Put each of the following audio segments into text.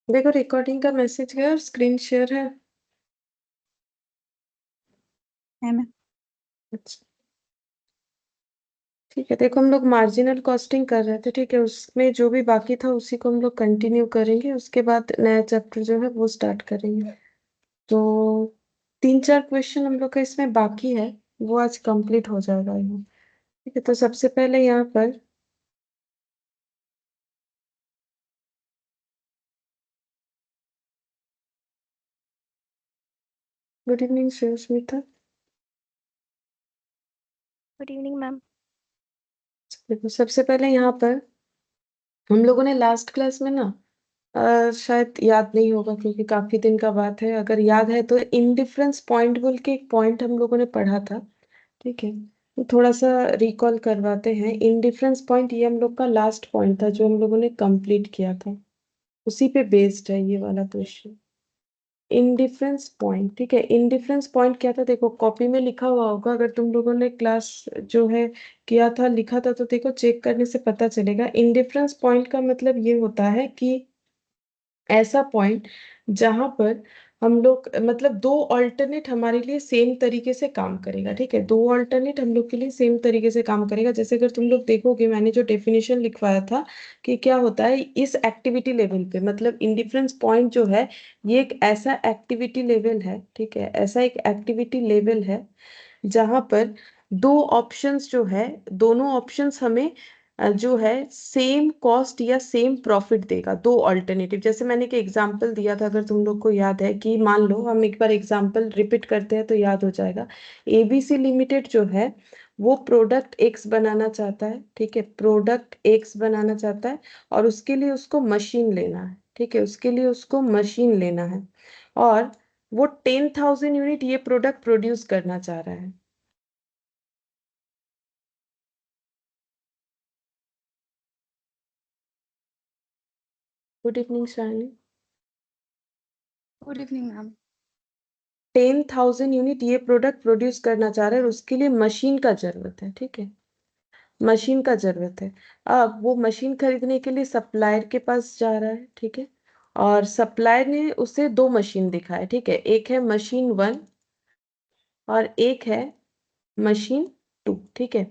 देखो रिकॉर्डिंग का मैसेज गया और स्क्रीन शेयर है। मैम। अच्छा ठीक है, देखो हम लोग मार्जिनल कॉस्टिंग कर रहे थे, ठीक है, उसमें जो भी बाकी था उसी को हम लोग कंटिन्यू करेंगे, उसके बाद नया चैप्टर जो है वो स्टार्ट करेंगे। तो 3-4 क्वेश्चन हम लोग का इसमें बाकी है, वो आज कंप्लीट हो जाएगा ये। ठीक है, तो सबसे पहले यहाँ पर good evening Sushmita. Good evening ma'am. देखो सबसे पहले यहाँ पर हम लोगों ने लास्ट क्लास में ना शायद याद नहीं होगा क्योंकि काफी दिन का बात है, अगर याद है तो इनडिफरेंस पॉइंट बोल के एक पॉइंट हम लोगों ने पढ़ा था। ठीक है, तो थोड़ा सा रिकॉल करवाते हैं। इनडिफरेंस पॉइंट ये हम लोग का लास्ट पॉइंट था जो हम लोगों ने कंप्लीट किया था, उसी पे बेस्ड है ये वाला क्वेश्चन। इनडिफरेंस पॉइंट, ठीक है, इनडिफरेंस पॉइंट क्या था, देखो कॉपी में लिखा हुआ होगा, अगर तुम लोगों ने क्लास जो है किया था लिखा था तो देखो चेक करने से पता चलेगा। इनडिफरेंस पॉइंट का मतलब ये होता है कि ऐसा पॉइंट जहां पर हम लोग मतलब दो अल्टरनेट हमारे लिए सेम तरीके से काम करेगा। ठीक है, दो अल्टरनेट हम लोग के लिए सेम तरीके से काम करेगा। जैसे अगर तुम लोग देखोगे मैंने जो डेफिनेशन लिखवाया था कि क्या होता है इस एक्टिविटी लेवल पे, मतलब इंडिफरेंस पॉइंट जो है ये एक ऐसा एक्टिविटी लेवल है, ठीक है, ऐसा एक एक्टिविटी लेवल है जहां पर दो ऑप्शंस जो है, दोनों ऑप्शंस हमें जो है सेम कॉस्ट या सेम प्रॉफिट देगा। दो ऑल्टरनेटिव, जैसे मैंने एक एग्जांपल दिया था, अगर तुम लोग को याद है कि मान लो हम एक बार एग्जांपल रिपीट करते हैं तो याद हो जाएगा। एबीसी लिमिटेड जो है वो प्रोडक्ट एक्स बनाना चाहता है, ठीक है, प्रोडक्ट एक्स बनाना चाहता है और उसके लिए उसको मशीन लेना है, ठीक है, उसके लिए उसको मशीन लेना है और वो 10,000 यूनिट ये प्रोडक्ट प्रोड्यूस करना चाह रहा है। Good evening Shalini. Good evening ma'am. 10,000 unit ये प्रोडक्ट प्रोड्यूस करना चाह रहा है और उसके लिए मशीन का जरूरत है, ठीक है, मशीन का जरूरत है। अब वो मशीन खरीदने के लिए सप्लायर के पास जा रहा है, ठीक है, और सप्लायर ने उसे दो मशीन दिखाए, ठीक है, एक है मशीन 1 और एक है मशीन 2, ठीक है।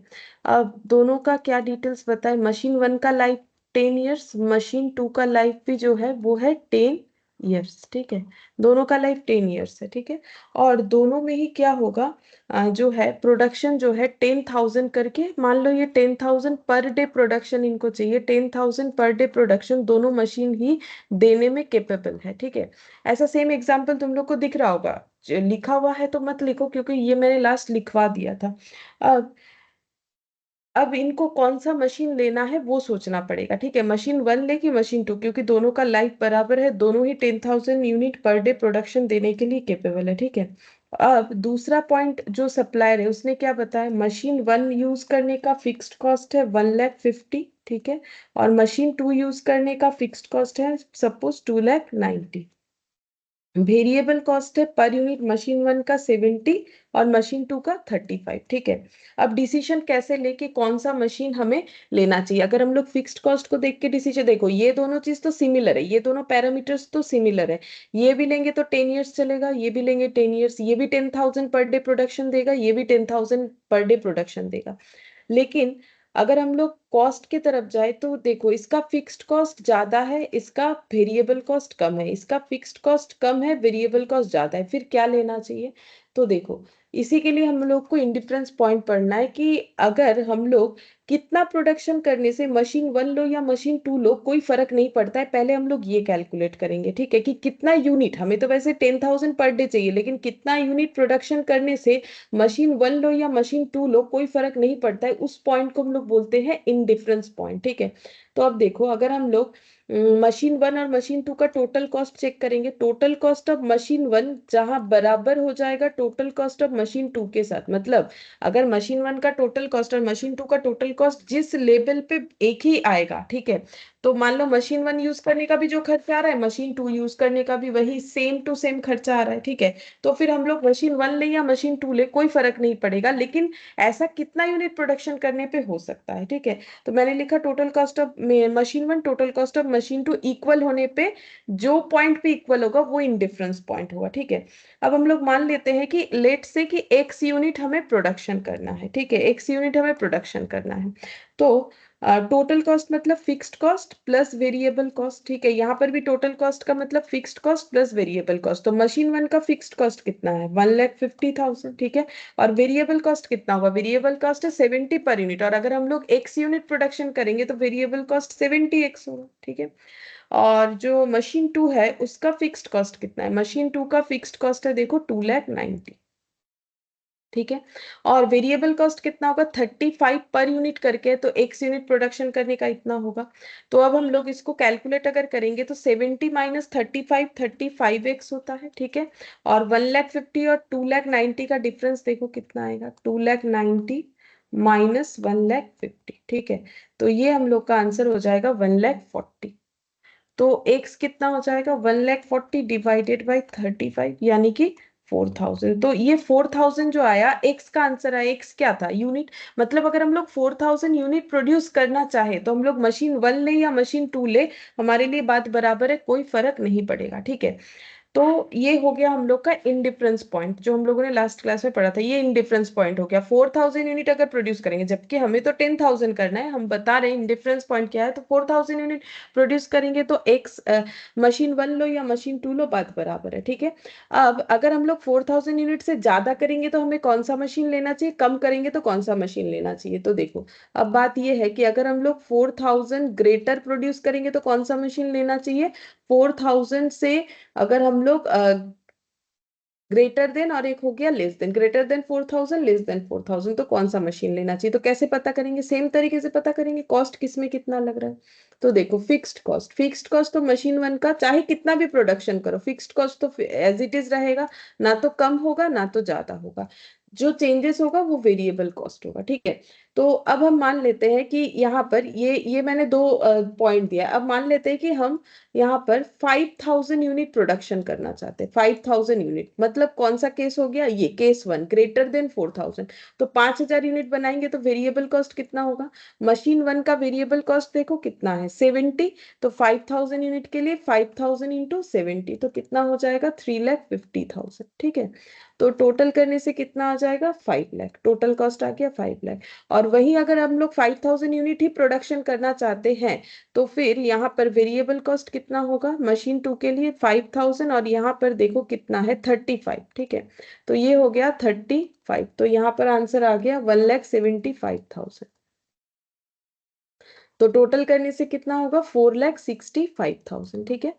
अब दोनों का क्या डिटेल्स बताए, मशीन 1 का लाइफ 10 इयर्स, मशीन 2 का लाइफ भी जो है वो है 10 इयर्स, ठीक है, दोनों का लाइफ 10 इयर्स है, ठीक है। और दोनों में ही क्या होगा, जो है प्रोडक्शन जो है 10,000 करके, मान लो ये 10,000 पर डे प्रोडक्शन इनको चाहिए, 10,000 पर डे प्रोडक्शन दोनों मशीन ही देने में केपेबल है, ठीक है। ऐसा सेम एग्जाम्पल तुम लोग को दिख रहा होगा, लिखा हुआ है तो मत लिखो क्योंकि ये मैंने लास्ट लिखवा दिया था। अब अब इनको कौन सा मशीन लेना है वो सोचना पड़ेगा, ठीक है, मशीन 1 ले कि मशीन 2, क्योंकि दोनों का लाइफ बराबर है, दोनों ही 10,000 यूनिट पर डे प्रोडक्शन देने के लिए केपेबल है, ठीक है। अब दूसरा पॉइंट जो सप्लायर है उसने क्या बताया, मशीन 1 यूज करने का फिक्स्ड कॉस्ट है 1,50,000, ठीक है, और मशीन 2 यूज करने का फिक्स्ड कॉस्ट है सपोज 2,90,000। वेरिएबल कॉस्ट है पर यूनिट मशीन 1 का 70 और मशीन 2 का 35, ठीक है। अब डिसीजन कैसे लेके कौन सा मशीन हमें लेना चाहिए, अगर हम लोग फिक्स्ड कॉस्ट को देख के डिसीजन, देखो ये दोनों चीज तो सिमिलर है, ये दोनों पैरामीटर्स तो सिमिलर है, ये भी लेंगे तो 10 इयर्स चलेगा, ये भी लेंगे 10 इयर्स, ये भी 10,000 पर डे प्रोडक्शन देगा, ये भी 10,000 पर डे प्रोडक्शन देगा। लेकिन अगर हम लोग कॉस्ट की तरफ जाए तो देखो इसका फिक्स्ड कॉस्ट ज्यादा है, इसका वेरिएबल कॉस्ट कम है, इसका फिक्स्ड कॉस्ट कम है, वेरिएबल कॉस्ट ज्यादा है, फिर क्या लेना चाहिए। तो देखो इसी के लिए हम लोग को इंडिफरेंस पॉइंट पढ़ना है कि अगर हम लोग कितना प्रोडक्शन करने से मशीन 1 लो या मशीन 2 लो कोई फर्क नहीं पड़ता है, पहले हम लोग ये कैलकुलेट करेंगे, ठीक है, कि कितना यूनिट, हमें तो वैसे 10,000 पर डे चाहिए लेकिन कितना यूनिट प्रोडक्शन करने से मशीन 1 लो या मशीन 2 लो कोई फर्क नहीं पड़ता है, उस पॉइंट को हम लोग बोलते हैं इनडिफरेंस पॉइंट, ठीक है। तो अब देखो अगर हम लोग मशीन 1 और मशीन 2 का टोटल कॉस्ट चेक करेंगे, टोटल कॉस्ट ऑफ मशीन 1 जहां बराबर हो जाएगा टोटल कॉस्ट ऑफ मशीन 2 के साथ, मतलब अगर मशीन 1 का टोटल कॉस्ट और मशीन 2 का टोटल कॉस्ट जिस लेवल पे एक ही आएगा, ठीक है, तो मान लो मशीन 1 यूज करने का भी जो खर्चा आ रहा है मशीन 2 यूज करने का भी वही सेम टू सेम खर्चा आ रहा है, ठीक है, तो फिर हम लोग मशीन 1 ले या मशीन 2 ले कोई फर्क नहीं पड़ेगा, लेकिन ऐसा कितना यूनिट प्रोडक्शन करने पे हो सकता है, ठीक है। तो मैंने लिखा total cost of machine 1, total cost of machine two equal होने पे जो पॉइंट पे इक्वल होगा वो इंडिफरेंस पॉइंट होगा, ठीक है। अब हम लोग मान लेते हैं कि लेट से कि एक्स यूनिट हमें प्रोडक्शन करना है, ठीक है, एक्स यूनिट हमें प्रोडक्शन करना है। तो टोटल कॉस्ट मतलब fixed cost plus variable cost, ठीक है। यहाँ पर भी टोटल कॉस्ट का मतलब fixed cost plus variable cost. तो मशीन वन का फिक्स्ड कॉस्ट कितना है, 1,50,000, ठीक है। और वेरिएबल कॉस्ट कितना होगा, वेरिएबल कॉस्ट है 70 पर यूनिट, और अगर हम लोग एक्स यूनिट प्रोडक्शन करेंगे तो वेरिएबल कॉस्ट 70x होगा, ठीक है। और जो मशीन टू है उसका फिक्स्ड कॉस्ट कितना है, मशीन टू का फिक्स्ड कॉस्ट है देखो 2,90,000, ठीक है। और वेरिएबल कॉस्ट कितना होगा, 35 पर यूनिट करके है, तो एक्स यूनिट प्रोडक्शन करने का इतना होगा। तो अब हम लोग इसको कैलकुलेट अगर करेंगे तो 70 माइनस 35 35x होता है, ठीक है। और 1,50,000 और 2,90,000 का डिफरेंस देखो कितना आएगा, 2,90,000 माइनस 1,50,000, ठीक है। तो ये हम लोग का आंसर हो जाएगा 1,40,000। तो x कितना हो जाएगा, 1,40,000 डिवाइडेड बाई 35, यानी कि 4,000। तो ये 4,000 जो आया, x का आंसर आया, x क्या था, यूनिट। मतलब अगर हम लोग 4,000 यूनिट प्रोड्यूस करना चाहे तो हम लोग मशीन वन ले या मशीन टू ले, हमारे लिए बात बराबर है, कोई फर्क नहीं पड़ेगा, ठीक है। तो ये हो गया हम लोग का इंडिफरेंस पॉइंट, जो हम लोगों ने लास्ट क्लास में पढ़ा था, ये इंडिफरेंस पॉइंट हो गया। 4,000 यूनिट अगर प्रोड्यूस करेंगे, जबकि हमें तो 10,000 करना है, हम बता रहे हैं इंडिफरेंस पॉइंट क्या है, तो 4,000 यूनिट प्रोड्यूस करेंगे तो एक्स मशीन वन लो या मशीन टू लो, बात बराबर है, ठीक है। अब अगर हम लोग 4,000 यूनिट से ज्यादा करेंगे तो हमें कौन सा मशीन लेना चाहिए, कम करेंगे तो कौन सा मशीन लेना चाहिए। तो देखो, अब बात ये है कि अगर हम लोग 4,000 ग्रेटर प्रोड्यूस करेंगे तो कौन सा मशीन लेना चाहिए, 4,000 से अगर हम लोग ग्रेटर देन और एक हो गया less than, greater than 4,000 less than 4,000, तो कौन सा मशीन लेना चाहिए। तो कैसे पता करेंगे, सेम तरीके से पता करेंगे, कॉस्ट किस में कितना लग रहा है। तो देखो फिक्स्ड कॉस्ट, फिक्स्ड कॉस्ट तो मशीन वन का चाहे कितना भी प्रोडक्शन करो, फिक्स्ड कॉस्ट तो एज इट इज रहेगा, ना तो कम होगा ना तो ज्यादा होगा। जो चेंजेस होगा वो वेरिएबल कॉस्ट होगा, ठीक है। तो अब हम मान लेते हैं कि यहाँ पर ये मैंने दो पॉइंट दिया। अब मान लेते हैं कि हम यहाँ पर 5,000 यूनिट प्रोडक्शन करना चाहते हैं, 5,000 यूनिट, मतलब कौन सा केस हो गया, ये केस वन, ग्रेटर देन 4,000। तो 5,000 यूनिट बनाएंगे तो वेरिएबल कॉस्ट कितना होगा, मशीन वन का वेरिएबल कॉस्ट देखो कितना है, 70। तो 5,000 यूनिट के लिए 5,000 इंटू 70, तो कितना हो जाएगा, 3,50,000, ठीक है। तो टोटल करने से कितना आ जाएगा, 5,00,000, टोटल कॉस्ट आ गया 5,00,000। और वही अगर हम लोग 5,000 यूनिट ही प्रोडक्शन करना चाहते हैं तो फिर यहाँ पर वेरिएबल कॉस्ट कितना होगा, मशीन टू के लिए 5,000, और यहाँ पर देखो कितना है 35, ठीक है। तो ये हो गया 35, तो यहाँ पर आंसर आ गया 1,75,000। तो टोटल करने से कितना होगा, 4,65,000, ठीक है।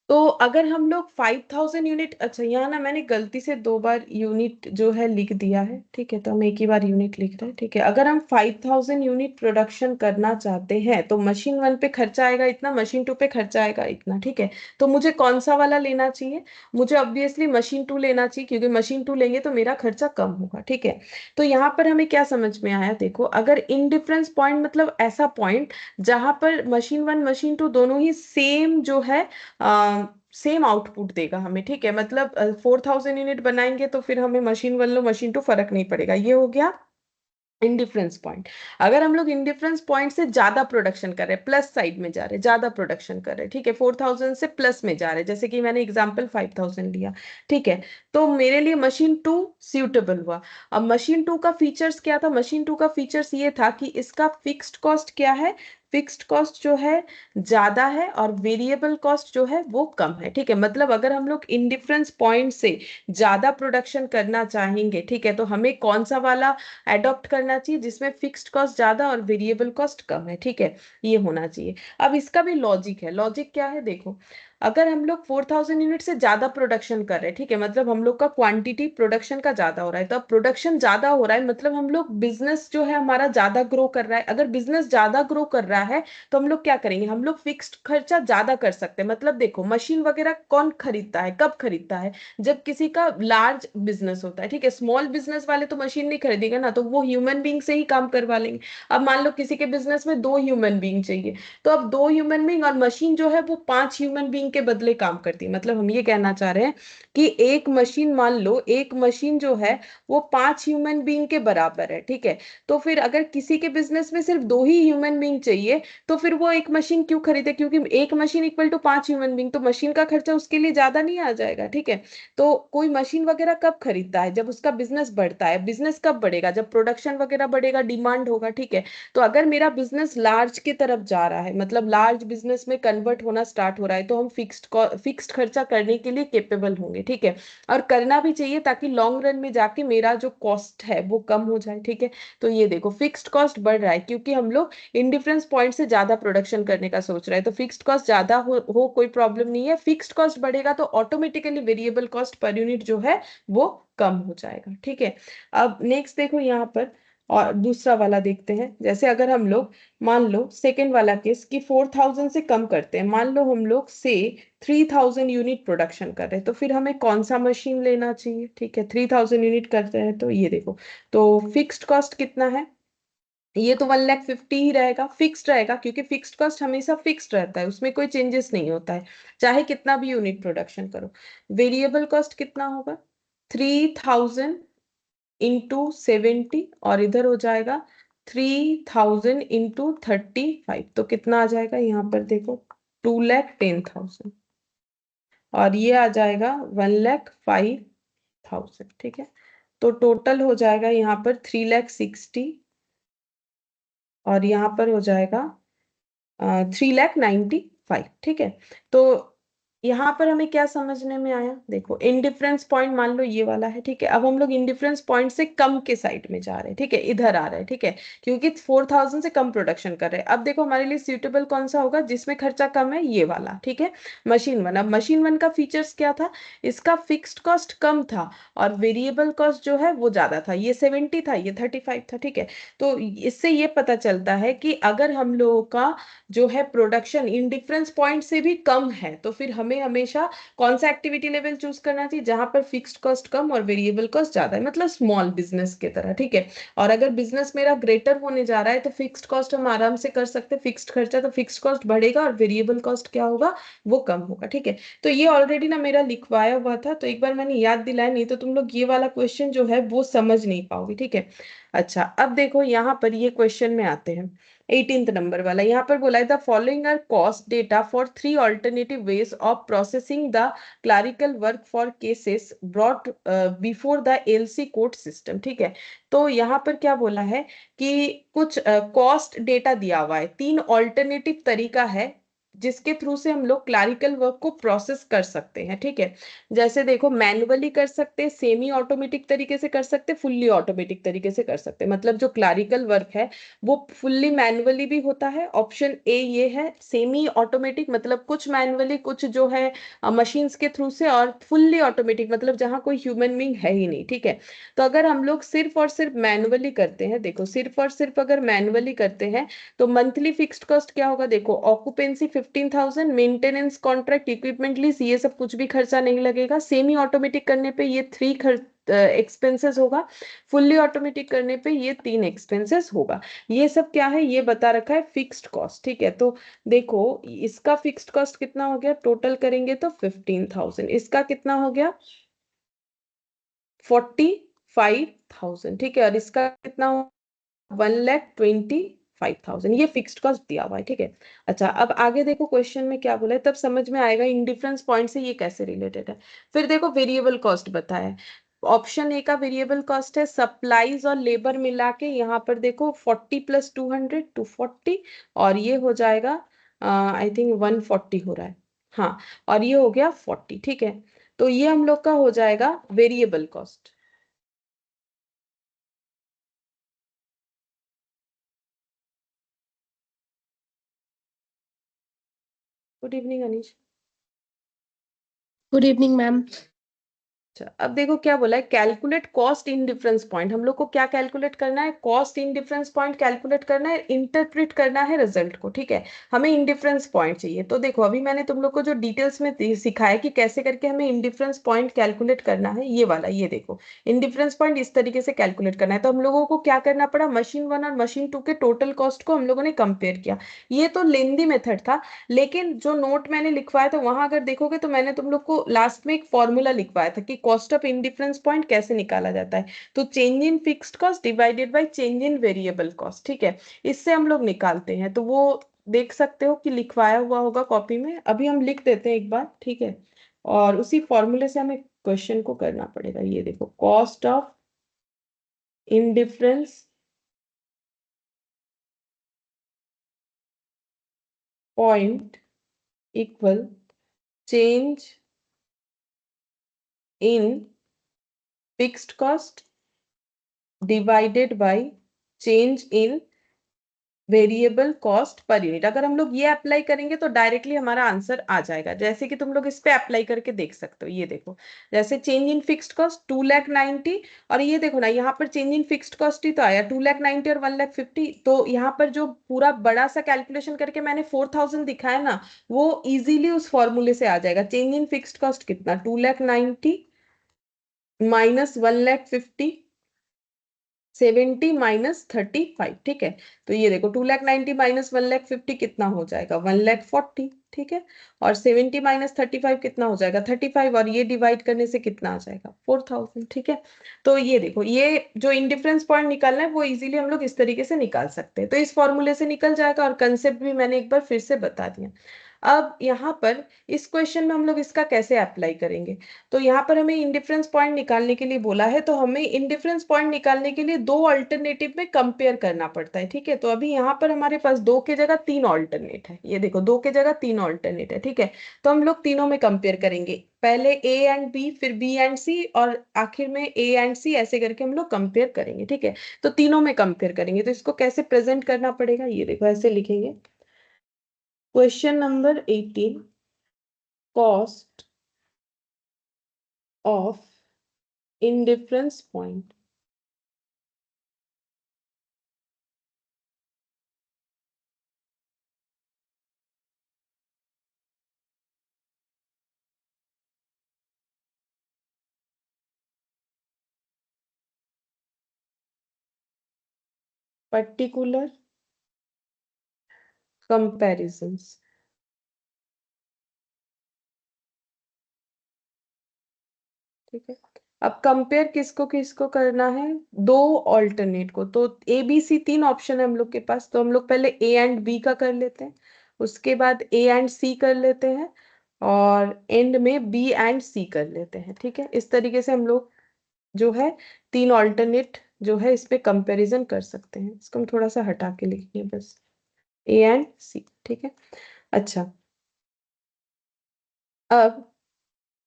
तो अगर हम लोग 5,000 यूनिट, अच्छा यहाँ ना मैंने गलती से दो बार यूनिट जो है लिख दिया है, ठीक है, तो हम एक ही बार यूनिट लिख रहे हैं, ठीक है। अगर हम 5,000 यूनिट प्रोडक्शन करना चाहते हैं तो मशीन वन पे खर्चा आएगा इतना, मशीन टू पे खर्चा आएगा इतना, ठीक है। तो मुझे कौन सा वाला लेना चाहिए, मुझे ऑब्वियसली मशीन टू लेना चाहिए, क्योंकि मशीन टू लेंगे तो मेरा खर्चा कम होगा, ठीक है। तो यहाँ पर हमें क्या समझ में आया, देखो, अगर इन डिफरेंस पॉइंट मतलब ऐसा पॉइंट जहां पर मशीन वन मशीन टू दोनों ही सेम जो है सेम आउटपुट देगा हमें, ठीक है। मतलब 4,000 यूनिट बनाएंगे तो फिर हमें मशीन वन लो मशीन टू फर्क नहीं पड़ेगा, ये हो गया इंडिफरेंस पॉइंट। अगर हम लोग इंडिफरेंस पॉइंट से ज्यादा प्रोडक्शन कर रहे हैं, प्लस साइड में जा रहे हैं, ज्यादा प्रोडक्शन कर रहे हैं, ठीक है, 4,000 से प्लस में जा रहे हैं, जैसे कि मैंने एग्जांपल 5,000 लिया, ठीक है। तो मेरे लिए मशीन टू सूटेबल हुआ। अब मशीन टू का फीचर्स क्या था, मशीन टू का फीचर्स ये था कि इसका फिक्स्ड कॉस्ट क्या है, फिक्स्ड कॉस्ट जो है ज्यादा है और वेरिएबल कॉस्ट जो है वो कम है, ठीक है। मतलब अगर हम लोग इंडिफरेंस पॉइंट से ज्यादा प्रोडक्शन करना चाहेंगे, ठीक है, तो हमें कौन सा वाला अडॉप्ट करना चाहिए, जिसमें फिक्स्ड कॉस्ट ज्यादा और वेरिएबल कॉस्ट कम है, ठीक है, ये होना चाहिए। अब इसका भी लॉजिक है, लॉजिक क्या है देखो, अगर हम लोग 4,000 यूनिट से ज्यादा प्रोडक्शन कर रहे हैं, ठीक है, मतलब हम लोग का क्वांटिटी प्रोडक्शन का ज्यादा हो रहा है, तो अब प्रोडक्शन ज्यादा हो रहा है मतलब हम लोग बिजनेस जो है हमारा ज्यादा ग्रो कर रहा है। अगर बिजनेस ज्यादा ग्रो कर रहा है तो हम लोग क्या करेंगे, हम लोग फिक्स्ड खर्चा ज्यादा कर सकते हैं। मतलब देखो, मशीन वगैरह कौन खरीदता है, कब खरीदता है, जब किसी का लार्ज बिजनेस होता है, ठीक है। स्मॉल बिजनेस वाले तो मशीन नहीं खरीदेगा ना, तो वो ह्यूमन बींग से ही काम करवा लेंगे। अब मान लो किसी के बिजनेस में 2 ह्यूमन बींग चाहिए, तो अब 2 ह्यूमन बींग और मशीन जो है वो 5 ह्यूमन बींग बीइंग के बदले काम करती है। मतलब हम ये कहना चाह रहे हैं कि एक मशीन, मान लो एक मशीन जो है वो 5 ह्यूमन बीइंग के बराबर है, ठीक है। तो फिर अगर किसी के बिजनेस में सिर्फ 2 ही ह्यूमन बीइंग चाहिए तो फिर वो एक मशीन क्यों खरीदे, क्योंकि एक machine equal to 5 human being, तो मशीन का खर्चा उसके लिए ज्यादा नहीं आ जाएगा, ठीक है। तो कोई मशीन वगैरह कब खरीदता है, जब उसका बिजनेस बढ़ता है। बिजनेस कब बढ़ेगा, जब प्रोडक्शन वगैरह बढ़ेगा, डिमांड होगा, ठीक है। तो अगर मेरा बिजनेस लार्ज की तरफ जा रहा है, मतलब लार्ज बिजनेस में कन्वर्ट होना स्टार्ट हो रहा है, तो हम फिक्स्ड खर्चा करने के लिए केपेबल होंगे, ठीक है। और करना भी चाहिए ताकि लॉन्ग रन में जाके मेरा जो कॉस्ट है वो कम हो जाए, ठीक है। तो ये देखो फिक्स्ड कॉस्ट बढ़ रहा है क्योंकि हम लोग इंडिफरेंस पॉइंट से ज्यादा प्रोडक्शन करने का सोच रहे हैं। तो फिक्स्ड कॉस्ट ज्यादा हो कोई प्रॉब्लम नहीं है, फिक्स्ड कॉस्ट बढ़ेगा तो automatically variable cost per unit जो है वो कम हो जाएगा, ठीक है। अब नेक्स्ट देखो यहाँ पर, और दूसरा वाला देखते हैं। जैसे अगर हम लोग मान लो सेकेंड वाला केस कि 4000 से कम करते हैं, मान लो हम लोग से 3000 यूनिट प्रोडक्शन कर रहे हैं, तो फिर हमें कौन सा मशीन लेना चाहिए, ठीक है। 3000 यूनिट करते हैं तो ये देखो, तो फिक्स्ड कॉस्ट कितना है, ये तो 1,50,000 ही रहेगा, फिक्स्ड रहेगा, क्योंकि फिक्स्ड कॉस्ट हमेशा फिक्स्ड रहता है, उसमें कोई चेंजेस नहीं होता है चाहे कितना भी यूनिट प्रोडक्शन करो। वेरिएबल कॉस्ट कितना होगा, 3000 इंटू 70, और इधर हो जाएगा 3000 इंटू 35, तो कितना आ जाएगा यहाँ पर देखो, 2,10,000, और ये आ जाएगा 1,05,000, ठीक है। तो टोटल हो जाएगा यहाँ पर 3,60,000, और यहाँ पर हो जाएगा 3,95,000, ठीक है। तो यहाँ पर हमें क्या समझने में आया, देखो इंडिफरेंस पॉइंट मान लो ये वाला है, ठीक है। अब हम लोग इंडिफरेंस पॉइंट से कम के साइड में जा रहे हैं, ठीक है, इधर आ रहे हैं, ठीक है, क्योंकि 4000 से कम प्रोडक्शन कर रहे हैं। अब देखो हमारे लिए सूटेबल कौन सा होगा, जिसमें खर्चा कम है, ये वाला, ठीक है, मशीन वन। अब मशीन वन का फीचर्स क्या था, इसका फिक्स्ड कॉस्ट कम था और वेरिएबल कॉस्ट जो है वो ज्यादा था, ये 70 था, ये 35 था, ठीक है। तो इससे ये पता चलता है कि अगर हम लोगों का जो है प्रोडक्शन इन डिफरेंस पॉइंट से भी कम है, तो फिर हमें हमेशा कौन सा एक्टिविटी लेवल चूज करना चाहिए, जहां पर फिक्स्ड कॉस्ट कम और वेरिएबल कॉस्ट ज्यादा है, मतलब स्मॉल बिजनेस की तरह, ठीक है। और अगर बिजनेस मेरा ग्रेटर होने जा रहा है तो फिक्स्ड कॉस्ट हम आराम से कर सकते हैं, फिक्स्ड खर्चा, तो फिक्स्ड कॉस्ट बढ़ेगा और वेरिएबल कॉस्ट क्या होगा, वो कम होगा, ठीक है। तो ये ऑलरेडी ना मेरा लिखवाया हुआ था, तो एक बार मैंने याद दिलाया, नहीं तो तुम लोग ये वाला क्वेश्चन जो है वो समझ नहीं पाओगे, ठीक है। अच्छा अब देखो यहाँ पर ये क्वेश्चन में आते हैं, 18th नंबर वाला। यहाँ पर बोला है the following are cost data for 3 alternative ways of processing the clerical work for cases brought before the LC court system, ठीक है। तो यहाँ पर क्या बोला है कि कुछ कॉस्ट डेटा दिया हुआ है, 3 अल्टरनेटिव तरीका है जिसके थ्रू से हम लोग क्लरिकल वर्क को प्रोसेस कर सकते हैं, ठीक है। जैसे देखो मैनुअली कर सकते हैं, सेमी ऑटोमेटिक तरीके से कर सकते हैं, फुल्ली ऑटोमेटिक तरीके से कर सकते हैं। मतलब जो क्लरिकल वर्क है वो फुल्ली मैनुअली भी होता है, ऑप्शन ए ये है। सेमी ऑटोमेटिक मतलब कुछ मैनुअली, कुछ जो है मशीन्स के थ्रू से, और फुल्ली ऑटोमेटिक मतलब जहाँ कोई ह्यूमन बीइंग है ही नहीं, ठीक है। तो अगर हम लोग सिर्फ और सिर्फ मैनुअली करते हैं, देखो सिर्फ और सिर्फ अगर मैनुअली करते हैं तो मंथली फिक्स्ड कॉस्ट क्या होगा, देखो occupancy 15,000, maintenance contract equipment lease ये सब कुछ भी खर्चा नहीं लगेगा। सेमी ऑटोमेटिक करने पे ये 3 एक्सपेंसेस होगा, फुल्ली ऑटोमेटिक करने पे ये 3 एक्सपेंसेस होगा। ये सब क्या है, ये बता रखा है फिक्स्ड कॉस्ट, ठीक है। तो देखो इसका फिक्स्ड कॉस्ट कितना हो गया, टोटल करेंगे तो 15,000, इसका कितना हो गया 45,000, ठीक है, और इसका कितना हो 1,25,000, ये फिक्स्ड कॉस्ट दिया हुआ है, ठीक है। अच्छा अब आगे देखो क्वेश्चन में क्या बोला है, तब समझ में आएगा इंडिफरेंस पॉइंट से ये कैसे रिलेटेड है। फिर देखो वेरिएबल कॉस्ट बताया है, ऑप्शन ए का वेरिएबल कॉस्ट है सप्लाईज और लेबर मिला के, यहाँ पर देखो 40 + 200 240, और ये हो जाएगा आई थिंक 140 हो रहा है, हाँ, और ये हो गया 40, ठीक है। तो ये हम लोग का हो जाएगा variable cost. Good evening Anish. Good evening ma'am. अच्छा, अब देखो क्या बोला है, calculate cost in difference point. हम लोग को क्या कैलकुलेट करना है, cost in difference point calculate करना है, इंटरप्रेट करना है रिजल्ट को, ठीक है। हमें इन डिफरेंस पॉइंट चाहिए। तो देखो अभी मैंने तुम लोग को जो डिटेल्स में सिखाया कि कैसे करके हमें इन डिफरेंस पॉइंट कैलकुलेट करना है, ये वाला, ये देखो इन डिफरेंस पॉइंट इस तरीके से कैलकुलेट करना है। तो हम लोगों को क्या करना पड़ा, मशीन 1 और मशीन 2 के टोटल कॉस्ट को हम लोगों ने कंपेयर किया। ये तो लेंदी मेथड था, लेकिन जो नोट मैंने लिखवाया था वहां अगर देखोगे तो मैंने तुम लोग को लास्ट में एक फॉर्मूला लिखवाया था कि कॉस्ट ऑफ इंडिफरेंस पॉइंट कैसे निकाला जाता है। तो change in fixed cost divided by change in variable cost, ठीक है, इससे हम लोग निकालते हैं। तो वो देख सकते हो कि लिखवाया हुआ होगा कॉपी में। अभी हम लिख देते हैं एक बार, ठीक है, और उसी फॉर्मूले से हमें क्वेश्चन को करना पड़ेगा। ये देखो, cost of indifference point equal change in fixed cost divided by change in variable cost per unit. अगर हम लोग ये अप्लाई करेंगे तो डायरेक्टली हमारा आंसर आ जाएगा। जैसे कि तुम लोग इस पे अप्लाई करके देख सकते हो। ये देखो, जैसे चेंज इन फिक्स्ड कॉस्ट 2,90,000, और ये देखो ना, यहाँ पर चेंज इन फिक्स्ड कॉस्ट ही तो आया 2,90,000 और 1,50,000। तो यहाँ पर जो पूरा बड़ा सा कैलकुलेशन करके मैंने 4,000 दिखाया ना, वो इजीली उस फॉर्मूले से आ जाएगा। चेंज इन फिक्स्ड कॉस्ट कितना, 2,90,000 माइनस 1,50,000, 70 माइनस 35, ठीक है। तो ये देखो 2,90,000 माइनस 1,50,000 कितना हो जाएगा, 1,40,000, ठीक है। और 70 माइनस 35 कितना हो जाएगा, 35, और ये डिवाइड करने से कितना आ जाएगा, 4,000, ठीक है। तो ये देखो, ये जो इंडिफरेंस पॉइंट निकालना है वो इजीली हम लोग इस तरीके से निकाल सकते हैं। तो इस फॉर्मूले से निकल जाएगा, और कंसेप्ट भी मैंने एक बार फिर से बता दिया। अब यहाँ पर इस क्वेश्चन में हम लोग इसका कैसे अप्लाई करेंगे। तो यहाँ पर हमें इंडिफरेंस पॉइंट निकालने के लिए बोला है, तो हमें इंडिफरेंस पॉइंट निकालने के लिए दो अल्टरनेटिव में कंपेयर करना पड़ता है, ठीक है। तो अभी यहाँ पर हमारे पास दो के जगह तीन ऑल्टरनेट है। ये देखो, दो के जगह तीन ऑल्टरनेट है, ठीक है। तो हम लोग तीनों में कंपेयर करेंगे, पहले ए एंड बी, फिर बी एंड सी, और आखिर में ए एंड सी, ऐसे करके हम लोग कंपेयर करेंगे, ठीक है। तो तीनों में कंपेयर करेंगे। तो इसको कैसे प्रेजेंट करना पड़ेगा, ये देखो ऐसे लिखेंगे, question number 18, cost of indifference point particular comparisons, ठीक है। अब कंपेयर किसको किसको करना है, दो ऑल्टरनेट को। तो ए बी सी तीन ऑप्शन है हम लोग के पास, तो हम लोग पहले ए एंड बी का कर लेते हैं, उसके बाद ए एंड सी कर लेते हैं, और एंड में बी एंड सी कर लेते हैं, ठीक है। इस तरीके से हम लोग जो है तीन ऑल्टरनेट जो है इस पे कंपैरिजन कर सकते हैं। इसको हम थोड़ा सा हटा के लिखेंगे बस, ए एंड सी, ठीक है। अच्छा, अब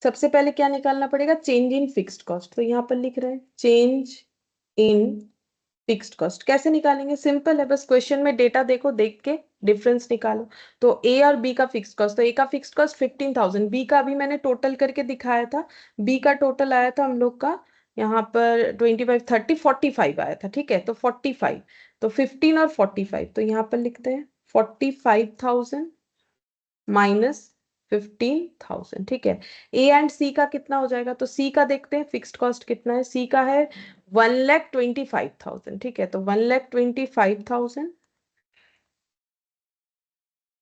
सबसे पहले क्या निकालना पड़ेगा, चेंज इन फिक्स्ड कॉस्ट। तो यहाँ पर लिख रहे हैं चेंज इन फिक्स्ड कॉस्ट। कैसे निकालेंगे, सिंपल है, बस क्वेश्चन में डेटा देखो, देख के डिफरेंस निकालो। तो ए और बी का फिक्स्ड कॉस्ट, तो ए का फिक्स्ड कॉस्ट 15,000, बी का अभी मैंने टोटल करके दिखाया था। बी का टोटल आया था हम लोग का यहाँ पर 25, 30, 45 आया था, ठीक है। तो 45, तो 15 और 45, तो यहाँ पर लिखते हैं 45,000 माइनस 15,000, ठीक है। ए एंड सी का कितना हो जाएगा, तो सी का देखते हैं फिक्स्ड कॉस्ट कितना है। सी का है 1,25,000, ठीक है। तो 1,25,000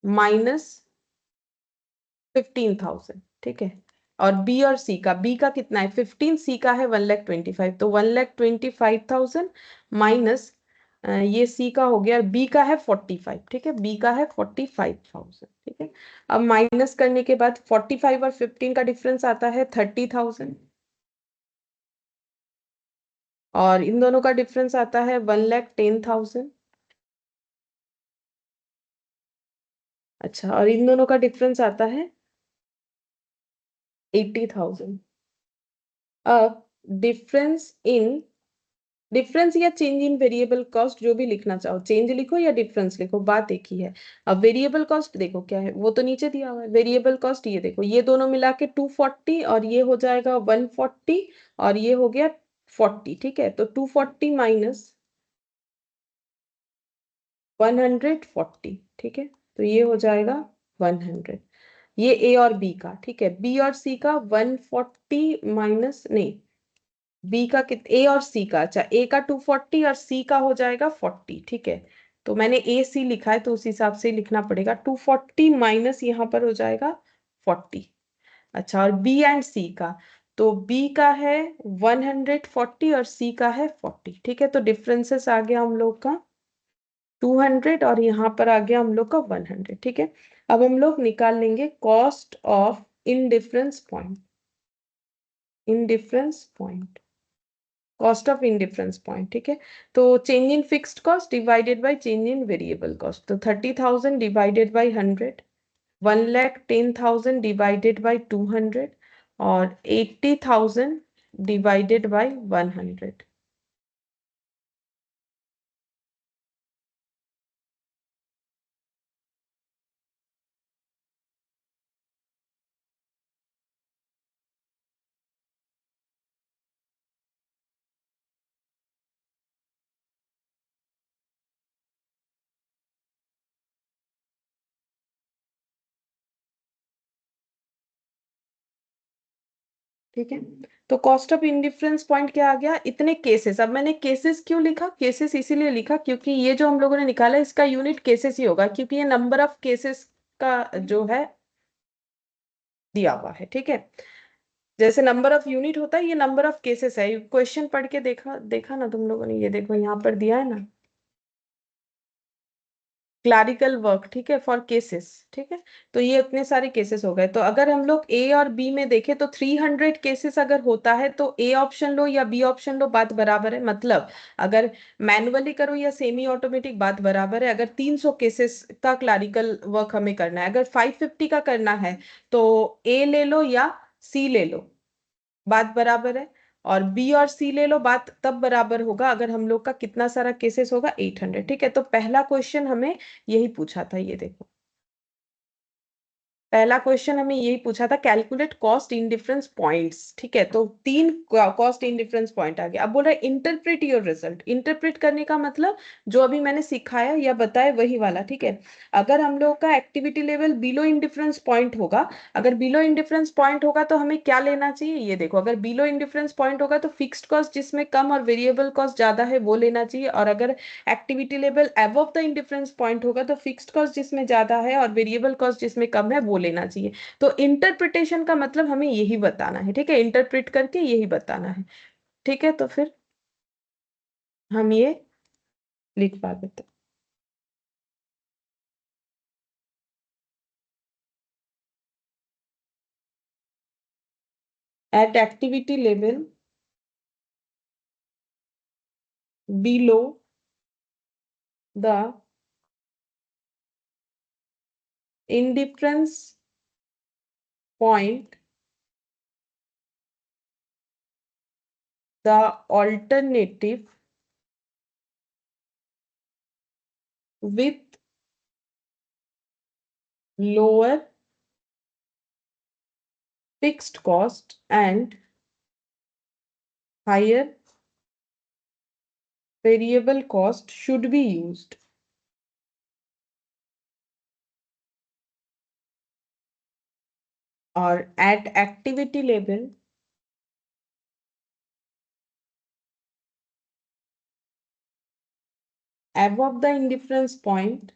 माइनस 15,000, ठीक है। और बी और सी का, बी का कितना है 15, सी का है 1,25,000, तो 1,25,000 माइनस ये सी का हो गया, बी का है 45, ठीक है, बी का है 45,000, ठीक है। अब माइनस करने के बाद 45 और 15 का डिफरेंस आता है 30,000, और इन दोनों का डिफरेंस आता है 1,10,000। अच्छा, और इन दोनों का डिफरेंस आता है 80,000। अब डिफरेंस इन डिफरेंस या चेंज इन वेरिएबल कॉस्ट, जो भी लिखना चाहो, चेंज लिखो या डिफरेंस लिखो, बात एक ही है। अब वेरिएबल कॉस्ट देखो क्या है, वो तो नीचे दिया हुआ है। वेरिएबल कॉस्ट ये देखो, ये दोनों मिला के 240 और ये हो जाएगा 140 और ये हो गया 40, ठीक है। तो 240 माइनस 140, ठीक है। तो ये हो जाएगा 100। ये ए और बी का, ठीक है। बी और सी का 140 माइनस, नहीं, बी का कित ए और सी का, अच्छा, ए का 240 और सी का हो जाएगा 40, ठीक है। तो मैंने ए सी लिखा है तो उस हिसाब से लिखना पड़ेगा। 240 माइनस यहाँ पर हो जाएगा 40। अच्छा, और बी एंड सी का, तो बी का है 140 और सी का है 40, ठीक है। तो डिफरेंसेस आ गया हम लोग का 200 और यहाँ पर आ गया हम लोग का 100, ठीक है। अब हम लोग निकाल लेंगे cost of indifference point. Indifference point, cost of indifference point, ठीक है। तो change in fixed cost divided by change in variable cost, तो 30,000 डिवाइडेड बाय 100, 1,10,000 डिवाइडेड बाय 200 और 80,000 डिवाइडेड बाय 100। ठीक है, तो कॉस्ट ऑफ इंडिफरेंस पॉइंट क्या आ गया, इतने केसेस। अब मैंने केसेस क्यों लिखा, केसेस इसीलिए लिखा क्योंकि ये जो हम लोगों ने निकाला है इसका यूनिट केसेस ही होगा, क्योंकि ये नंबर ऑफ केसेस का जो है दिया हुआ है, ठीक है। जैसे नंबर ऑफ यूनिट होता है, ये नंबर ऑफ केसेस है। क्वेश्चन पढ़ के देखा देखा ना तुम लोगों ने, ये देखो यहाँ पर दिया है ना, क्लैरिकल वर्क, ठीक है, फॉर केसेस, ठीक है। तो ये इतने सारे केसेस हो गए। तो अगर हम लोग ए और बी में देखें तो 300 केसेस अगर होता है तो ए ऑप्शन लो या बी ऑप्शन लो, बात बराबर है। मतलब अगर मैनुअली करो या सेमी ऑटोमेटिक, बात बराबर है। अगर 300 केसेस का क्लैरिकल वर्क हमें करना है, अगर 550 का करना है तो ए ले लो या सी ले लो, बात बराबर है। और बी और सी ले लो, बात तब बराबर होगा अगर हम लोग का कितना सारा केसेस होगा, 800, ठीक है। तो पहला क्वेश्चन हमें यही पूछा था, ये देखो, पहला क्वेश्चन हमें यही पूछा था, calculate cost in difference points, ठीक है। तो 3 कॉस्ट इन डिफरेंस पॉइंट आ गया। अब बोल रहा है इंटरप्रेट योर रिजल्ट। इंटरप्रेट करने का मतलब जो अभी मैंने सिखाया या बताया वही वाला, ठीक है। अगर हम लोग का activity level below indifference point होगा, अगर बिलो इंडिफरेंस पॉइंट होगा तो हमें क्या लेना चाहिए, ये देखो, अगर बिलो इंडिफरेंस पॉइंट होगा तो फिक्स्ड कॉस्ट जिसमें कम और वेरिएबल कॉस्ट ज्यादा है वो लेना चाहिए। और अगर activity level above the indifference point होगा तो फिक्स्ड कॉस्ट जिसमें ज्यादा है और वेरिएबल कॉस्ट जिसमें कम है वो लेना चाहिए। तो इंटरप्रिटेशन का मतलब हमें यही बताना है, ठीक है। इंटरप्रेट करके यही बताना है, ठीक है। तो फिर हम ये लिख पा देते at activity level below the indifference point, the alternative with lower fixed cost and higher variable cost should be used. Or at activity level, above the indifference point,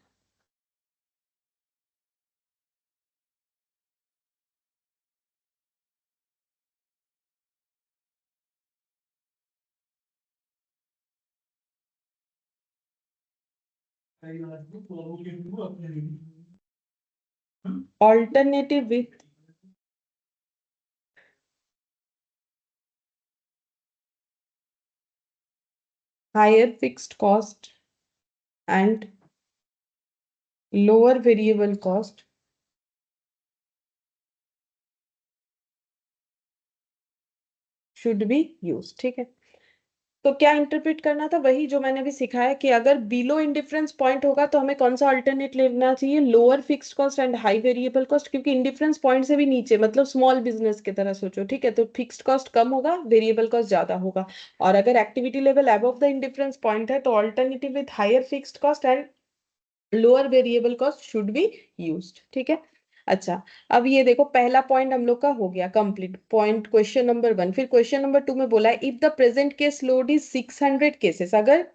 alternative with higher fixed cost and lower variable cost should be used, ठीक है। तो क्या interpret करना था, वही जो मैंने अभी सिखाया कि अगर बिलो इंडिफरेंस पॉइंट होगा तो हमें कौन सा अल्टरनेट लेना चाहिए, lower fixed cost and high variable cost, क्योंकि इंडिफरेंस पॉइंट से भी नीचे, मतलब स्मॉल बिजनेस की तरह सोचो, ठीक है। तो फिक्स्ड कॉस्ट कम होगा, वेरिएबल कॉस्ट ज्यादा होगा। और अगर activity level above the indifference point है तो alternative with higher fixed cost and lower variable cost should be used, ठीक है। अच्छा, अब ये देखो पहला पॉइंट हम लोग का हो गया कंप्लीट, पॉइंट क्वेश्चन नंबर 1। फिर क्वेश्चन नंबर 2 में बोला है if the present case load is 600 cases, अगर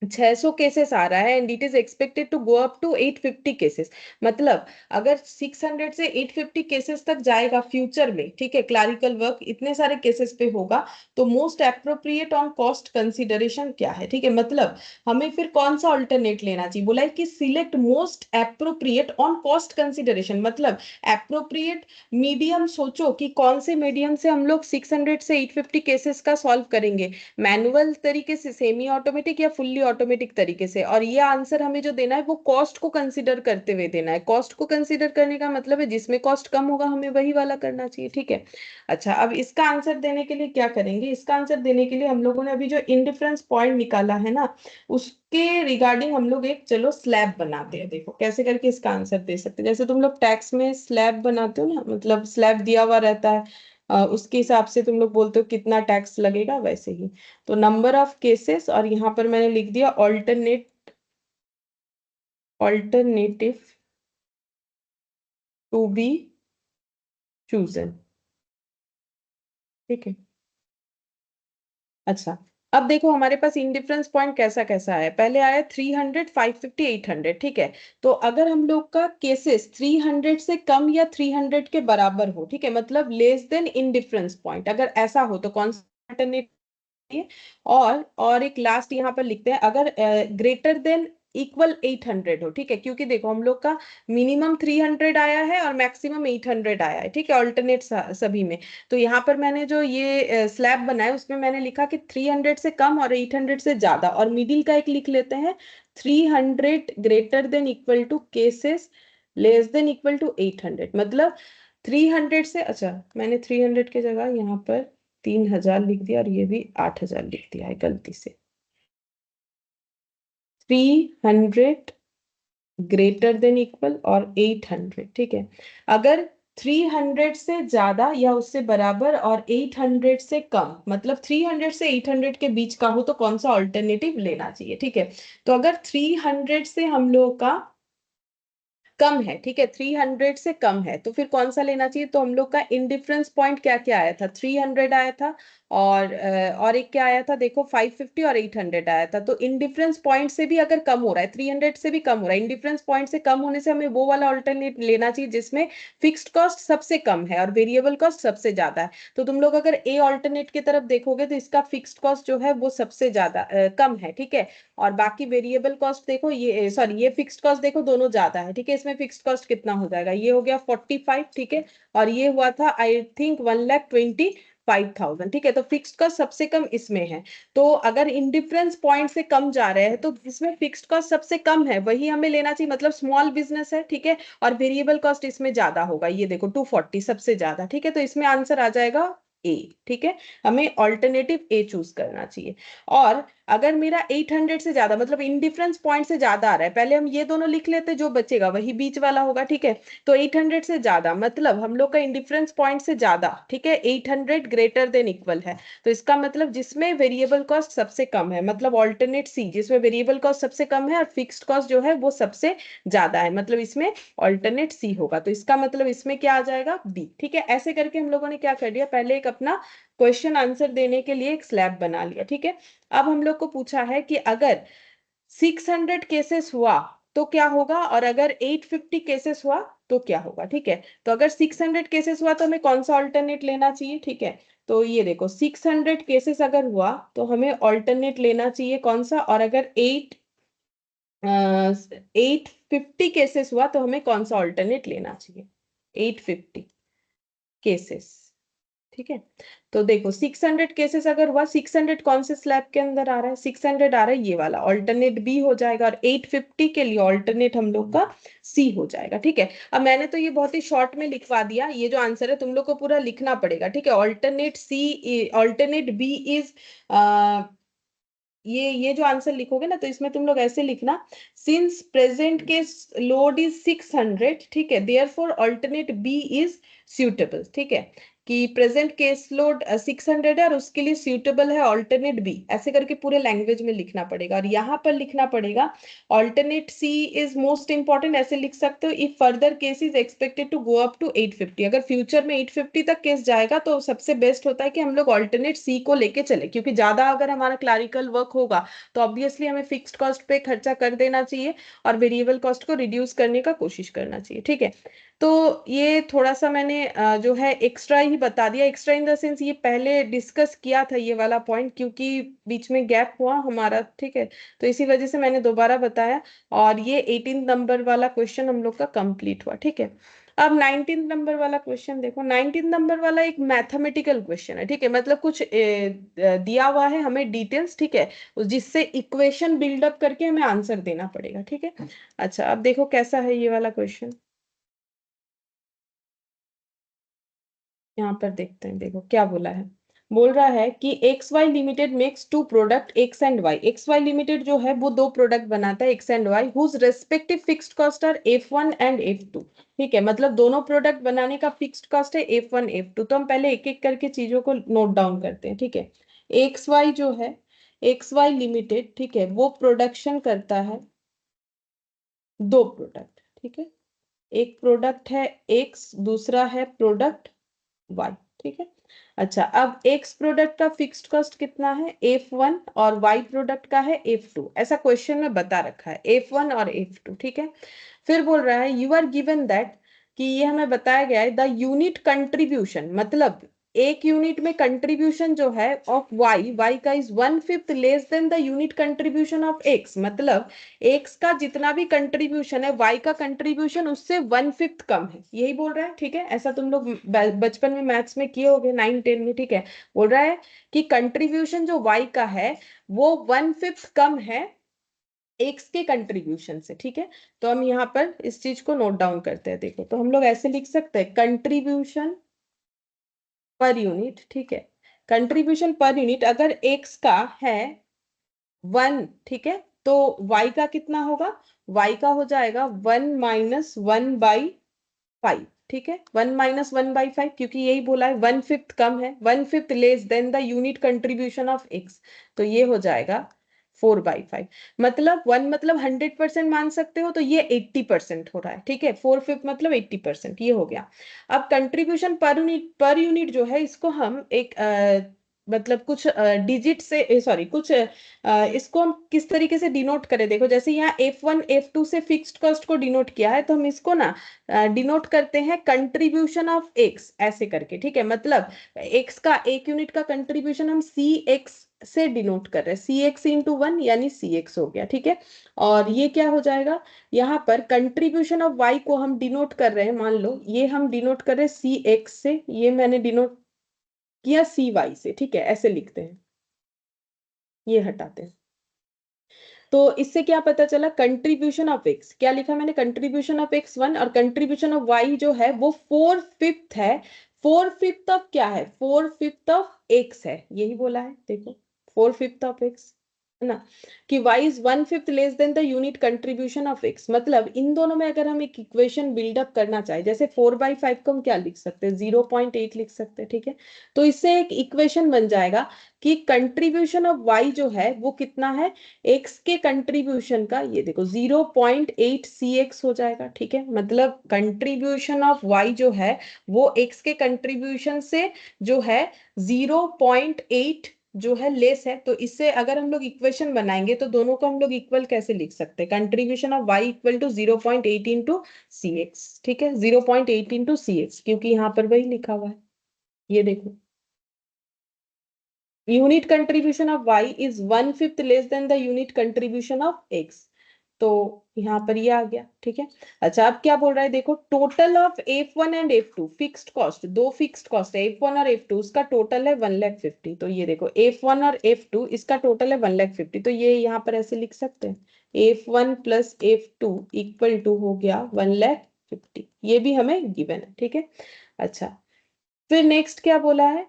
600 केसेस आ रहा है and it is expected to go up to 850 cases, मतलब अगर 600 से 850 केसेस तक जाएगा फ्यूचर में, ठीक है, क्लरिकल वर्क इतने सारे केसेस पे होगा, तो most appropriate on cost consideration क्या है, ठीक है। मतलब हमें फिर कौन सा अल्टरनेट लेना चाहिए, बोला है कि select most appropriate on cost consideration, मतलब एप्रोप्रिएट मीडियम सोचो कि कौन से मीडियम से हम लोग 600 से 850 केसेस का सॉल्व करेंगे, मैनुअल तरीके से, सेमी ऑटोमेटिक या फुल्ली ऑटोमेटिक तरीके से। और ये आंसर हमें जो देना है वो कॉस्ट को कंसीडर करते हुए देना है। कॉस्ट को कंसीडर करने का मतलब है जिसमें कॉस्ट कम होगा हमें वही वाला करना चाहिए, ठीक है। अच्छा, अब इसका आंसर देने के लिए क्या करेंगे, इसका आंसर देने के लिए हम लोगों ने अभी जो इंडिफरेंस पॉइंट निकाला है ना, उसके रिगार्डिंग हम लोग एक चलो स्लैब बनाते हैं। देखो कैसे करके इसका आंसर दे सकते हैं, जैसे तुम लोग टैक्स में स्लैब बनाते हो ना, मतलब स्लैब दिया हुआ रहता है, उसके हिसाब से तुम लोग बोलते हो कितना टैक्स लगेगा, वैसे ही। तो नंबर ऑफ केसेस, और यहां पर मैंने लिख दिया ऑल्टरनेटिव टू बी चूजन, ठीक है। अच्छा, अब देखो हमारे पास इंडिफरेंस पॉइंट कैसा कैसा है, पहले आया 300, 550, 800, ठीक है। तो अगर हम लोग का केसेस 300 से कम या 300 के बराबर हो, ठीक है, मतलब लेस देन इंडिफरेंस पॉइंट, अगर ऐसा हो तो कौन सा अल्टरनेट है। और एक लास्ट यहाँ पर लिखते हैं अगर ग्रेटर देन इक्वल 800 हो, ठीक है, क्योंकि देखो हम लोग का मिनिमम 300 आया है और मैक्सिमम 800 आया है, ठीक है, ऑल्टरनेट सभी में। तो यहाँ पर मैंने जो ये स्लैब बनाया उसमें मैंने लिखा कि 300 से कम और 800 से ज्यादा, और मिडिल का एक लिख लेते हैं 300 greater than equal to cases less than equal to 800, मतलब 300 से, अच्छा मैंने 300 के जगह यहाँ पर 3000 लिख दिया और ये भी 8000 लिख दिया है गलती से। 300 ग्रेटर देन इक्वल और 800, ठीक है। अगर 300 से ज्यादा या उससे बराबर और 800 से कम, मतलब 300 से 800 के बीच का हो तो कौन सा ऑल्टरनेटिव लेना चाहिए, ठीक है। तो अगर 300 से हम लोग का कम है, ठीक है, 300 से कम है, तो फिर कौन सा लेना चाहिए, तो हम लोग का इंडिफरेंस पॉइंट क्या क्या आया था, 300 आया था, और एक क्या आया था देखो 550 और 800 आया था। तो इंडिफरेंस पॉइंट से भी अगर कम हो रहा है, 300 से भी कम हो रहा है, इंडिफरेंस पॉइंट से कम होने से हमें वो वाला ऑल्टरनेट लेना चाहिए जिसमें फिक्स्ड कॉस्ट सबसे कम है और वेरिएबल कॉस्ट सबसे ज्यादा है। तो तुम लोग अगर ए ऑल्टरनेट की तरफ देखोगे तो इसका फिक्स्ड कॉस्ट जो है वो सबसे ज्यादा कम है, ठीक है। और बाकी वेरिएबल कॉस्ट देखो, ये सॉरी ये फिक्स्ड कॉस्ट देखो दोनों ज्यादा है, ठीक है। इसमें फिक्स्ड कॉस्ट कितना हो जाएगा, ये हो गया 45, ठीक है, और ये हुआ था आई थिंक 1,25,000, ठीक है। तो फिक्स्ड कॉस्ट सबसे कम इसमें है। तो अगर इंडिफरेंस पॉइंट से कम जा रहे हैं तो इसमें फिक्स्ड कॉस्ट सबसे कम है, वही हमें लेना चाहिए, मतलब स्मॉल बिजनेस है, ठीक है। और वेरिएबल कॉस्ट इसमें ज्यादा होगा, ये देखो 240 सबसे ज्यादा, ठीक है। तो इसमें आंसर आ जाएगा ए, ठीक है। हमें ऑल्टरनेटिव ए चूज करना चाहिए। और अगर मेरा 800 से ज्यादा, मतलब इंडिफरेंस पॉइंट से ज्यादा आ रहा है, पहले हम ये दोनों लिख लेते, जो बचेगा वही बीच वाला होगा, ठीक है। तो 800 से ज्यादा मतलब हम लोग का इंडिफरेंस पॉइंट से ज्यादा, ठीक है, 800 ग्रेटर देन इक्वल है, तो इसका मतलब जिसमें वेरिएबल कॉस्ट सबसे कम है, मतलब ऑल्टरनेट सी, जिसमें वेरिएबल कॉस्ट सबसे कम है और फिक्स्ड कॉस्ट जो है वो सबसे ज्यादा है, मतलब इसमें ऑल्टरनेट सी होगा। तो इसका मतलब इसमें क्या आ जाएगा, बी, ठीक है। ऐसे करके हम लोगों ने क्या कर दिया, पहले एक अपना क्वेश्चन आंसर देने के लिए एक स्लैब बना लिया, ठीक है। अब हम लोग को पूछा है कि अगर 600 केसेस हुआ तो क्या होगा, और अगर 850 केसेस हुआ तो क्या होगा, ठीक है। तो अगर 600 केसेस हुआ तो हमें कौन सा ऑल्टरनेट लेना चाहिए, ठीक है। तो ये देखो 600 केसेस अगर हुआ तो हमें ऑल्टरनेट लेना चाहिए कौन सा, और अगर 850 केसेस हुआ तो हमें कौन सा ऑल्टरनेट लेना चाहिए, 850 केसेस, ठीक है। तो देखो 600 केसेस अगर हुआ, 600 कौन से स्लैब के अंदर आ रहा है, 600 आ रहा है ये वाला, ऑल्टरनेट बी हो जाएगा, और 850 के लिए ऑल्टरनेट हम लोग का सी हो जाएगा, ठीक है। अब मैंने तो ये बहुत ही शॉर्ट में लिखवा दिया, ये जो आंसर है तुम लोग को पूरा लिखना पड़ेगा, ठीक है। Alternate C, alternate B is ये जो आंसर लिखोगे ना, तो इसमें तुम लोग ऐसे लिखना, since present case load is 600, ठीक है, therefore alternate B is suitable, ठीक है, कि प्रेजेंट केस लोड 600 है और उसके लिए सुटेबल है अल्टरनेट बी, ऐसे करके पूरे लैंग्वेज में लिखना पड़ेगा। और यहाँ पर लिखना पड़ेगा alternate C is most important, ऐसे लिख सकते हो, if further case is expected to go up to 850, अगर फ्यूचर में 850 तक केस जाएगा तो सबसे बेस्ट होता है कि हम लोग अल्टरनेट सी को लेके चले, क्योंकि ज्यादा अगर हमारा क्लरिकल वर्क होगा तो ऑब्वियसली हमें फिक्स्ड कॉस्ट पे खर्चा कर देना चाहिए और वेरिएबल कॉस्ट को रिड्यूस करने का कोशिश करना चाहिए, ठीक है। तो ये थोड़ा सा मैंने जो है एक्स्ट्रा ही बता दिया, एक्स्ट्रा इन द सेंस ये पहले डिस्कस किया था ये वाला पॉइंट, क्योंकि बीच में गैप हुआ हमारा, ठीक है, तो इसी वजह से मैंने दोबारा बताया। और ये 18 नंबर वाला क्वेश्चन हम लोग का कंप्लीट हुआ, ठीक है। अब 19 नंबर वाला क्वेश्चन देखो, 19 नंबर वाला एक मैथमेटिकल क्वेश्चन है, ठीक है, मतलब कुछ दिया हुआ है हमें डिटेल्स, ठीक है, जिससे इक्वेशन बिल्डअप करके हमें आंसर देना पड़ेगा, ठीक है। अच्छा, अब देखो कैसा है ये वाला क्वेश्चन, यहाँ पर देखते हैं, देखो क्या बोला है। बोल रहा है कि X Y limited makes two product X and Y, X Y limited जो है वो दो प्रोडक्ट बनाता है X and Y, whose respective fixed cost are F1 and F2, ठीक है, मतलब दोनों प्रोडक्ट बनाने का फिक्स्ड कॉस्ट है F1 F2। तो हम पहले एक एक करके चीजों को नोट डाउन करते हैं, ठीक है। एक्स वाई जो है, एक्स वाई लिमिटेड, ठीक है, वो प्रोडक्शन करता है दो प्रोडक्ट, ठीक है, एक प्रोडक्ट है एक्स, दूसरा है प्रोडक्ट वाई, ठीक है। अच्छा, अब एक्स प्रोडक्ट का फिक्स्ड कॉस्ट कितना है F1 और वाई प्रोडक्ट का है F2, ऐसा क्वेश्चन में बता रखा है F1 और F2, ठीक है। फिर बोल रहा है यू आर गिवन दैट, कि ये हमें बताया गया है द यूनिट कंट्रीब्यूशन, मतलब एक यूनिट में कंट्रीब्यूशन जो है ऑफ वाई, वाई का is 1/5 less than the unit contribution of x, मतलब एक्स का जितना भी कंट्रीब्यूशन है वाई का कंट्रीब्यूशन उससे 1/5 कम है, यही बोल रहा है, ठीक है। ऐसा तुम लोग बचपन में मैथ्स में किए होगे 9 10 में, ठीक है। बोल रहा है कि कंट्रीब्यूशन जो वाई का है वो 1/5 कम है एक्स के कंट्रीब्यूशन से, ठीक है। तो हम यहाँ पर इस चीज को नोट डाउन करते हैं, देखो, तो हम लोग ऐसे लिख सकते हैं कंट्रीब्यूशन पर यूनिट, ठीक है, कंट्रीब्यूशन पर यूनिट अगर एक्स का है 1, ठीक है, तो y का कितना होगा, y का हो जाएगा 1 - 1/5, ठीक है, 1 - 1/5, क्योंकि यही बोला है 1/5 कम है, 1/5 less than the unit contribution of x, तो ये हो जाएगा 4/5, मतलब 1 मतलब 100% मान सकते हो, तो ये 80% हो रहा है, ठीक है, 4/5 मतलब 80%, ये हो गया। अब कंट्रीब्यूशन पर यूनिट जो है इसको हम एक मतलब कुछ डिजिट से, सॉरी, कुछ इसको हम किस तरीके से डिनोट करें, देखो, जैसे यहाँ F1 F2 से फिक्स्ड कॉस्ट को डिनोट किया है, तो हम इसको ना डिनोट करते हैं कंट्रीब्यूशन ऑफ एक्स ऐसे करके, ठीक है, मतलब एक्स का एक यूनिट का कंट्रीब्यूशन हम सी एक्स से डिनोट कर रहे हैं, सी एक्स इंटू 1 यानी सी एक्स हो गया, ठीक है। और ये क्या हो जाएगा, यहाँ पर कंट्रीब्यूशन ऑफ वाई को हम डिनोट कर रहे हैं, मान लो ये हम डिनोट कर रहे हैं सी एक्स से, ये मैंने डिनोट किया सी वाई से, ठीक है, ऐसे लिखते हैं, ये हटाते हैं। तो इससे क्या पता चला, कंट्रीब्यूशन ऑफ एक्स क्या लिखा मैंने, कंट्रीब्यूशन ऑफ एक्स 1 और कंट्रीब्यूशन ऑफ वाई जो है वो 4/5 है, 4/5 ऑफ क्या है, 4/5 ऑफ एक्स है, यही बोला है, देखो 4/5 ऑफ एक्स, है ना, कि y is 1/5 less than the unit contribution of x, मतलब इन दोनों में अगर हम एक इक्वेशन बिल्डअप करना चाहे, जैसे 4/5 को हम क्या लिख सकते हैं, 0.8 लिख सकते हैं, ठीक है। तो इससे एक इक्वेशन बन जाएगा कि कंट्रीब्यूशन ऑफ y जो है वो कितना है, x के कंट्रीब्यूशन का, ये देखो 0.8 cx हो जाएगा, ठीक है, मतलब कंट्रीब्यूशन ऑफ y जो है वो x के कंट्रीब्यूशन से जो है 0.8 जो है लेस है, तो इससे अगर हम लोग इक्वेशन बनाएंगे तो दोनों को हम लोग इक्वल कैसे लिख सकते हैं, contribution of y equal to 0.8 into C X, ठीक है, 0.8 इंटू सी एक्स, क्योंकि यहाँ पर वही लिखा हुआ है, ये देखो, unit contribution of y is 1/5 less than the unit contribution of x, तो यहाँ पर ये आ गया, ठीक है। अच्छा, अब क्या बोल रहा है, देखो, total of F1 and F2 fixed cost, दो फिक्स्ड कॉस्ट है F1 और F2, उसका टोटल है 1,50,000, तो ये देखो F1 और F2 इसका टोटल है 1,50,000, तो ये यहाँ पर ऐसे लिख सकते हैं F1 plus F2 equal to हो गया 1,50,000, ये भी हमें गिवन है, ठीक है। अच्छा, फिर नेक्स्ट क्या बोला है,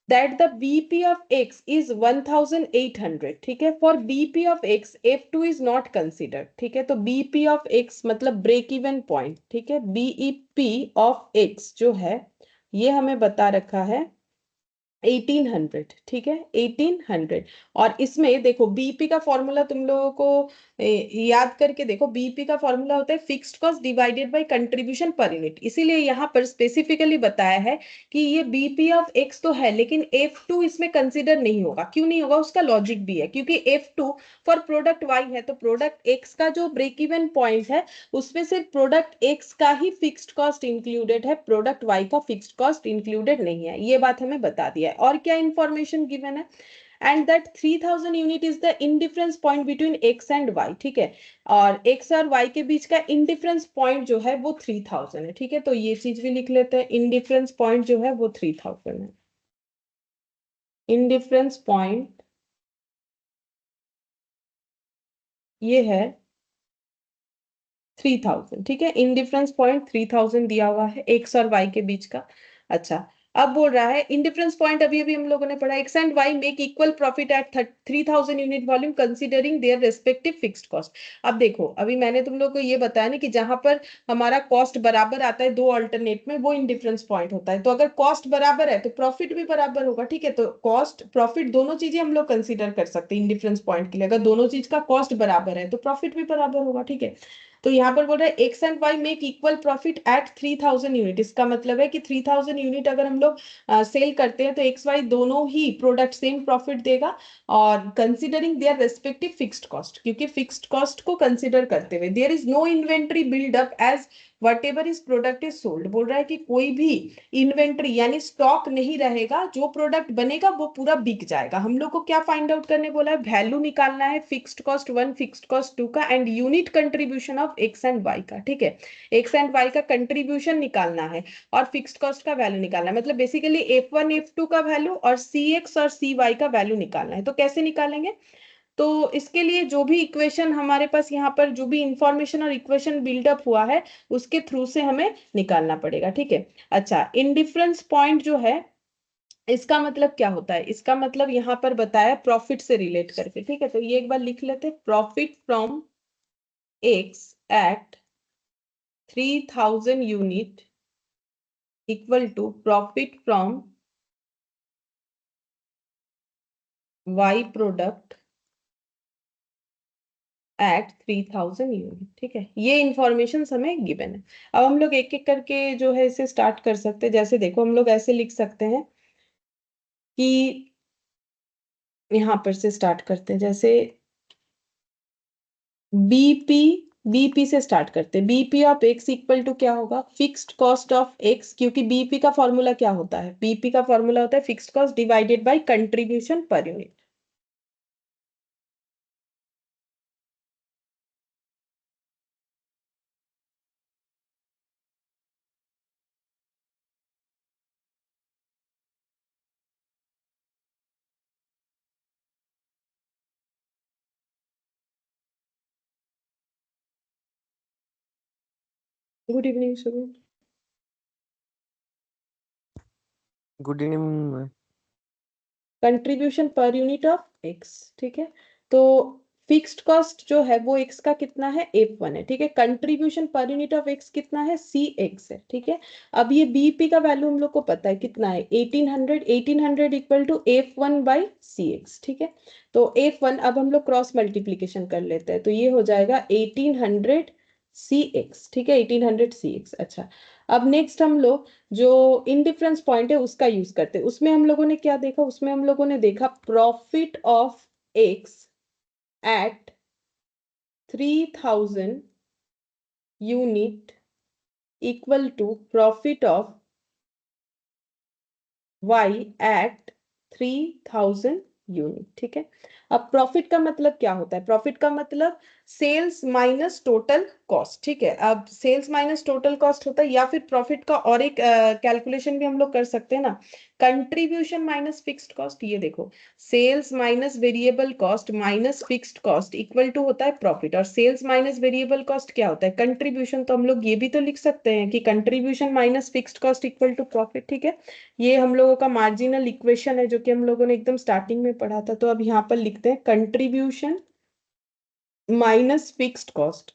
that the BP of X is 1800, ठीक है. For BP of X, F2 is not considered, ठीक है. तो BP of X मतलब ब्रेक इवन पॉइंट, ठीक है. BEP of X जो है ये हमें बता रखा है 1800, ठीक है. 1800. और इसमें देखो बीपी का फॉर्मूला तुम लोगों को याद करके देखो. बीपी का फॉर्मूला होता है fixed cost divided by contribution per unit. इसीलिए यहाँ पर स्पेसिफिकली बताया है कि ये बीपी ऑफ एक्स तो है लेकिन F2 इसमें कंसिडर नहीं होगा. क्यों नहीं होगा उसका लॉजिक भी है, क्योंकि F2 फॉर प्रोडक्ट वाई है, तो प्रोडक्ट एक्स का जो ब्रेक इवन पॉइंट है उसमें सिर्फ प्रोडक्ट एक्स का ही फिक्स्ड कॉस्ट इंक्लूडेड है, प्रोडक्ट वाई का फिक्स्ड कॉस्ट इंक्लूडेड नहीं है. ये बात हमें बता दिया है. और क्या इंफॉर्मेशन गिवन है? And that 3000 unit is the indifference point between X and Y, ठीक है. और एक्स और वाई के बीच का इंडिफरेंस पॉइंट जो है वो 3000 है, ठीक है. तो ये चीज भी लिख लेते हैं. इंडिफरेंस पॉइंट जो है वो 3000 है. इंडिफरेंस पॉइंट ये है 3000, ठीक है. इंडिफरेंस पॉइंट 3000 दिया हुआ है एक्स और वाई के बीच का. अच्छा, अब बोल रहा है इंडिफरेंस पॉइंट अभी अभी हम लोगों ने पढ़ा X and Y make equal profit at 3000 unit volume considering their respective fixed cost. अब देखो अभी मैंने तुम लोग को ये बताया ना कि जहां पर हमारा कॉस्ट बराबर आता है दो अल्टरनेट में वो इंडिफरेंस पॉइंट होता है. तो अगर कॉस्ट बराबर है तो प्रॉफिट भी बराबर होगा, ठीक है. तो कॉस्ट प्रॉफिट दोनों चीजें हम लोग कंसीडर कर सकते हैं इंडिफरेंस पॉइंट के लिए. अगर दोनों चीज का कॉस्ट बराबर है तो प्रॉफिट भी बराबर होगा, ठीक है. तो यहाँ पर बोल रहे हैं X and Y make equal profit at 3000 unit. इसका मतलब है कि 3000 यूनिट अगर हम लोग सेल करते हैं तो एक्स वाई दोनों ही प्रोडक्ट सेम प्रॉफिट देगा. और considering their respective fixed cost, क्योंकि फिक्स्ड कॉस्ट को कंसिडर करते हुए there is no inventory buildup as whatever is product is sold. बोल रहा है कि कोई भी इन्वेंट्री यानी स्टॉक नहीं रहेगा, जो प्रोडक्ट बनेगा वो पूरा बिक जाएगा. हम लोग को क्या फाइंड आउट करने बोला है? वैल्यू निकालना है फिक्स्ड कॉस्ट 1 फिक्स्ड कॉस्ट 2 का and unit contribution of X and Y का, ठीक है. एक्स एंड वाई का कंट्रीब्यूशन निकालना है और फिक्स्ड कॉस्ट का वैल्यू निकालना है. मतलब बेसिकली F1 F2 का वैल्यू और CX और CY का वैल्यू निकालना है. तो कैसे निकालेंगे? तो इसके लिए जो भी इक्वेशन हमारे पास यहाँ पर जो भी इंफॉर्मेशन और इक्वेशन बिल्डअप हुआ है उसके थ्रू से हमें निकालना पड़ेगा, ठीक है. अच्छा, इंडिफरेंस पॉइंट जो है इसका मतलब क्या होता है? इसका मतलब यहाँ पर बताया प्रॉफिट से रिलेट करके, ठीक है. तो ये एक बार लिख लेते हैं. Profit from X at 3000 unit equal to profit from Y product at 3000 unit, ठीक है. ये इंफॉर्मेशन हमें गिवन है. अब हम लोग एक एक करके जो है इसे स्टार्ट कर सकते हैं. जैसे देखो हम लोग ऐसे लिख सकते हैं कि यहाँ पर से स्टार्ट करते हैं. जैसे बीपी बीपी से स्टार्ट करते हैं. BP of X equal to क्या होगा? फिक्स्ड कॉस्ट ऑफ एक्स, क्योंकि बीपी का फॉर्मूला क्या होता है? बीपी का फॉर्मूला होता है fixed cost divided by contribution per unit. Good evening शुरू. Good evening. Contribution per unit of X, ठीक है. तो फिक्स्ड कॉस्ट जो है वो एक्स का कितना है? F1 है, ठीक है. Contribution per unit of x कितना है? CX है, ठीक है. अब ये बीपी का वैल्यू हम लोग को पता है कितना है? 1800 equal to F1 by CX, ठीक है. तो F1 अब हम लोग क्रॉस मल्टीप्लीकेशन कर लेते हैं तो ये हो जाएगा 1800 CX, ठीक है. 1800 CX. अच्छा, अब नेक्स्ट हम लोग जो इंडिफरेंस पॉइंट है उसका यूज करते हैं. उसमें हम लोगों ने क्या देखा? उसमें हम लोगों ने देखा profit of X at 3000 unit equal to profit of Y at 3000 unit, ठीक है. अब प्रॉफिट का मतलब क्या होता है? प्रॉफिट का मतलब सेल्स माइनस टोटल कॉस्ट, ठीक है। अब सेल्स माइनस टोटल कॉस्ट होता है, या फिर प्रॉफिट का और एक कैलकुलेशन भी हम लोग कर सकते हैं ना, कंट्रीब्यूशन माइनस फिक्स्ड कॉस्ट। ये देखो, sales minus variable cost minus fixed cost equal to होता है प्रॉफिट, और सेल्स माइनस वेरिएबल कॉस्ट क्या होता है, कंट्रीब्यूशन। तो हम लोग ये भी तो लिख सकते हैं कि contribution minus fixed cost equal to profit, ठीक है। ये हम लोगों का मार्जिनल इक्वेशन है, जो कि हम लोगों ने एकदम स्टार्टिंग में पढ़ा था। तो अब यहाँ पर लिखते हैं contribution minus fixed cost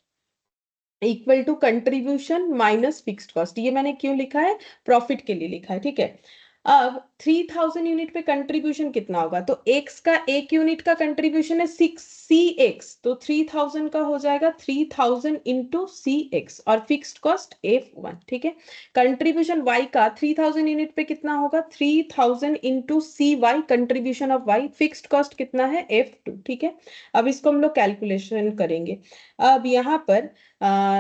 equal to contribution minus fixed cost. ये मैंने क्यों लिखा है, प्रॉफिट के लिए लिखा है, ठीक है। अब 3000 यूनिट पे कंट्रीब्यूशन कितना होगा, तो एक्स का एक यूनिट का कंट्रीब्यूशन है 6 CX, तो 3000 का हो जाएगा 3000 इंटू CX, और फिक्स्ड कॉस्ट F1, ठीक है। कंट्रीब्यूशन वाई का 3000 यूनिट पे कितना होगा, 3000 into CY, contribution of Y, fixed cost कितना है F2, ठीक है। अब इसको हम लोग कैलकुलेशन करेंगे। अब यहाँ पर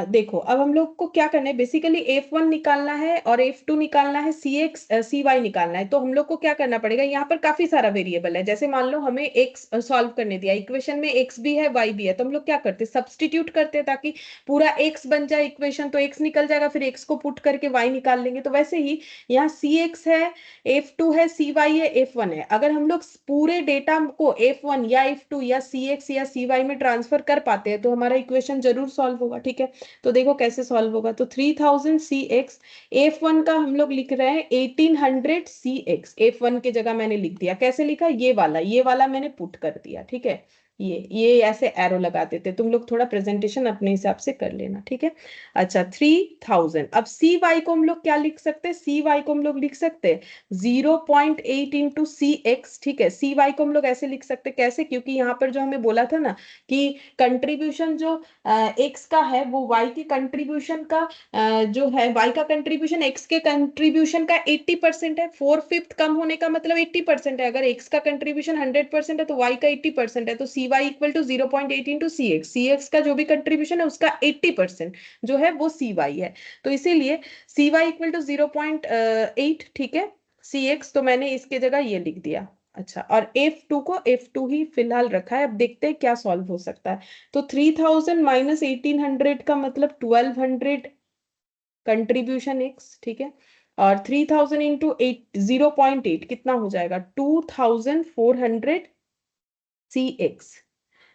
देखो, अब हम लोग को क्या करना है, बेसिकली F1 निकालना है और F2 निकालना है, CX CY निकालना है। तो हम लोग को क्या करना पड़ेगा, यहाँ पर काफी सारा वेरिएबल है। जैसे मान लो हमें x सॉल्व करने दिया, इक्वेशन में x भी है y भी है, तो हम लोग क्या करते, सब्स्टिट्यूट करते हैं, ताकि पूरा x बन जाए इक्वेशन। तो x निकल जाएगा, फिर x को पुट करके y निकाल लेंगे। तो वैसे ही यहाँ CX है, F2 है, CY है, F1 है। अगर हम लोग पूरे डेटा को F1 या F2 या CX या CY में ट्रांसफर कर पाते हैं, तो हमारा इक्वेशन जरूर सॉल्व होगा, ठीक है। तो देखो कैसे सॉल्व होगा, तो 3000 CX, F1 का हम लोग लिख रहे हैं 1800 CX, F1 के जगह मैंने लिख दिया, कैसे लिखा, ये वाला मैंने पुट कर दिया, ठीक है। ये ऐसे एरो लगा देते, तुम लोग थोड़ा प्रेजेंटेशन अपने हिसाब से कर लेना, ठीक है। अच्छा, 3000। अब CY को हम लोग क्या लिख सकते हैं, CY को हम लोग लिख सकते हैं 0.8 इंटू CX, ठीक है। CY को हम लोग ऐसे लिख सकते हैं, कैसे, क्योंकि यहाँ पर जो हमें बोला था ना कि कंट्रीब्यूशन जो एक्स का है वो वाई के कंट्रीब्यूशन का जो है, वाई का कंट्रीब्यूशन एक्स के कंट्रीब्यूशन का 80% है। 4/5 कम होने का मतलब 80% है। अगर एक्स का कंट्रीब्यूशन 100% है तो वाई का 80% है, तो C Y equal to 0.8 into C X. C X का जो भी कंट्रीब्यूशन है उसका 80% जो है वो सी वाई है। तो इसीलिए सी वाई इक्वल टू 0.8, ठीक है, सी एक्स। तो मैंने इसके जगह ये लिख दिया। अच्छा, और F2 को F2 ही फिलहाल रखा है। अब देखते हैं क्या सॉल्व हो सकता है। तो 3000 माइनस 1800 का मतलब 1200 कंट्रीब्यूशन एक्स, ठीक है। और 3000 इंटू 0.8 कितना हो जाएगा, 2400 सी एक्स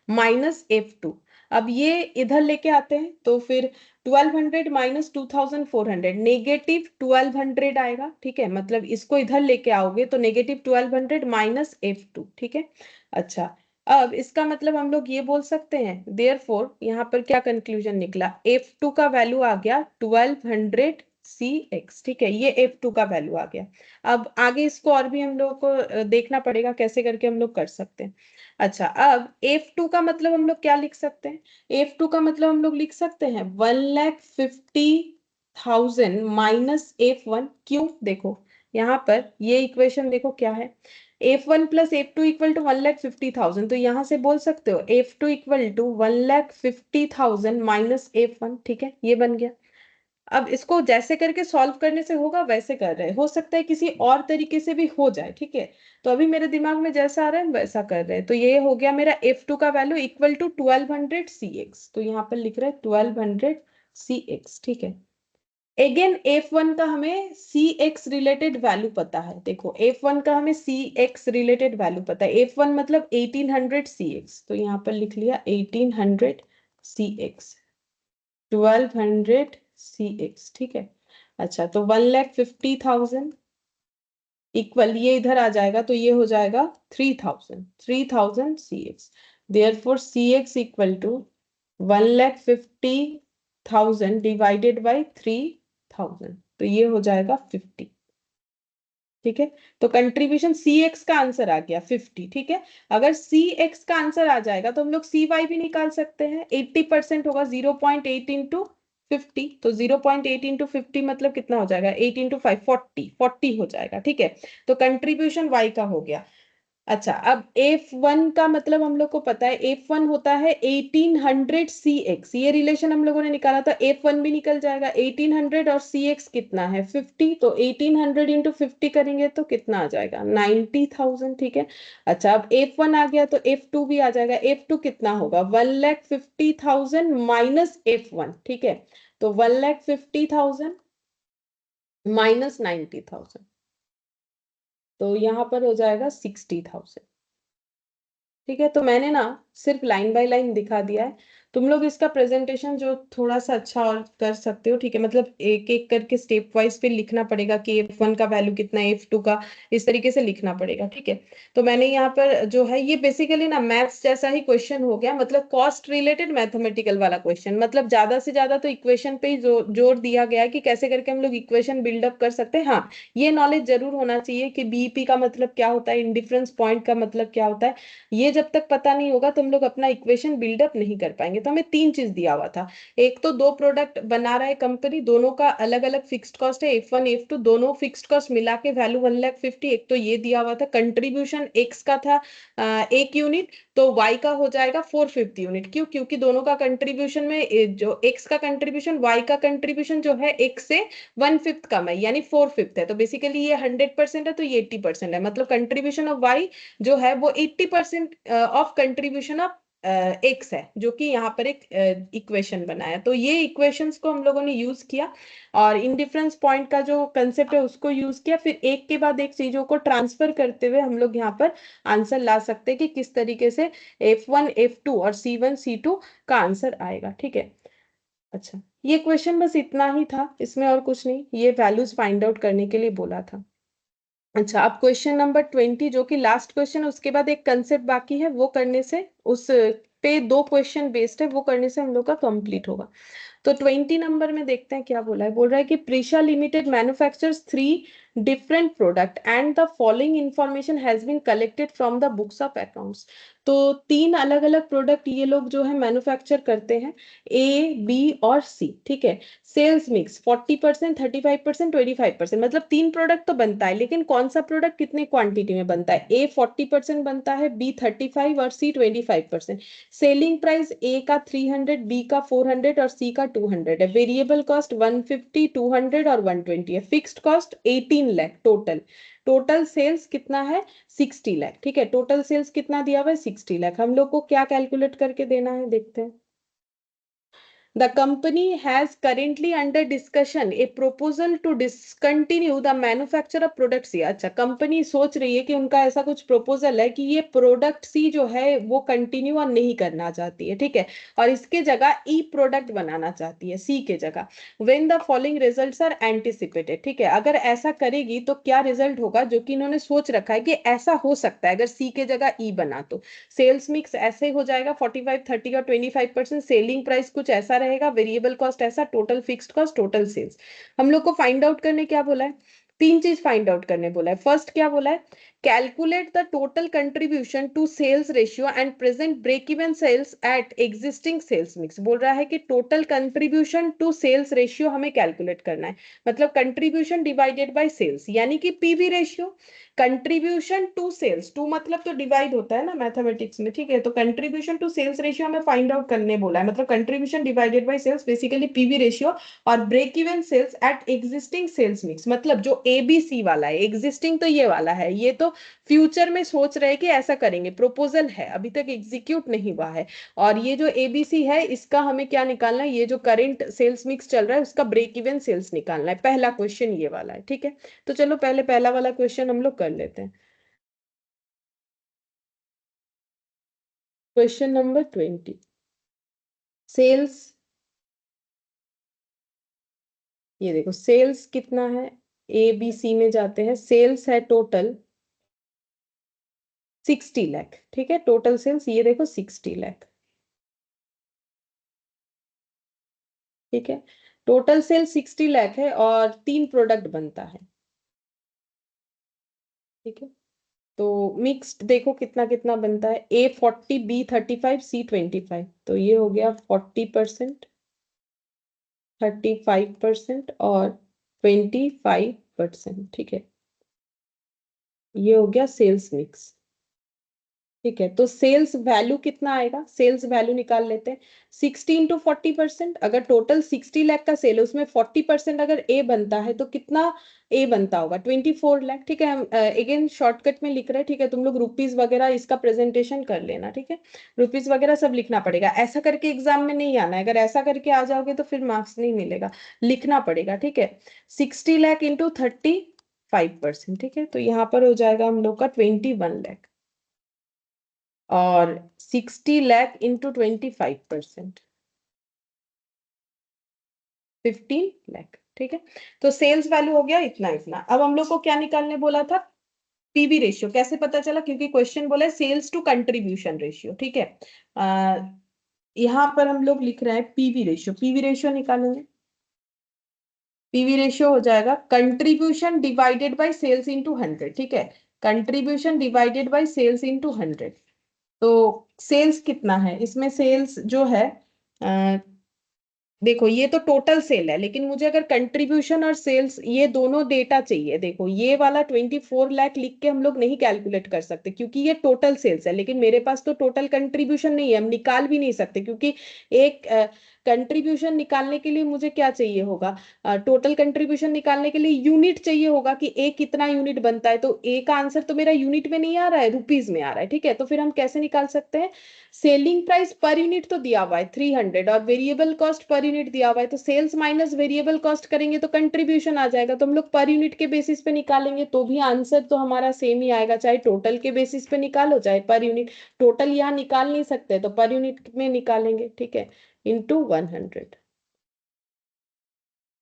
माइनस F2। अब ये इधर लेके आते हैं, तो फिर 1200 माइनस 2400 नेगेटिव 1200 आएगा, ठीक है। मतलब इसको इधर लेके आओगे तो नेगेटिव 1200 माइनस F2, ठीक है। अच्छा, अब इसका मतलब हम लोग ये बोल सकते हैं, देयरफॉर यहाँ पर क्या कंक्लूजन निकला, F2 का वैल्यू आ गया 1200 CX, ठीक है। ये F2 का वैल्यू आ गया। अब आगे इसको और भी हम लोग को देखना पड़ेगा कैसे करके हम लोग कर सकते हैं। अच्छा, अब F2 का मतलब हम लोग क्या लिख सकते हैं, F2 का मतलब हम लोग लिख सकते हैं 1,50,000 माइनस F1। क्यों, देखो यहाँ पर ये इक्वेशन देखो क्या है, F1 plus F2 equal to 1,50,000। तो यहाँ से बोल सकते हो F2 equal to 1,50,000 minus F1, ठीक है, ये बन गया। अब इसको जैसे करके सॉल्व करने से होगा वैसे कर रहे हैं, हो सकता है किसी और तरीके से भी हो जाए, ठीक है। तो अभी मेरे दिमाग में जैसा आ रहा है वैसा कर रहे हैं। तो ये हो गया मेरा F2 का वैल्यू इक्वल टू 1200 CX, तो यहाँ पर लिख रहे हैं 1200 CX, ठीक है। अगेन F1 का हमें CX रिलेटेड वैल्यू पता है। देखो F1 का हमें CX रिलेटेड वैल्यू पता है, F1 मतलब 1800 CX, तो यहाँ पर लिख लिया 1800 CX, 1200 CX, ठीक है। अच्छा, तो 1,50,000 इक्वल ये इधर आ जाएगा, तो ये हो जाएगा 3000 CX। Therefore CX equal to 1,50,000 divided by 3000, तो ये हो जाएगा 50, ठीक है। तो कंट्रीब्यूशन CX का आंसर आ गया 50, ठीक है। अगर CX का आंसर आ जाएगा तो हम लोग CY भी निकाल सकते हैं। 80% होगा 0.8 इंटू 50, तो 0.8 इंटू 50 मतलब कितना हो जाएगा, 8 इंटू 5 40 हो जाएगा, ठीक है। तो कंट्रीब्यूशन Y का हो गया। अच्छा, अब F1 का मतलब हम लोग को पता है, F1 होता है 1800 CX, ये रिलेशन हम लोगों ने निकाला था, F1 भी निकल जाएगा 1800 और CX कितना है 50, तो 1800 इंटू 50 करेंगे तो कितना आ जाएगा 90,000, ठीक है। अच्छा, अब F1 आ गया तो F2 भी आ जाएगा, F2 कितना होगा 1,50,000 माइनस F1, ठीक है, तो 1,50,000 माइनस 90,000, तो यहाँ पर हो जाएगा 60,000, ठीक है। तो मैंने ना सिर्फ लाइन बाय लाइन दिखा दिया है, तुम लोग इसका प्रेजेंटेशन जो थोड़ा सा अच्छा और कर सकते हो, ठीक है, मतलब एक एक करके स्टेप वाइज फिर लिखना पड़ेगा कि F1 का वैल्यू कितना है, F2 का, इस तरीके से लिखना पड़ेगा, ठीक है। तो मैंने यहाँ पर जो है ये बेसिकली ना मैथ्स जैसा ही क्वेश्चन हो गया, मतलब कॉस्ट रिलेटेड मैथमेटिकल वाला क्वेश्चन, मतलब ज्यादा से ज्यादा तो इक्वेशन पे ही जोर दिया गया है कि कैसे करके हम लोग इक्वेशन बिल्डअप कर सकते हैं। हाँ, ये नॉलेज जरूर होना चाहिए कि बीईपी का मतलब क्या होता है, इंडिफरेंस पॉइंट का मतलब क्या होता है, ये जब तक पता नहीं होगा तुम लोग अपना इक्वेशन बिल्डअप नहीं कर पाएंगे। तो हमें तीन चीज दिया हुआ था, एक तो दो प्रोडक्ट बना रहा है कंपनी, दोनों का अलग अलग फिक्स्ड कॉस्ट है F1 F2, दोनों फिक्स्ड कॉस्ट मिला के वैल्यू 1,50,000, एक तो ये दिया हुआ था, कंट्रीब्यूशन एक्स का था 1 यूनिट, तो वाई का हो जाएगा 450 यूनिट। क्यों? क्योंकि दोनों का कंट्रीब्यूशन में जो एक्स का कंट्रीब्यूशन वाई का कंट्रीब्यूशन जो है एक्स से 1/5 कम है, यानी 4/5 है, तो बेसिकली ये 100% है, तो ये 80% है, मतलब कंट्रीब्यूशन ऑफ वाई जो है वो 80% ऑफ कंट्रीब्यूशन ऑफ एक्स है, जो कि यहाँ पर एक इक्वेशन बनाया। तो ये इक्वेशंस को हम लोगों ने यूज किया और इंडिफरेंस पॉइंट का जो कंसेप्ट है उसको यूज किया, फिर एक के बाद एक चीजों को ट्रांसफर करते हुए हम लोग यहाँ पर आंसर ला सकते हैं कि किस तरीके से F1 F2 और C1 C2 का आंसर आएगा, ठीक है। अच्छा, ये क्वेश्चन बस इतना ही था, इसमें और कुछ नहीं, ये वैल्यूज फाइंड आउट करने के लिए बोला था। अच्छा, अब क्वेश्चन नंबर 20 जो कि लास्ट क्वेश्चन है, उसके बाद एक कंसेप्ट बाकी है, वो करने से उस पे दो क्वेश्चन बेस्ड है, वो करने से हम लोग का कंप्लीट होगा। तो 20 नंबर में देखते हैं क्या बोला है, बोल रहा है कि Preesha limited manufactures 3 different product and the following information has been collected from the books of accounts. तो तीन अलग अलग प्रोडक्ट ये लोग जो है मैन्युफैक्चर करते हैं, ए बी और सी, ठीक है। सेल्स मिक्स 40%, 35%, 25%, मतलब तीन प्रोडक्ट तो बनता है, लेकिन कौन सा प्रोडक्ट कितने क्वांटिटी में बनता है, ए 40% बनता है, बी 35 और सी 25%। सेलिंग प्राइस ए का 300, बी का 400 और सी का 200 है। वेरिएबल कॉस्ट 150, 200 और 120 है। Fixed cost 18 lakh total. Total sales कितना है 60 लाख, ठीक है। टोटल सेल्स कितना दिया हुआ है 60 लाख। हम लोग को क्या कैलकुलेट करके देना है, देखते हैं। The company has currently under discussion a proposal to discontinue the manufacture of product C। अच्छा, कंपनी सोच रही है कि उनका ऐसा कुछ प्रपोजल है कि ये प्रोडक्ट सी जो है वो कंटिन्यू और नहीं करना चाहती है, ठीक है, और इसके जगह ई प्रोडक्ट बनाना चाहती है सी के जगह। When the following results are anticipated, ठीक है, अगर ऐसा करेगी तो क्या रिजल्ट होगा, जो कि इन्होंने सोच रखा है कि ऐसा हो सकता है अगर सी के जगह ई बना तो। सेल्स मिक्स ऐसे हो जाएगा 45 30 और 25%। सेलिंग प्राइस कुछ ऐसा रहेगा, वेरिएबल कॉस्ट ऐसा, total fixed cost, total sales. हम लोग को फाइंड आउट करने क्या बोला है, तीन चीज फाइंड आउट करने बोला है। फर्स्ट क्या बोला है, calculate the total contribution to sales ratio and present break even sales at existing sales mix. बोल रहा है कि total contribution to sales ratio हमें कैलकुलेट करना है, मतलब कंट्रीब्यूशन डिवाइडेड बाय सेल्स, यानी कि PV ratio. Contribution to sales, to मतलब तो डिवाइड होता है ना मैथमेटिक्स में, ठीक है, तो कंट्रीब्यूशन टू सेल्स रेशियो हमें फाइंड आउट करने बोला है, मतलब contribution divided by sales, basically PV ratio. और break even sales at existing sales mix, मतलब जो एबीसी वाला है, एग्जिस्टिंग तो ये वाला है, ये तो फ्यूचर में सोच रहे हैं कि ऐसा करेंगे, प्रपोजल है, अभी तक एग्जीक्यूट नहीं हुआ है। और ये जो एबीसी है इसका हमें क्या निकालना है, ये जो करंट सेल्स मिक्स चल रहा है उसका ब्रेक इवन सेल्स निकालना है। पहला क्वेश्चन ये वाला है, ठीक है। तो चलो पहले पहला वाला क्वेश्चन हम लोग कर लेते हैं। क्वेश्चन नंबर 20, सेल्स, ये देखो सेल्स कितना है, ए बी सी में जाते हैं, सेल्स है टोटल 60 लाख, ठीक है, टोटल सेल्स ये देखो 60 लाख, ठीक है। टोटल सेल 60 लाख है और तीन प्रोडक्ट बनता है, ठीक है। तो मिक्स्ड देखो कितना कितना बनता है, ए 40, बी 35, सी 25, तो ये हो गया 40%, 35% और 25%, ठीक है, ये हो गया सेल्स मिक्स। ठीक है, तो सेल्स वैल्यू कितना आएगा, सेल्स वैल्यू निकाल लेते हैं। 60 इंटू 40%, अगर टोटल 60 लाख का सेल है उसमें 40% अगर ए बनता है तो कितना ए बनता होगा, 24 लाख। ठीक है, हम अगेन शॉर्टकट में लिख रहे हैं। ठीक है, तुम लोग रुपीज वगैरह इसका प्रेजेंटेशन कर लेना। ठीक है, रुपीज वगैरह सब लिखना पड़ेगा, ऐसा करके एग्जाम में नहीं आना है। अगर ऐसा करके आ जाओगे तो फिर मार्क्स नहीं मिलेगा, लिखना पड़ेगा। ठीक है, 60 लाख इंटू 35%। ठीक है, तो यहाँ पर हो जाएगा हम लोग का 21 लाख, और 60 लाख इंटू 25%, 15 लाख। ठीक है, तो सेल्स वैल्यू हो गया इतना इतना। अब हम लोग को क्या निकालने बोला था, पीवी रेशियो। कैसे पता चला, क्योंकि क्वेश्चन बोला है सेल्स टू कंट्रीब्यूशन रेशियो। ठीक है, यहाँ पर हम लोग लिख रहे हैं पीवी रेशियो। पीवी रेशियो निकालेंगे, पीवी रेशियो हो जाएगा contribution divided by sales into 100। ठीक है, contribution divided by sales into 100। तो सेल्स कितना है इसमें, सेल्स जो है देखो ये तो टोटल सेल है, लेकिन मुझे अगर कंट्रीब्यूशन और सेल्स ये दोनों डेटा चाहिए। देखो ये वाला 24 लाख लिख के हम लोग नहीं कैलकुलेट कर सकते क्योंकि ये टोटल सेल्स है, लेकिन मेरे पास तो टोटल कंट्रीब्यूशन नहीं है, हम निकाल भी नहीं सकते। क्योंकि एक कंट्रीब्यूशन निकालने के लिए मुझे क्या चाहिए होगा, टोटल कंट्रीब्यूशन निकालने के लिए यूनिट चाहिए होगा कि ए कितना यूनिट बनता है। तो ए का आंसर तो मेरा यूनिट में नहीं आ रहा है, रुपीज में आ रहा है। ठीक है, तो फिर हम कैसे निकाल सकते हैं, सेलिंग प्राइस पर यूनिट तो दिया हुआ है 300 और वेरिएबल कॉस्ट पर यूनिट दिया हुआ है, तो सेल्स माइनस वेरिएबल कॉस्ट करेंगे तो कंट्रीब्यूशन आ जाएगा। तो हम लोग पर यूनिट के बेसिस पे निकालेंगे तो भी आंसर तो हमारा सेम ही आएगा, चाहे टोटल के बेसिस पे निकालो चाहे पर यूनिट। टोटल यहाँ निकाल नहीं सकते तो पर यूनिट में निकालेंगे। ठीक है, इंटू 100।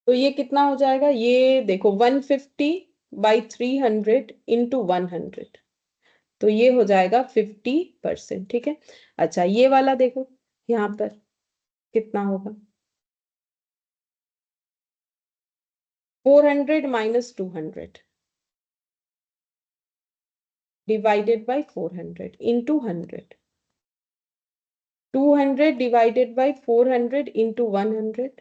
तो ये कितना हो जाएगा, ये देखो 150/300 इंटू 100, तो ये हो जाएगा 50%। ठीक है, अच्छा ये वाला देखो यहाँ पर कितना होगा, 400 minus 200 divided by 400 into 100, 200 divided by 400 into 100,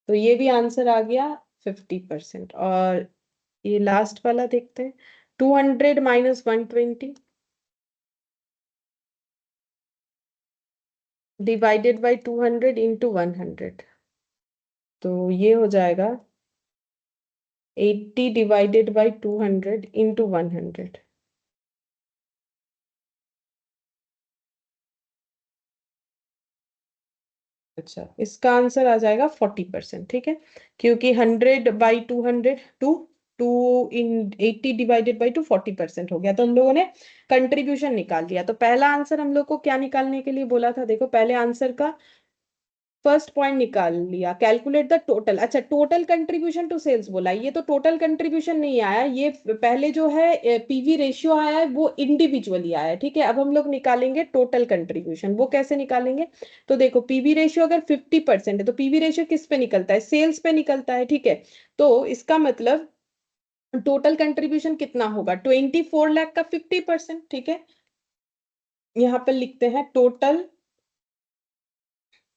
तो ये भी आंसर आ गया 50%। और ये लास्ट वाला देखते हैं, 200 माइनस 120 डिवाइडेड बाय 200 इंटू 100, तो ये हो जाएगा 80 डिवाइडेड बाय 200 इंटू 100। अच्छा, इसका आंसर आ जाएगा 40%। ठीक है, क्योंकि 100/200 two two in 80 divided by 40% हो गया। तो हम लोगों ने कंट्रीब्यूशन निकाल लिया। तो पहला आंसर हम लोग को क्या निकालने के लिए बोला था, देखो पहले आंसर का फर्स्ट पॉइंट निकाल लिया, कैलकुलेट द टोटल। अच्छा, टोटल कंट्रीब्यूशन टू सेल्स बोला, ये तो टोटल कंट्रीब्यूशन नहीं आया, ये पहले जो है पीवी रेशियो आया है वो इंडिविजुअली आया है। ठीक है, अब हम लोग निकालेंगे टोटल कंट्रीब्यूशन। वो कैसे निकालेंगे, तो देखो पीवी रेशियो अगर 50% है तो पीवी रेशियो किस पे निकलता है, सेल्स पे निकलता है। ठीक है, तो इसका मतलब टोटल कंट्रीब्यूशन कितना होगा, 24 लाख का 50%। ठीक है, यहाँ पर लिखते हैं टोटल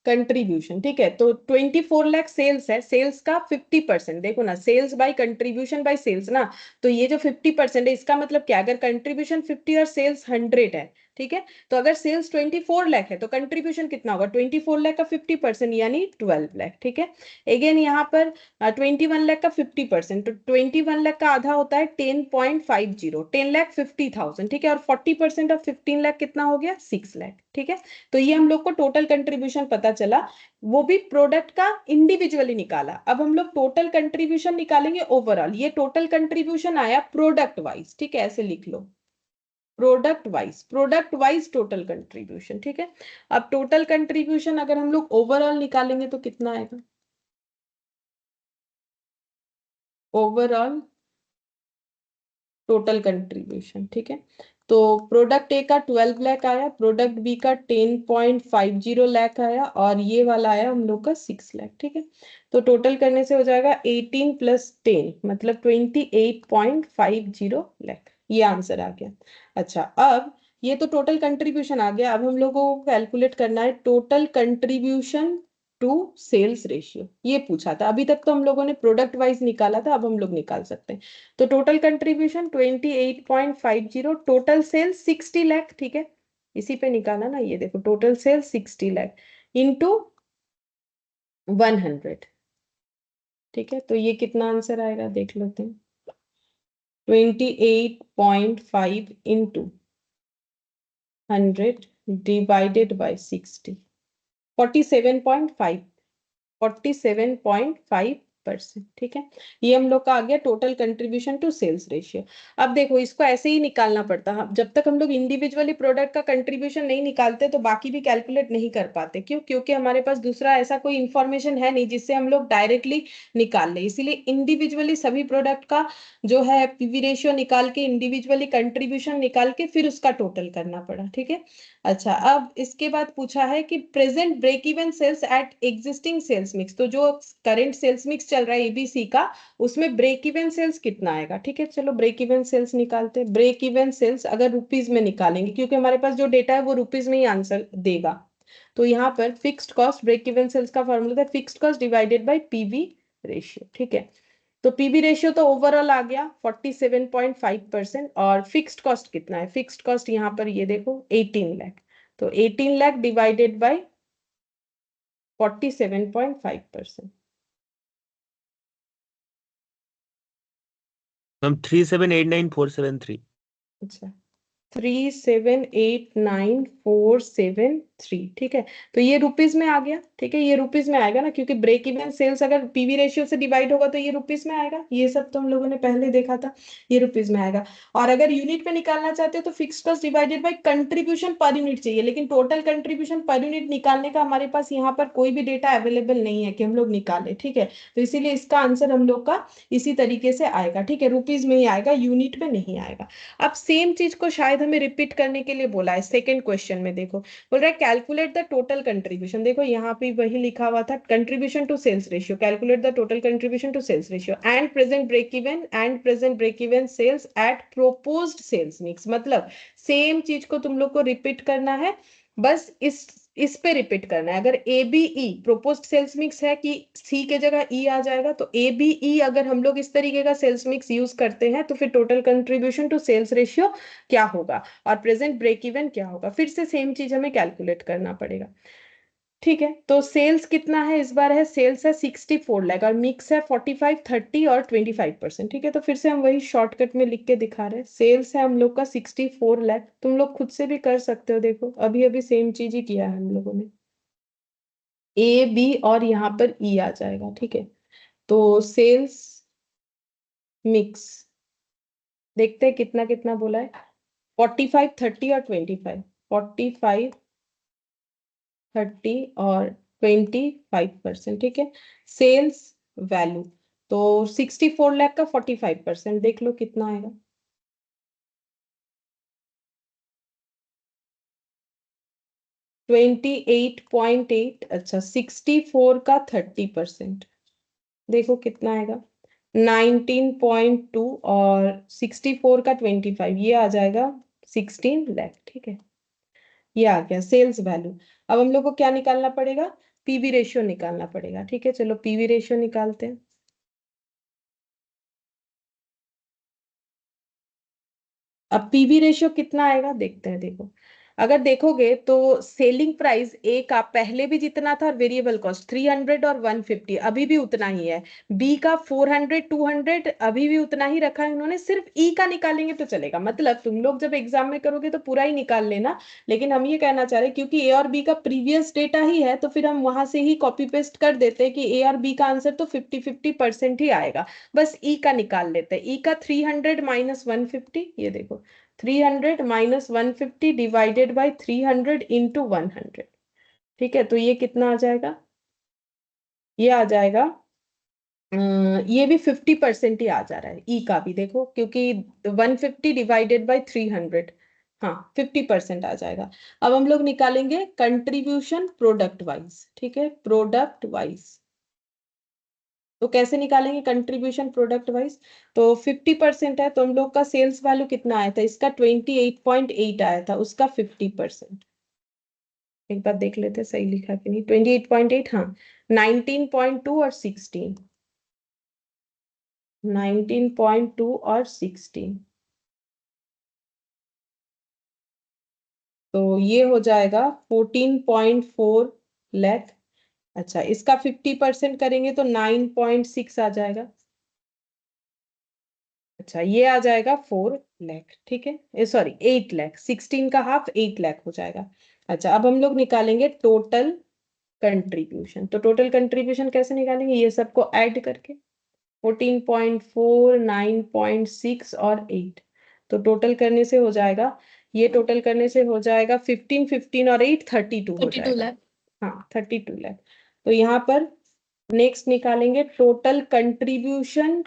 कंट्रीब्यूशन। ठीक है, तो 24 लाख सेल्स है, सेल्स का 50%। देखो ना, sales by contribution by sales ना, तो ये जो 50% है इसका मतलब क्या, अगर कंट्रीब्यूशन 50 और सेल्स 100 है। ठीक है, तो अगर सेल्स 24 लाख है तो कंट्रीब्यूशन कितना होगा, 24 लाख का 50% यानी 12 लाख। ठीक है, अगेन यहाँ पर 21 लाख का 50%, तो 21 लाख का आधा होता है 10.50, 10,50,000। ठीक है, और 40% ऑफ 15 लाख कितना हो गया, 6 लाख। ठीक है, तो ये हम लोग को टोटल कंट्रीब्यूशन पता चला, वो भी प्रोडक्ट का इंडिविजुअली निकाला। अब हम लोग टोटल कंट्रीब्यूशन निकालेंगे ओवरऑल। ये टोटल कंट्रीब्यूशन आया प्रोडक्ट वाइज। ठीक है, ऐसे लिख लो, प्रोडक्ट वाइज टोटल कंट्रीब्यूशन। ठीक है, अब टोटल कंट्रीब्यूशन अगर हम लोग ओवरऑल निकालेंगे तो कितना आएगा, ओवरऑल टोटल कंट्रीब्यूशन। ठीक है, तो प्रोडक्ट ए का 12 लाख आया, प्रोडक्ट बी का 10.50 लाख आया, और ये वाला आया हम लोग का 6 लाख। ठीक है, तो टोटल करने से हो जाएगा 18 प्लस 10 मतलब 28.50 लाख, ये आंसर आ गया। अच्छा, अब ये तो टोटल कंट्रीब्यूशन आ गया। अब हम लोगों को कैलकुलेट करना है total contribution to sales ratio. ये पूछा था, अभी तक तो हम लोगों ने प्रोडक्ट वाइज निकाला था, अब हम लोग निकाल सकते हैं। तो total contribution 28.50, total sales 60 lakh. ठीक है, इसी पे निकाला ना, ये देखो टोटल सेल्स 60 लाख इंटू 100। ठीक है, तो ये कितना आंसर आएगा देख लेते हैं। 28.5 इंटू 100 डिवाइडेड बाई 60, 47.5, 47.5%। ठीक है, ये हम लोग का आ गया total contribution to sales ratio. अब देखो इसको ऐसे ही निकालना पड़ता है, जब तक हम लोग इंडिविजुअली प्रोडक्ट का कंट्रीब्यूशन नहीं निकालते तो बाकी भी कैलकुलेट नहीं कर पाते। क्यों? क्योंकि हमारे पास दूसरा ऐसा कोई इंफॉर्मेशन है नहीं जिससे हम लोग डायरेक्टली निकाल ले, इसीलिए इंडिविजुअली सभी प्रोडक्ट का जो है पीवी रेशियो निकाल के, इंडिविजुअली कंट्रीब्यूशन निकाल के फिर उसका टोटल करना पड़ा। ठीक है, अच्छा अब इसके बाद पूछा है कि present break even sales at existing sales mix, तो जो करंट सेल्स मिक्स चल रहा है एबीसी का, उसमें ब्रेक इवन सेल्स कितना आएगा। ठीक है, चलो ब्रेक इवन सेल्स निकालते हैं। ब्रेक इवन सेल्स अगर रुपीज में निकालेंगे, क्योंकि हमारे पास जो डेटा है वो रुपीज में ही आंसर देगा, तो यहाँ पर fixed cost, break even sales का फॉर्मूला था fixed cost divided by PV ratio. ठीक है, तो पीवी रेशियो तो ओवरऑल आ गया 47.5%, और फिक्स्ड कॉस्ट कितना है, फिक्स्ड कॉस्ट यहाँ पर ये देखो 18 लाख, तो 18 लाख डिवाइडेड बाय 47.5%। मैम 3789473। अच्छा, 3789473। ठीक है, तो ये रुपीज में आ गया। ठीक है, ये रुपीज में आएगा ना, क्योंकि ब्रेक इवन सेल्स अगर पीवी रेशियो से डिवाइड होगा तो ये रुपीज में आएगा। ये सब तो हम लोगों ने पहले देखा था, ये रुपीज में आएगा। और अगर यूनिट में निकालना चाहते हो तो fix cost divided by contribution per unit चाहिए, लेकिन टोटल कंट्रीब्यूशन पर यूनिट निकालने का हमारे पास यहाँ पर कोई भी डेटा अवेलेबल नहीं है कि हम लोग निकाले। ठीक है, तो इसीलिए इसका आंसर हम लोग का इसी तरीके से आएगा। ठीक है, रुपीज में ही आएगा, यूनिट में नहीं आएगा। अब सेम चीज को शायद हमें रिपीट करने के लिए बोला है सेकंड क्वेश्चन में। देखो बोल रहा है कैलकुलेट द टोटल कंट्रीब्यूशन, देखो यहाँ पे वही लिखा हुआ था contribution to sales ratio, calculate the total contribution to sales ratio and present break even sales at proposed sales mix. मतलब सेम चीज को तुम लोग को रिपीट करना है, बस इस पे रिपीट करना है। अगर A B E proposed sales mix है कि सी के जगह ई आ जाएगा, तो ए बी ई अगर हम लोग इस तरीके का सेल्स मिक्स यूज करते हैं तो फिर total contribution to sales ratio क्या होगा और प्रेजेंट ब्रेक इवन क्या होगा, फिर से सेम चीज हमें कैलकुलेट करना पड़ेगा। ठीक है, तो सेल्स कितना है इस बार, है सेल्स है 64 लाख और मिक्स है 45, 30 और 25%। ठीक है, तो फिर से हम वही शॉर्टकट में लिख के दिखा रहे हैं। सेल्स है हम लोग का 64 लाख, तुम लोग खुद से भी कर सकते हो, देखो अभी अभी सेम चीज ही किया है हम लोगों ने। ए बी और यहाँ पर ई आ जाएगा। ठीक है, तो सेल्स मिक्स देखते हैं कितना कितना बोला है, 45, 30 और 25, 45, 30 और 25%। ठीक है, सेल्स वैल्यू तो 64 लाख का 45%, देख लो कितना आएगा। 28.8। अच्छा, 64 का 30%, देखो कितना आएगा 19.2, और 64 का 25 ये आ जाएगा 16 लाख। ठीक है, ये आ गया सेल्स वैल्यू। अब हम लोग को क्या निकालना पड़ेगा, पीवी रेशियो निकालना पड़ेगा। ठीक है, चलो पीवी रेशियो निकालते हैं। अब पीवी रेशियो कितना आएगा देखते हैं। देखो अगर देखोगे तो सेलिंग प्राइस ए का पहले भी जितना था, और वेरिएबल कॉस्ट 300 और 150 अभी भी उतना ही है। बी का 400, 200 अभी भी उतना ही रखा है उन्होंने, सिर्फ ई का निकालेंगे तो चलेगा। मतलब तुम लोग जब एग्जाम में करोगे तो पूरा ही निकाल लेना, लेकिन हम ये कहना चाह रहे हैं क्योंकि ए और बी का प्रीवियस डेटा ही है तो फिर हम वहां से ही कॉपी पेस्ट कर देते हैं कि ए और बी का आंसर तो 50-50% ही आएगा। बस ई का निकाल लेते हैं। ई का 300 माइनस 150, ये देखो 300 माइनस 150 डिवाइडेड बाई 300 इंटू 100। ठीक है, तो ये कितना आ जाएगा, ये आ जाएगा ये भी 50% ही आ जा रहा है ई का भी, देखो क्योंकि 150 डिवाइडेड बाई 300, हाँ 50% आ जाएगा। अब हम लोग निकालेंगे कंट्रीब्यूशन प्रोडक्ट वाइज। ठीक है, प्रोडक्ट वाइज तो कैसे निकालेंगे कंट्रीब्यूशन प्रोडक्ट वाइज, तो 50% है तो हम लोग का सेल्स वैल्यू कितना आया था, इसका 28.8 आया था, उसका 50%। एक बार देख लेते सही लिखा कि नहीं, 28.8, हाँ 19.2 और 16, 19.2 और 16। तो ये हो जाएगा 14.4 लाख। अच्छा, इसका 50% करेंगे तो 9.6 आ जाएगा। अच्छा, ये आ जाएगा 4 लाख, ठीक है, सॉरी 8 लाख, 16 का हाफ 8 लाख हो जाएगा। अच्छा, अब हम लोग निकालेंगे टोटल कंट्रीब्यूशन। तो टोटल कंट्रीब्यूशन कैसे निकालेंगे, ये सबको ऐड करके 14.4, 9.6 और 8। तो टोटल करने से हो जाएगा, ये टोटल करने से हो जाएगा 15, 15 और 8 32 हो 32 जाएगा। लाख। हाँ, 32 लाख। तो यहाँ पर नेक्स्ट निकालेंगे total contribution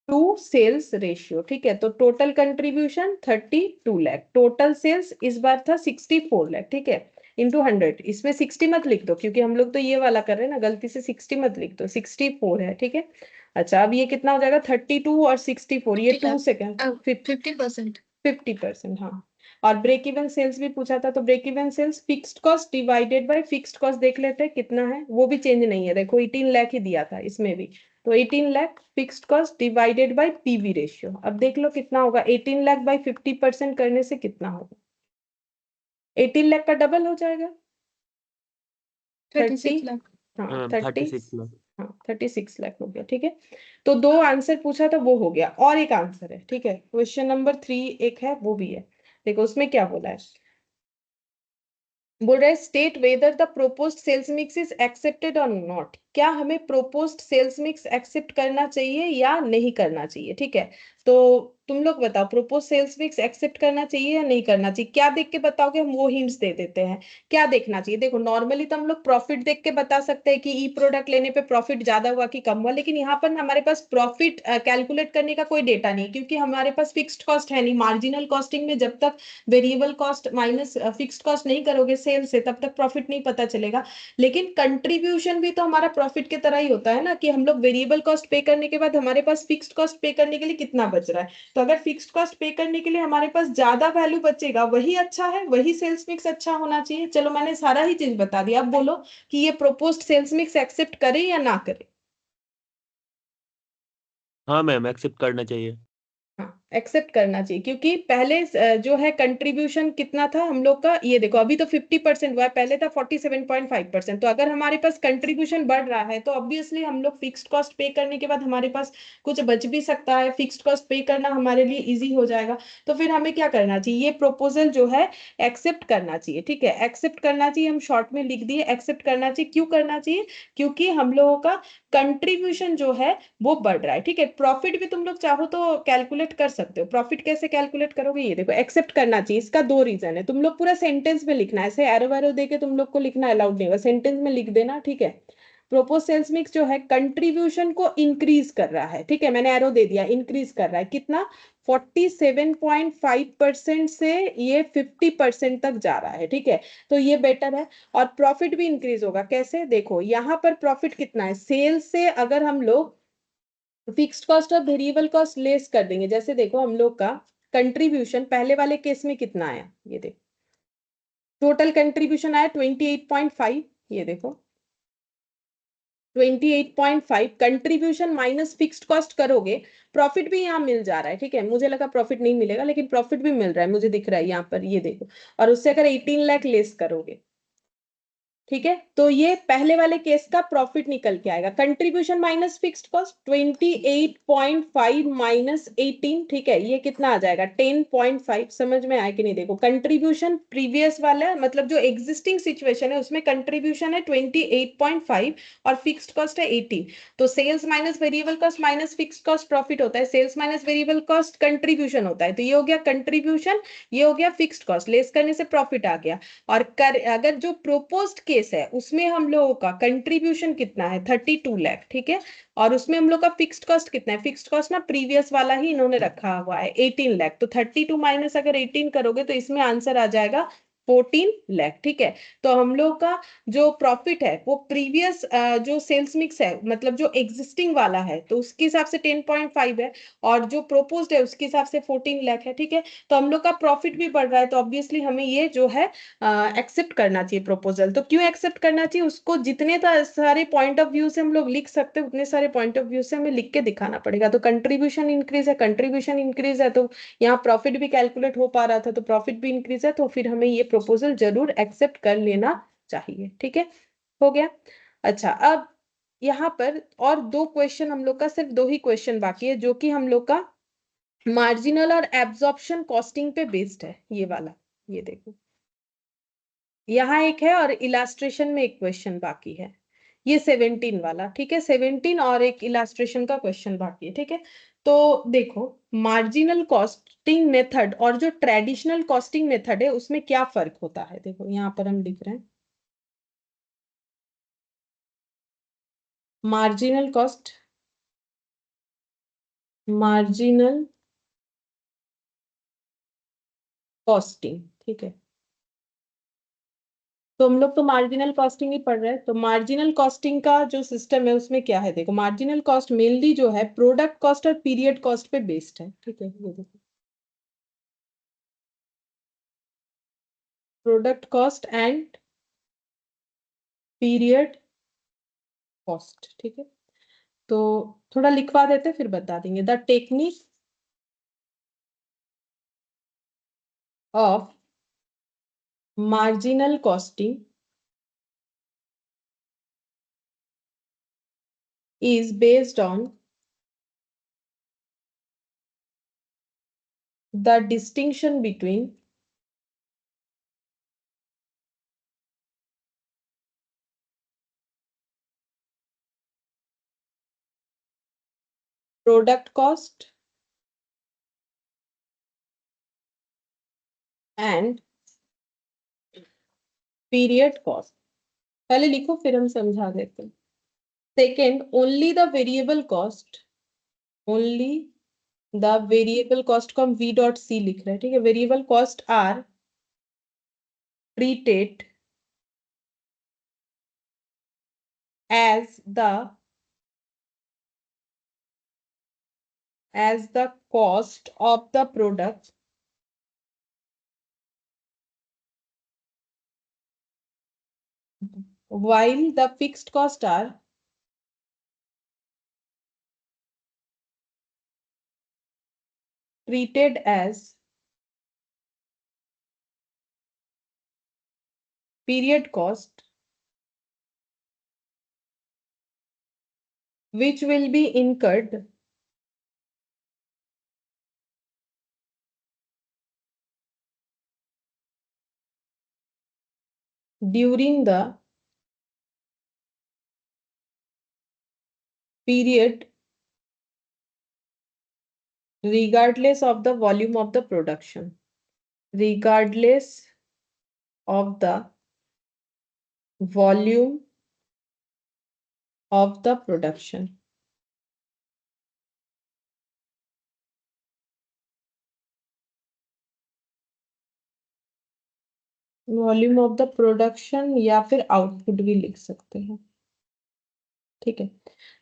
to sales ratio. ठीक है, तो total contribution 32 lakh, total sales इस बार था 64 लाख। ठीक है, इंटू 100। इसमें 60 मत लिख दो क्योंकि हम लोग तो ये वाला कर रहे हैं ना, गलती से 60 मत लिख दो, 64 है। ठीक है, अच्छा अब ये कितना हो जाएगा, 32 और 64, ये 2 सेकेंड 50%। 50%, हाँ। और ब्रेक इवन सेल्स भी पूछा था, तो break even sales fixed cost divided by fixed cost देख लेते हैं कितना है, वो भी चेंज नहीं है। देखो 18 लाख ही दिया था इसमें भी, तो 18 lakh fixed cost divided bye PV ratio. अब देख लो कितना होगा, 18 लाख बाय 50% करने से कितना होगा, 18 लाख का डबल हो जाएगा, 36 लाख। हाँ 36 लाख। हाँ 36 लाख हो गया। ठीक है, तो 2 आंसर पूछा था वो हो गया, और एक आंसर है। ठीक है, क्वेश्चन नंबर 3 एक है, वो भी है। देखो उसमें क्या बोला है, बोल रहा है state whether the proposed sales mix is accepted और नॉट। क्या हमें प्रोपोज्ड सेल्स मिक्स एक्सेप्ट करना चाहिए या नहीं करना चाहिए। ठीक है, तो तुम लोग बताओ, प्रोपोज सेल्स मिक्स एक्सेप्ट करना चाहिए या नहीं करना चाहिए। क्या देख के बताओगे, हम वो हिंट्स दे देते हैं। क्या देखना चाहिए, देखो नॉर्मली तो हम लोग प्रॉफिट देख के बता सकते हैं कि ई प्रोडक्ट लेने पे प्रॉफिट ज्यादा हुआ कि कम हुआ, लेकिन यहाँ पर हमारे पास प्रॉफिट कैलकुलेट करने का कोई डेटा नहीं, क्योंकि हमारे पास फिक्स्ड कॉस्ट है नहीं। मार्जिनल कॉस्टिंग में जब तक variable cost minus fixed cost नहीं करोगे सेल से, तब तक प्रॉफिट नहीं पता चलेगा। लेकिन कंट्रीब्यूशन भी तो हमारा प्रॉफिट की तरह ही होता है ना, कि हम लोग वेरिएबल कॉस्ट पे करने के बाद हमारे पास फिक्स्ड कॉस्ट पे करने के लिए कितना बच रहा है। तो अगर फिक्स्ड कॉस्ट पे करने के लिए हमारे पास ज्यादा वैल्यू बचेगा, वही अच्छा है, वही सेल्स मिक्स अच्छा होना चाहिए। चलो मैंने सारा ही चीज बता दिया, अब बोलो कि ये प्रोपोज्ड सेल्स मिक्स एक्सेप्ट करे या ना करे। हाँ मैम, एक्सेप्ट करना चाहिए। हाँ, एक्सेप्ट करना चाहिए, क्योंकि पहले जो है कंट्रीब्यूशन कितना था हम लोग का, ये देखो अभी तो 50% हुआ है, पहले था 47.5%। तो अगर हमारे पास कंट्रीब्यूशन बढ़ रहा है तो ऑब्वियसली हम लोग फिक्स्ड कॉस्ट पे करने के बाद हमारे पास कुछ बच भी सकता है, फिक्स्ड कॉस्ट पे करना हमारे लिए इजी हो जाएगा। तो फिर हमें क्या करना चाहिए, ये प्रोपोजल जो है एक्सेप्ट करना चाहिए। ठीक है, एक्सेप्ट करना चाहिए, हम शॉर्ट में लिख दिए एक्सेप्ट करना चाहिए। क्यों करना चाहिए, क्योंकि हम लोगों का कंट्रीब्यूशन जो है वो बढ़ रहा है। ठीक है, प्रॉफिट भी तुम लोग चाहो तो कैलकुलेट कर सकते हो। प्रॉफिट कैसे कैलकुलेट करोगे, ये देखो एक्सेप्ट करना चाहिए, इसका 2 रीजन है। तुम लोग पूरा सेंटेंस में लिखना है, ऐसे एरो वैरो देके तुम लोग को लिखना अलाउड नहीं होगा, सेंटेंस में लिख देना। ठीक है, प्रोपोज सेल्स मिक्स जो है कंट्रीब्यूशन को इंक्रीज कर रहा है। ठीक है, मैंने एरो दे दिया, इंक्रीज कर रहा है कितना, 47.5% से ये 50% तक जा रहा है। ठीक है, तो ये बेटर है। और प्रॉफिट भी इंक्रीज होगा, कैसे, देखो यहाँ पर प्रॉफिट कितना है, सेल्स से अगर हम लोग फिक्स्ड कॉस्ट और वेरिएबल कॉस्ट लेस कर देंगे, जैसे देखो हम लोग का कंट्रीब्यूशन पहले वाले केस में कितना आया, ये देखो टोटल कंट्रीब्यूशन आया 28.5, ये देखो 28.5 कंट्रीब्यूशन माइनस फिक्स्ड कॉस्ट करोगे, प्रॉफिट भी यहाँ मिल जा रहा है। ठीक है, मुझे लगा प्रॉफिट नहीं मिलेगा, लेकिन प्रॉफिट भी मिल रहा है, मुझे दिख रहा है यहाँ पर, ये देखो। और उससे अगर 18 लाख लेस करोगे, ठीक है, तो ये पहले वाले केस का प्रॉफिट निकल के आएगा, contribution minus fixed cost 28.5 minus 18। ठीक है, ये कितना आ जाएगा 10.5। समझ में आया कि नहीं, देखो कंट्रीब्यूशन प्रीवियस वाला है, मतलब जो एग्जिस्टिंग सिचुएशन है उसमें कंट्रीब्यूशन है 28.5 और फिक्स्ड कॉस्ट है 18। तो sales minus variable cost minus fixed cost profit होता है, sales minus variable cost contribution होता है। तो ये हो गया कंट्रीब्यूशन, ये हो गया फिक्स्ड कॉस्ट, लेस करने से प्रॉफिट आ गया। और अगर जो प्रोपोज्ड केस है उसमें हम लोगों का कंट्रीब्यूशन कितना है 32 लाख। ठीक है, और उसमें हम लोग का फिक्स्ड कॉस्ट कितना है, फिक्स्ड कॉस्ट ना प्रीवियस वाला ही इन्होंने रखा हुआ है 18 लाख। तो 32 माइनस अगर 18 करोगे तो इसमें आंसर आ जाएगा 14 लाख। ठीक है, तो हम लोग का जो प्रॉफिट है वो प्रीवियस जो सेल्स मिक्स है, मतलब जो एग्जिस्टिंग वाला है, तो उसके हिसाब से 10.5 है, और जो प्रोपोज्ड है उसके हिसाब से 14 लाख है। ठीक है, तो हम लोग का प्रॉफिट भी बढ़ रहा है, तो ऑब्वियसली हमें ये जो है एक्सेप्ट करना चाहिए प्रपोजल। तो क्यों एक्सेप्ट करना चाहिए, उसको जितने सारे पॉइंट ऑफ व्यू से हम लोग लिख सकते हैं उतने सारे पॉइंट ऑफ व्यू से हमें लिख के दिखाना पड़ेगा। तो कंट्रीब्यूशन इंक्रीज है, कंट्रीब्यूशन इंक्रीज है, तो यहाँ प्रॉफिट भी कैलकुलेट हो पा रहा था, तो प्रॉफिट भी इंक्रीज है, तो फिर हमें ये प्रपोजल जरूर एक्सेप्ट कर लेना चाहिए। ठीक है, हो गया। अच्छा, अब यहाँ पर और 2 क्वेश्चन हम लोग का, सिर्फ 2 ही क्वेश्चन बाकी है, जो कि हम लोग का मार्जिनल और एब्जॉर्प्शन कॉस्टिंग पे बेस्ड है। ये वाला, ये देखो, यहाँ एक है और इलास्ट्रेशन में एक क्वेश्चन बाकी है। ये 17 वाला, ठीक है, 17 और एक इलास्ट्रेशन का क्वेश्चन बाकी है। ठीक है, तो देखो, मार्जिनल कॉस्टिंग मेथड और जो ट्रेडिशनल कॉस्टिंग मेथड है उसमें क्या फर्क होता है। देखो यहाँ पर हम लिख रहे हैं मार्जिनल कॉस्ट, मार्जिनल कॉस्टिंग। ठीक है, तो हम लोग तो मार्जिनल कॉस्टिंग ही पढ़ रहे हैं। तो मार्जिनल कॉस्टिंग का जो सिस्टम है उसमें क्या है, देखो, मार्जिनल कॉस्ट मेनली जो है प्रोडक्ट कॉस्ट और पीरियड कॉस्ट पे बेस्ड है। ठीक है, ये देखो, product cost and period cost. ठीक है, तो थोड़ा लिखवा देते फिर बता देंगे। The technique of marginal costing is based on the distinction between product cost and period cost। पहले लिखो फिर हम समझा देते हैं। Second, only the variable cost, only the variable cost को हम v डॉट सी लिख रहे हैं। ठीक है, variable cost are treated as the cost of the product while the fixed costs are treated as period cost, which will be incurred during the period regardless of the volume of the production, regardless of the volume of the production। Volume of the production या फिर output भी लिख सकते हैं। ठीक है,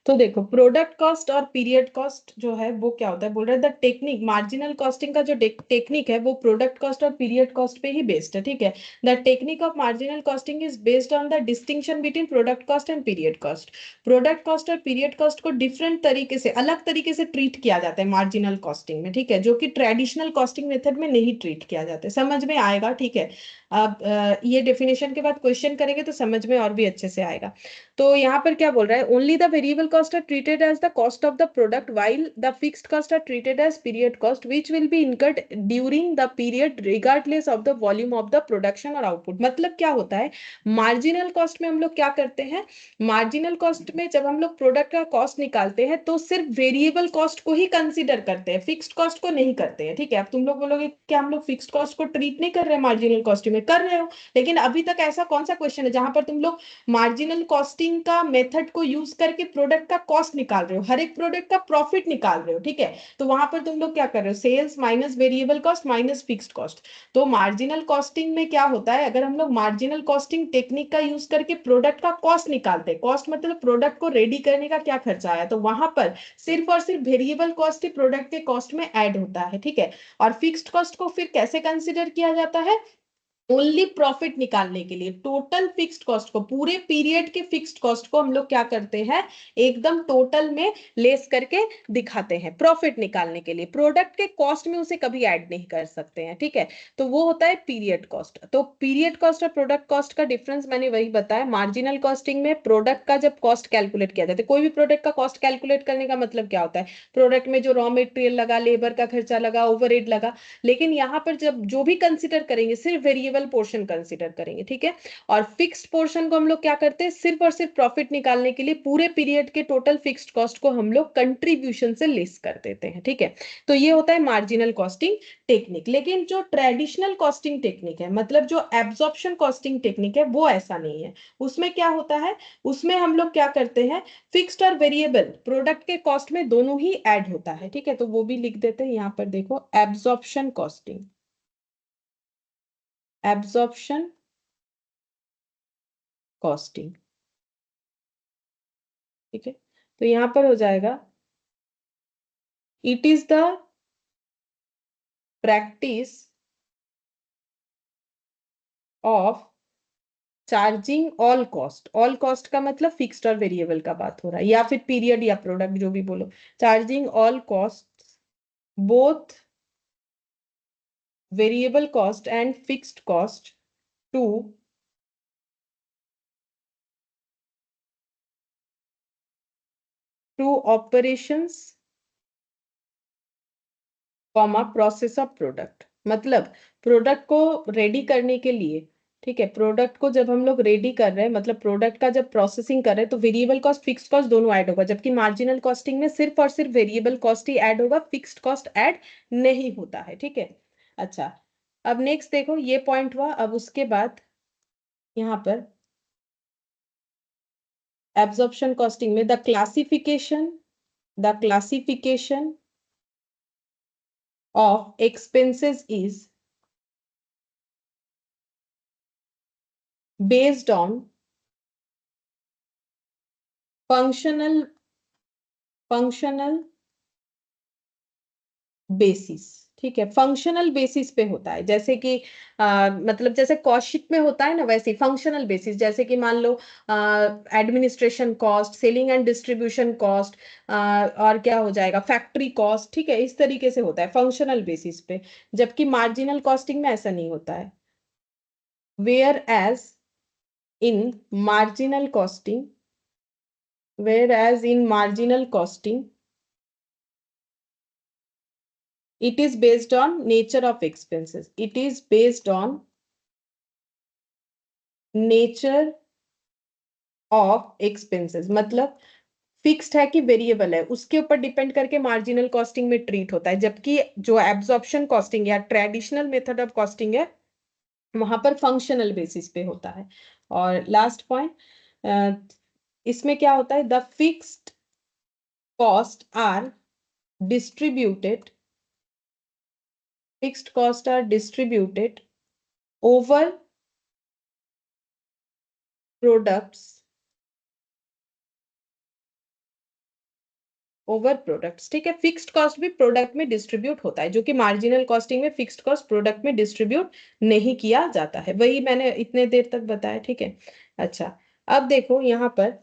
तो देखो, प्रोडक्ट कॉस्ट और पीरियड कॉस्ट जो है वो क्या होता है, बोल रहे हैं द टेक्निक, मार्जिनल कॉस्टिंग का जो टेक्निक है वो प्रोडक्ट कॉस्ट और पीरियड कॉस्ट पे ही बेस्ड है। ठीक है, the technique of marginal costing is based on the distinction between product cost and period cost. Product cost और पीरियड कॉस्ट को डिफरेंट तरीके से, अलग तरीके से ट्रीट किया जाता है मार्जिनल कॉस्टिंग में। ठीक है, जो कि ट्रेडिशनल कॉस्टिंग मेथड में नहीं ट्रीट किया जाता है। समझ में आएगा। ठीक है, अब ये डेफिनेशन के बाद क्वेश्चन करेंगे तो समझ में और भी अच्छे से आएगा। तो यहाँ पर क्या बोल रहा है, only the variable cost are treated as the cost of the product while the fixed cost are treated as period cost which will be incurred during the period regardless of the volume of the production और output. मतलब क्या होता है, marginal cost में हम लोग क्या करते हैं, मार्जिनल कॉस्ट में जब हम लोग प्रोडक्ट का कॉस्ट निकालते हैं तो सिर्फ वेरिएबल कॉस्ट को ही कंसिडर करते हैं, फिक्स्ड कॉस्ट को नहीं करते हैं। ठीक है, अब तुम लोग बोलोगे क्या हम लोग फिक्स्ड कॉस्ट को ट्रीट नहीं कर रहे हैं मार्जिनल कॉस्ट में, कर रहे हो, लेकिन अभी तक ऐसा कौन सा क्वेश्चन है जहां पर तुम लोग मार्जिनल कॉस्टिंग का मेथड को यूज करके प्रोडक्ट का कॉस्ट निकाल रहे हो, हर एक प्रोडक्ट का प्रॉफिट निकाल रहे हो। ठीक है, तो वहां पर तुम लोग क्या कर रहे हो, sales minus variable cost minus fixed cost. तो मार्जिनल कॉस्टिंग में क्या होता है, अगर हम लोग मार्जिनल कॉस्टिंग टेक्निक का यूज करके प्रोडक्ट का कॉस्ट निकालते हैं, कॉस्ट मतलब प्रोडक्ट को रेडी करने का क्या खर्चा आया, तो वहां पर सिर्फ और सिर्फ वेरिएबल कॉस्ट ही प्रोडक्ट के कॉस्ट में ऐड होता है। ठीक है, और फिक्स्ड कॉस्ट को फिर कैसे कंसिडर किया जाता है, ओनली प्रॉफिट निकालने के लिए टोटल फिक्स्ड कॉस्ट को, पूरे पीरियड के फिक्स्ड कॉस्ट को हम लोग क्या करते हैं, एकदम टोटल में लेस करके दिखाते हैं प्रॉफिट निकालने के लिए। प्रोडक्ट के कॉस्ट में उसे कभी ऐड नहीं कर सकते हैं, ठीक है। तो वो होता है पीरियड कॉस्ट। तो पीरियड कॉस्ट और प्रोडक्ट कॉस्ट का डिफरेंस मैंने वही बताया। मार्जिनल कॉस्टिंग में प्रोडक्ट का जब कॉस्ट कैलकुलेट किया जाता है, कोई भी प्रोडक्ट का कॉस्ट कैलकुलेट करने का मतलब क्या होता है, प्रोडक्ट में जो रॉ मेटेरियल लगा, लेबर का खर्चा लगा, ओवरहेड लगा, लेकिन यहां पर जब जो भी कंसिडर करेंगे सिर्फ वेरिएबल पोर्शन कंसिडर करेंगे, ठीक है। और फिक्स्ड पोर्शन को हम लोग क्या करते हैं, सिर्फ और सिर्फ प्रॉफिट निकालने के लिए पूरे पीरियड के टोटल फिक्स्ड कॉस्ट को हम लोग कंट्रीब्यूशन से लेस कर देते हैं, ठीक है। तो ये होता है मार्जिनल कॉस्टिंग टेक्निक। लेकिन जो ट्रेडिशनल कॉस्टिंग टेक्निक है, मतलब जो एब्जॉर्प्शन कॉस्टिंग टेक्निक है, वो ऐसा नहीं है। उसमें क्या होता है, उसमें हम लोग क्या करते हैं, फिक्स्ड और वेरिएबल प्रोडक्ट के कॉस्ट में दोनों ही ऐड होता है, ठीक है। तो वो भी लिख देते हैं यहां पर, देखो एब्जॉर्प्शन कॉस्टिंग, एब्जॉर्प्शन कॉस्टिंग, ठीक है। तो यहां पर हो जाएगा, it is the practice of charging all cost. All cost का मतलब फिक्स्ड और वेरिएबल का बात हो रहा है, या फिर पीरियड या प्रोडक्ट जो भी बोलो। Charging all cost, both variable cost and fixed cost to operations comma process of product. मतलब प्रोडक्ट को रेडी करने के लिए, ठीक है, प्रोडक्ट को जब हम लोग रेडी कर रहे हैं, मतलब प्रोडक्ट का जब प्रोसेसिंग कर रहे हैं, तो वेरिएबल कॉस्ट फिक्स्ड कॉस्ट दोनों ऐड होगा। जबकि मार्जिनल कॉस्टिंग में सिर्फ और सिर्फ वेरिएबल कॉस्ट ही ऐड होगा, फिक्स्ड कॉस्ट ऐड नहीं होता है, ठीक है। अच्छा, अब नेक्स्ट देखो, ये पॉइंट हुआ। अब उसके बाद यहाँ पर एब्जॉर्प्शन कॉस्टिंग में the classification of expenses is based on functional basis, ठीक है। फंक्शनल बेसिस पे होता है, जैसे कि मतलब जैसे कॉस्ट शीट में होता है ना, वैसे फंक्शनल बेसिस। जैसे कि मान लो administration cost, selling and distribution cost, और क्या हो जाएगा, फैक्ट्री कॉस्ट, ठीक है। इस तरीके से होता है फंक्शनल बेसिस पे। जबकि मार्जिनल कॉस्टिंग में ऐसा नहीं होता है। Whereas in marginal costing, whereas in marginal costing it is based on nature of expenses, it is based on nature of expenses। मतलब फिक्स्ड है कि वेरिएबल है, उसके ऊपर डिपेंड करके मार्जिनल कॉस्टिंग में ट्रीट होता है। जबकि जो एब्जॉर्प्शन कॉस्टिंग या ट्रेडिशनल मेथड ऑफ कॉस्टिंग है, वहां पर फंक्शनल बेसिस पे होता है। और लास्ट पॉइंट, इसमें क्या होता है, the fixed cost are distributed, fixed costs are distributed over products, over products, ठीक है। फिक्स्ड कॉस्ट भी प्रोडक्ट में डिस्ट्रीब्यूट होता है, जो कि मार्जिनल कॉस्टिंग में फिक्स्ड कॉस्ट प्रोडक्ट में डिस्ट्रीब्यूट नहीं किया जाता है। वही मैंने इतने देर तक बताया, ठीक है। अच्छा, अब देखो यहाँ पर,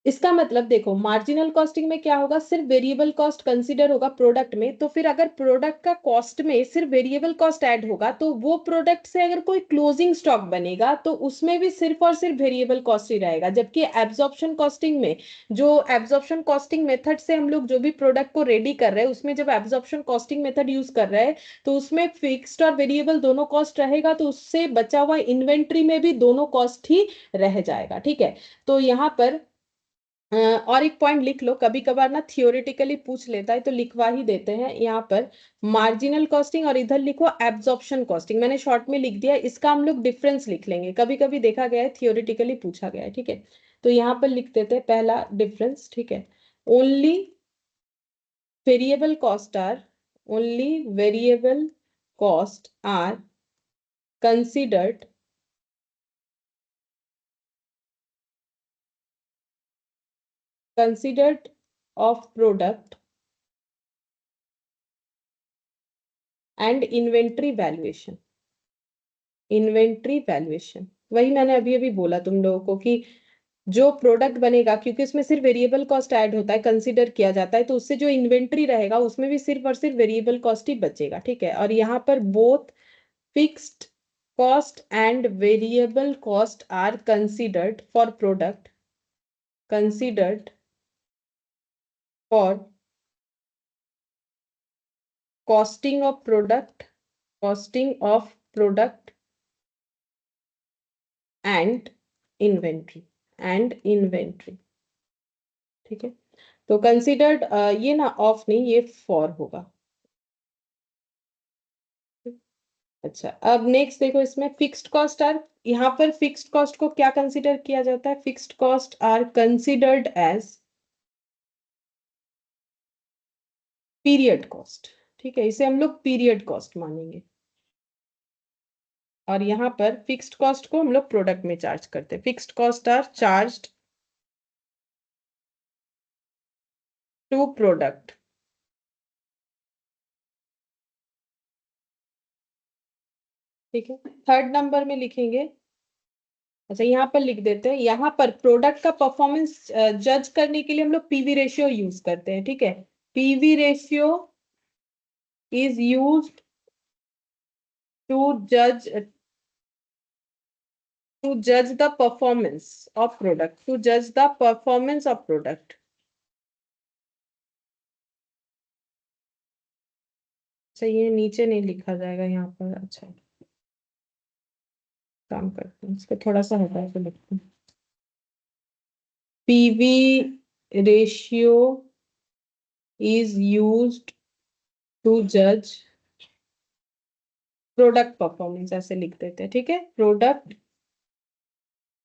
इसका मतलब देखो मार्जिनल कॉस्टिंग में क्या होगा, सिर्फ वेरिएबल कॉस्ट कंसीडर होगा प्रोडक्ट में। तो फिर अगर प्रोडक्ट का कॉस्ट में सिर्फ वेरिएबल कॉस्ट ऐड होगा, तो वो प्रोडक्ट से अगर कोई क्लोजिंग स्टॉक बनेगा, तो उसमें भी सिर्फ और सिर्फ वेरिएबल कॉस्ट ही रहेगा। जबकि एब्जॉर्प्शन कॉस्टिंग में, जो एब्जॉर्प्शन कॉस्टिंग मेथड से हम लोग जो भी प्रोडक्ट को रेडी कर रहे हैं, उसमें जब एब्जॉर्प्शन कॉस्टिंग मेथड यूज कर रहे हैं, तो उसमें फिक्स्ड और वेरिएबल दोनों कॉस्ट रहेगा। तो उससे बचा हुआ इन्वेंट्री में भी दोनों कॉस्ट ही रह जाएगा, ठीक है। तो यहाँ पर और एक पॉइंट लिख लो, कभी कभार ना थियोरेटिकली पूछ लेता है, तो लिखवा ही देते हैं यहाँ पर। मार्जिनल कॉस्टिंग और इधर लिखो एब्जॉर्प्शन कॉस्टिंग, मैंने शॉर्ट में लिख दिया। इसका हम लोग डिफरेंस लिख लेंगे, कभी कभी देखा गया है थियोरेटिकली पूछा गया है, ठीक है। तो यहाँ पर लिख देते हैं पहला डिफरेंस, ठीक है। Only variable cost are, only variable cost are considered of product and inventory valuation, inventory valuation. वही मैंने अभी अभी बोला तुम लोगों को कि जो प्रोडक्ट बनेगा, क्योंकि उसमें सिर्फ वेरिएबल कॉस्ट ऐड होता है, कंसीडर किया जाता है, तो उससे जो इन्वेंट्री रहेगा उसमें भी सिर्फ और सिर्फ वेरिएबल कॉस्ट ही बचेगा। ठीक है, और यहाँ पर both fixed cost and variable cost are considered for product, considered for costing of product, costing of product and inventory ठीक है। तो कंसिडर्ड ये ना ऑफ नहीं, ये फॉर होगा। अच्छा, अब नेक्स्ट देखो, इसमें फिक्स्ड कॉस्ट आर, यहाँ पर फिक्स्ड कॉस्ट को क्या कंसिडर किया जाता है? Fixed cost are considered as period cost. ठीक है, इसे हम लोग पीरियड कॉस्ट मानेंगे। और यहाँ पर फिक्स्ड कॉस्ट को हम लोग प्रोडक्ट में चार्ज करते हैं। Fixed cost are charged to product. ठीक है, थर्ड नंबर में लिखेंगे। अच्छा, यहाँ पर लिख देते हैं, यहाँ पर प्रोडक्ट का परफॉर्मेंस जज करने के लिए हम लोग पीवी रेशियो यूज करते हैं। ठीक है, PV ratio is used to जज the performance of product, to जज द परफॉर्मेंस ऑफ प्रोडक्ट। अच्छा, ये नीचे नहीं लिखा जाएगा यहाँ पर। अच्छा, काम करते हैं, इसको थोड़ा सा हटा के लिखते हैं। PV ratio is used to judge product performance, ऐसे लिख देते हैं। ठीक है, प्रोडक्ट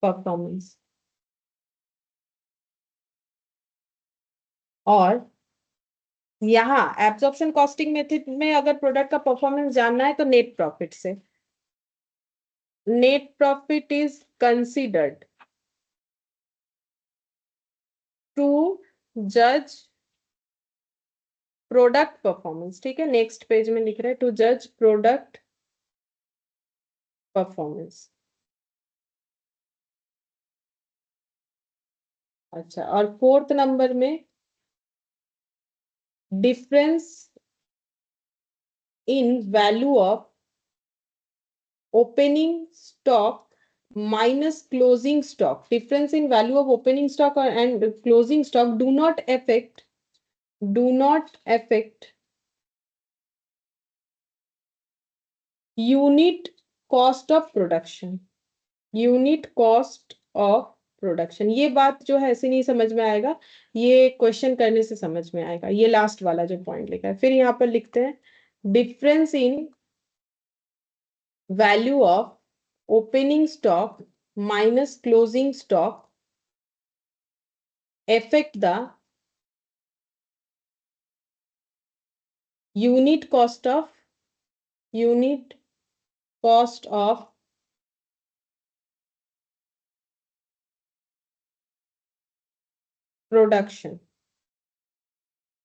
परफॉर्मेंस। और यहाँ एब्जॉर्प्शन कॉस्टिंग मेथड में अगर प्रोडक्ट का परफॉर्मेंस जानना है तो नेट प्रॉफिट से, net profit is considered to जज प्रोडक्ट परफॉर्मेंस। ठीक है, नेक्स्ट पेज में लिख रहे हैं टू जज प्रोडक्ट परफॉर्मेंस। अच्छा, और फोर्थ नंबर में difference in value of opening stock minus closing stock, difference in value of opening stock and closing stock do not affect unit cost of production, unit cost of production. ये बात जो है ऐसे नहीं समझ में आएगा, ये क्वेश्चन करने से समझ में आएगा। ये लास्ट वाला जो पॉइंट लिखा है, फिर यहाँ पर लिखते हैं difference in value of opening stock minus closing stock affect the unit cost of production,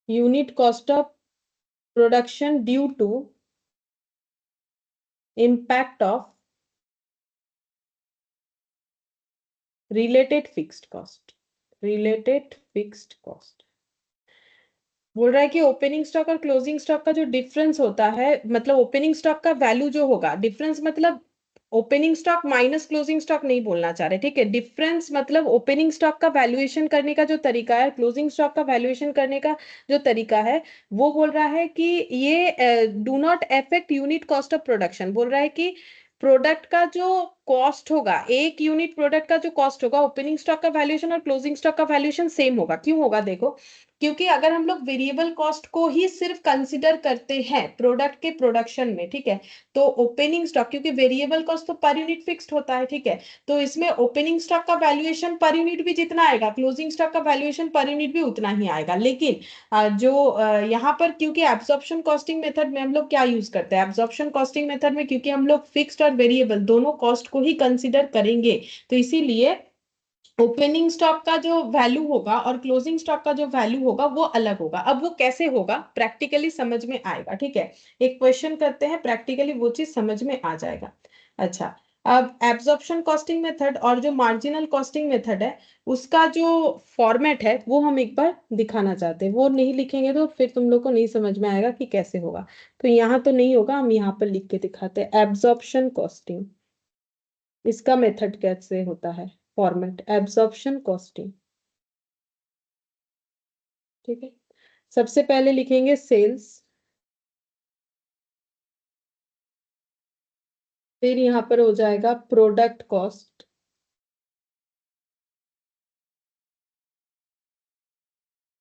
unit cost of production due to impact of related fixed cost, related fixed cost। बोल रहा है कि ओपनिंग स्टॉक और closing stock का जो difference होता है, मतलब ओपनिंग स्टॉक का वैल्यू जो होगा, डिफरेंस मतलब opening stock minus closing stock नहीं बोलना चाह रहे। ठीक है, डिफरेंस मतलब ओपनिंग स्टॉक का वैल्यूएशन करने का जो तरीका है, क्लोजिंग स्टॉक का वैल्यूएशन करने का जो तरीका है, वो बोल रहा है कि ये do not affect unit cost of production. बोल रहा है कि प्रोडक्ट का जो कॉस्ट होगा, एक यूनिट प्रोडक्ट का जो कॉस्ट होगा, ओपनिंग स्टॉक का वैल्यूएशन और क्लोजिंग स्टॉक का वैल्यूएशन सेम होगा। क्यों होगा? देखो, क्योंकि अगर हम लोग वेरिएबल कॉस्ट को ही सिर्फ कंसिडर करते हैं प्रोडक्ट के प्रोडक्शन में, ठीक है, तो ओपनिंग स्टॉक, क्योंकि वेरिएबल कॉस्ट तो पर यूनिट फिक्स्ड होता है, ठीक है, तो इसमें ओपनिंग स्टॉक का वैल्यूएशन पर यूनिट भी जितना आएगा, क्लोजिंग स्टॉक का वैल्यूएशन पर यूनिट भी उतना ही आएगा। लेकिन यहाँ पर क्योंकि एब्जॉर्प्शन कॉस्टिंग मेथड में हम लोग क्या यूज करते हैं, एब्जॉर्प्शन कॉस्टिंग मेथड में क्योंकि हम लोग फिक्स्ड और वेरिएबल दोनों कॉस्ट को ही कंसिडर करेंगे, तो इसीलिए ओपनिंग स्टॉक का जो वैल्यू होगा और क्लोजिंग स्टॉक का जो वैल्यू होगा वो अलग होगा। अब वो कैसे होगा, प्रैक्टिकली समझ में आएगा। ठीक है, एक क्वेश्चन करते हैं, प्रैक्टिकली वो चीज समझ में आ जाएगा। अच्छा, अब एब्जॉर्प्शन कॉस्टिंग मेथड और जो मार्जिनल कॉस्टिंग मेथड है उसका जो फॉर्मेट है वो हम एक बार दिखाना चाहते हैं। वो नहीं लिखेंगे तो फिर तुम लोग को नहीं समझ में आएगा कि कैसे होगा। तो यहाँ तो नहीं होगा, हम यहाँ पर लिख के दिखाते हैं। एब्जॉर्प्शन कॉस्टिंग, इसका मेथड कैसे होता है, फॉर्मेट एब्जॉर्प्शन कॉस्टिंग। ठीक है, सबसे पहले लिखेंगे सेल्स, फिर यहाँ पर हो जाएगा प्रोडक्ट कॉस्ट,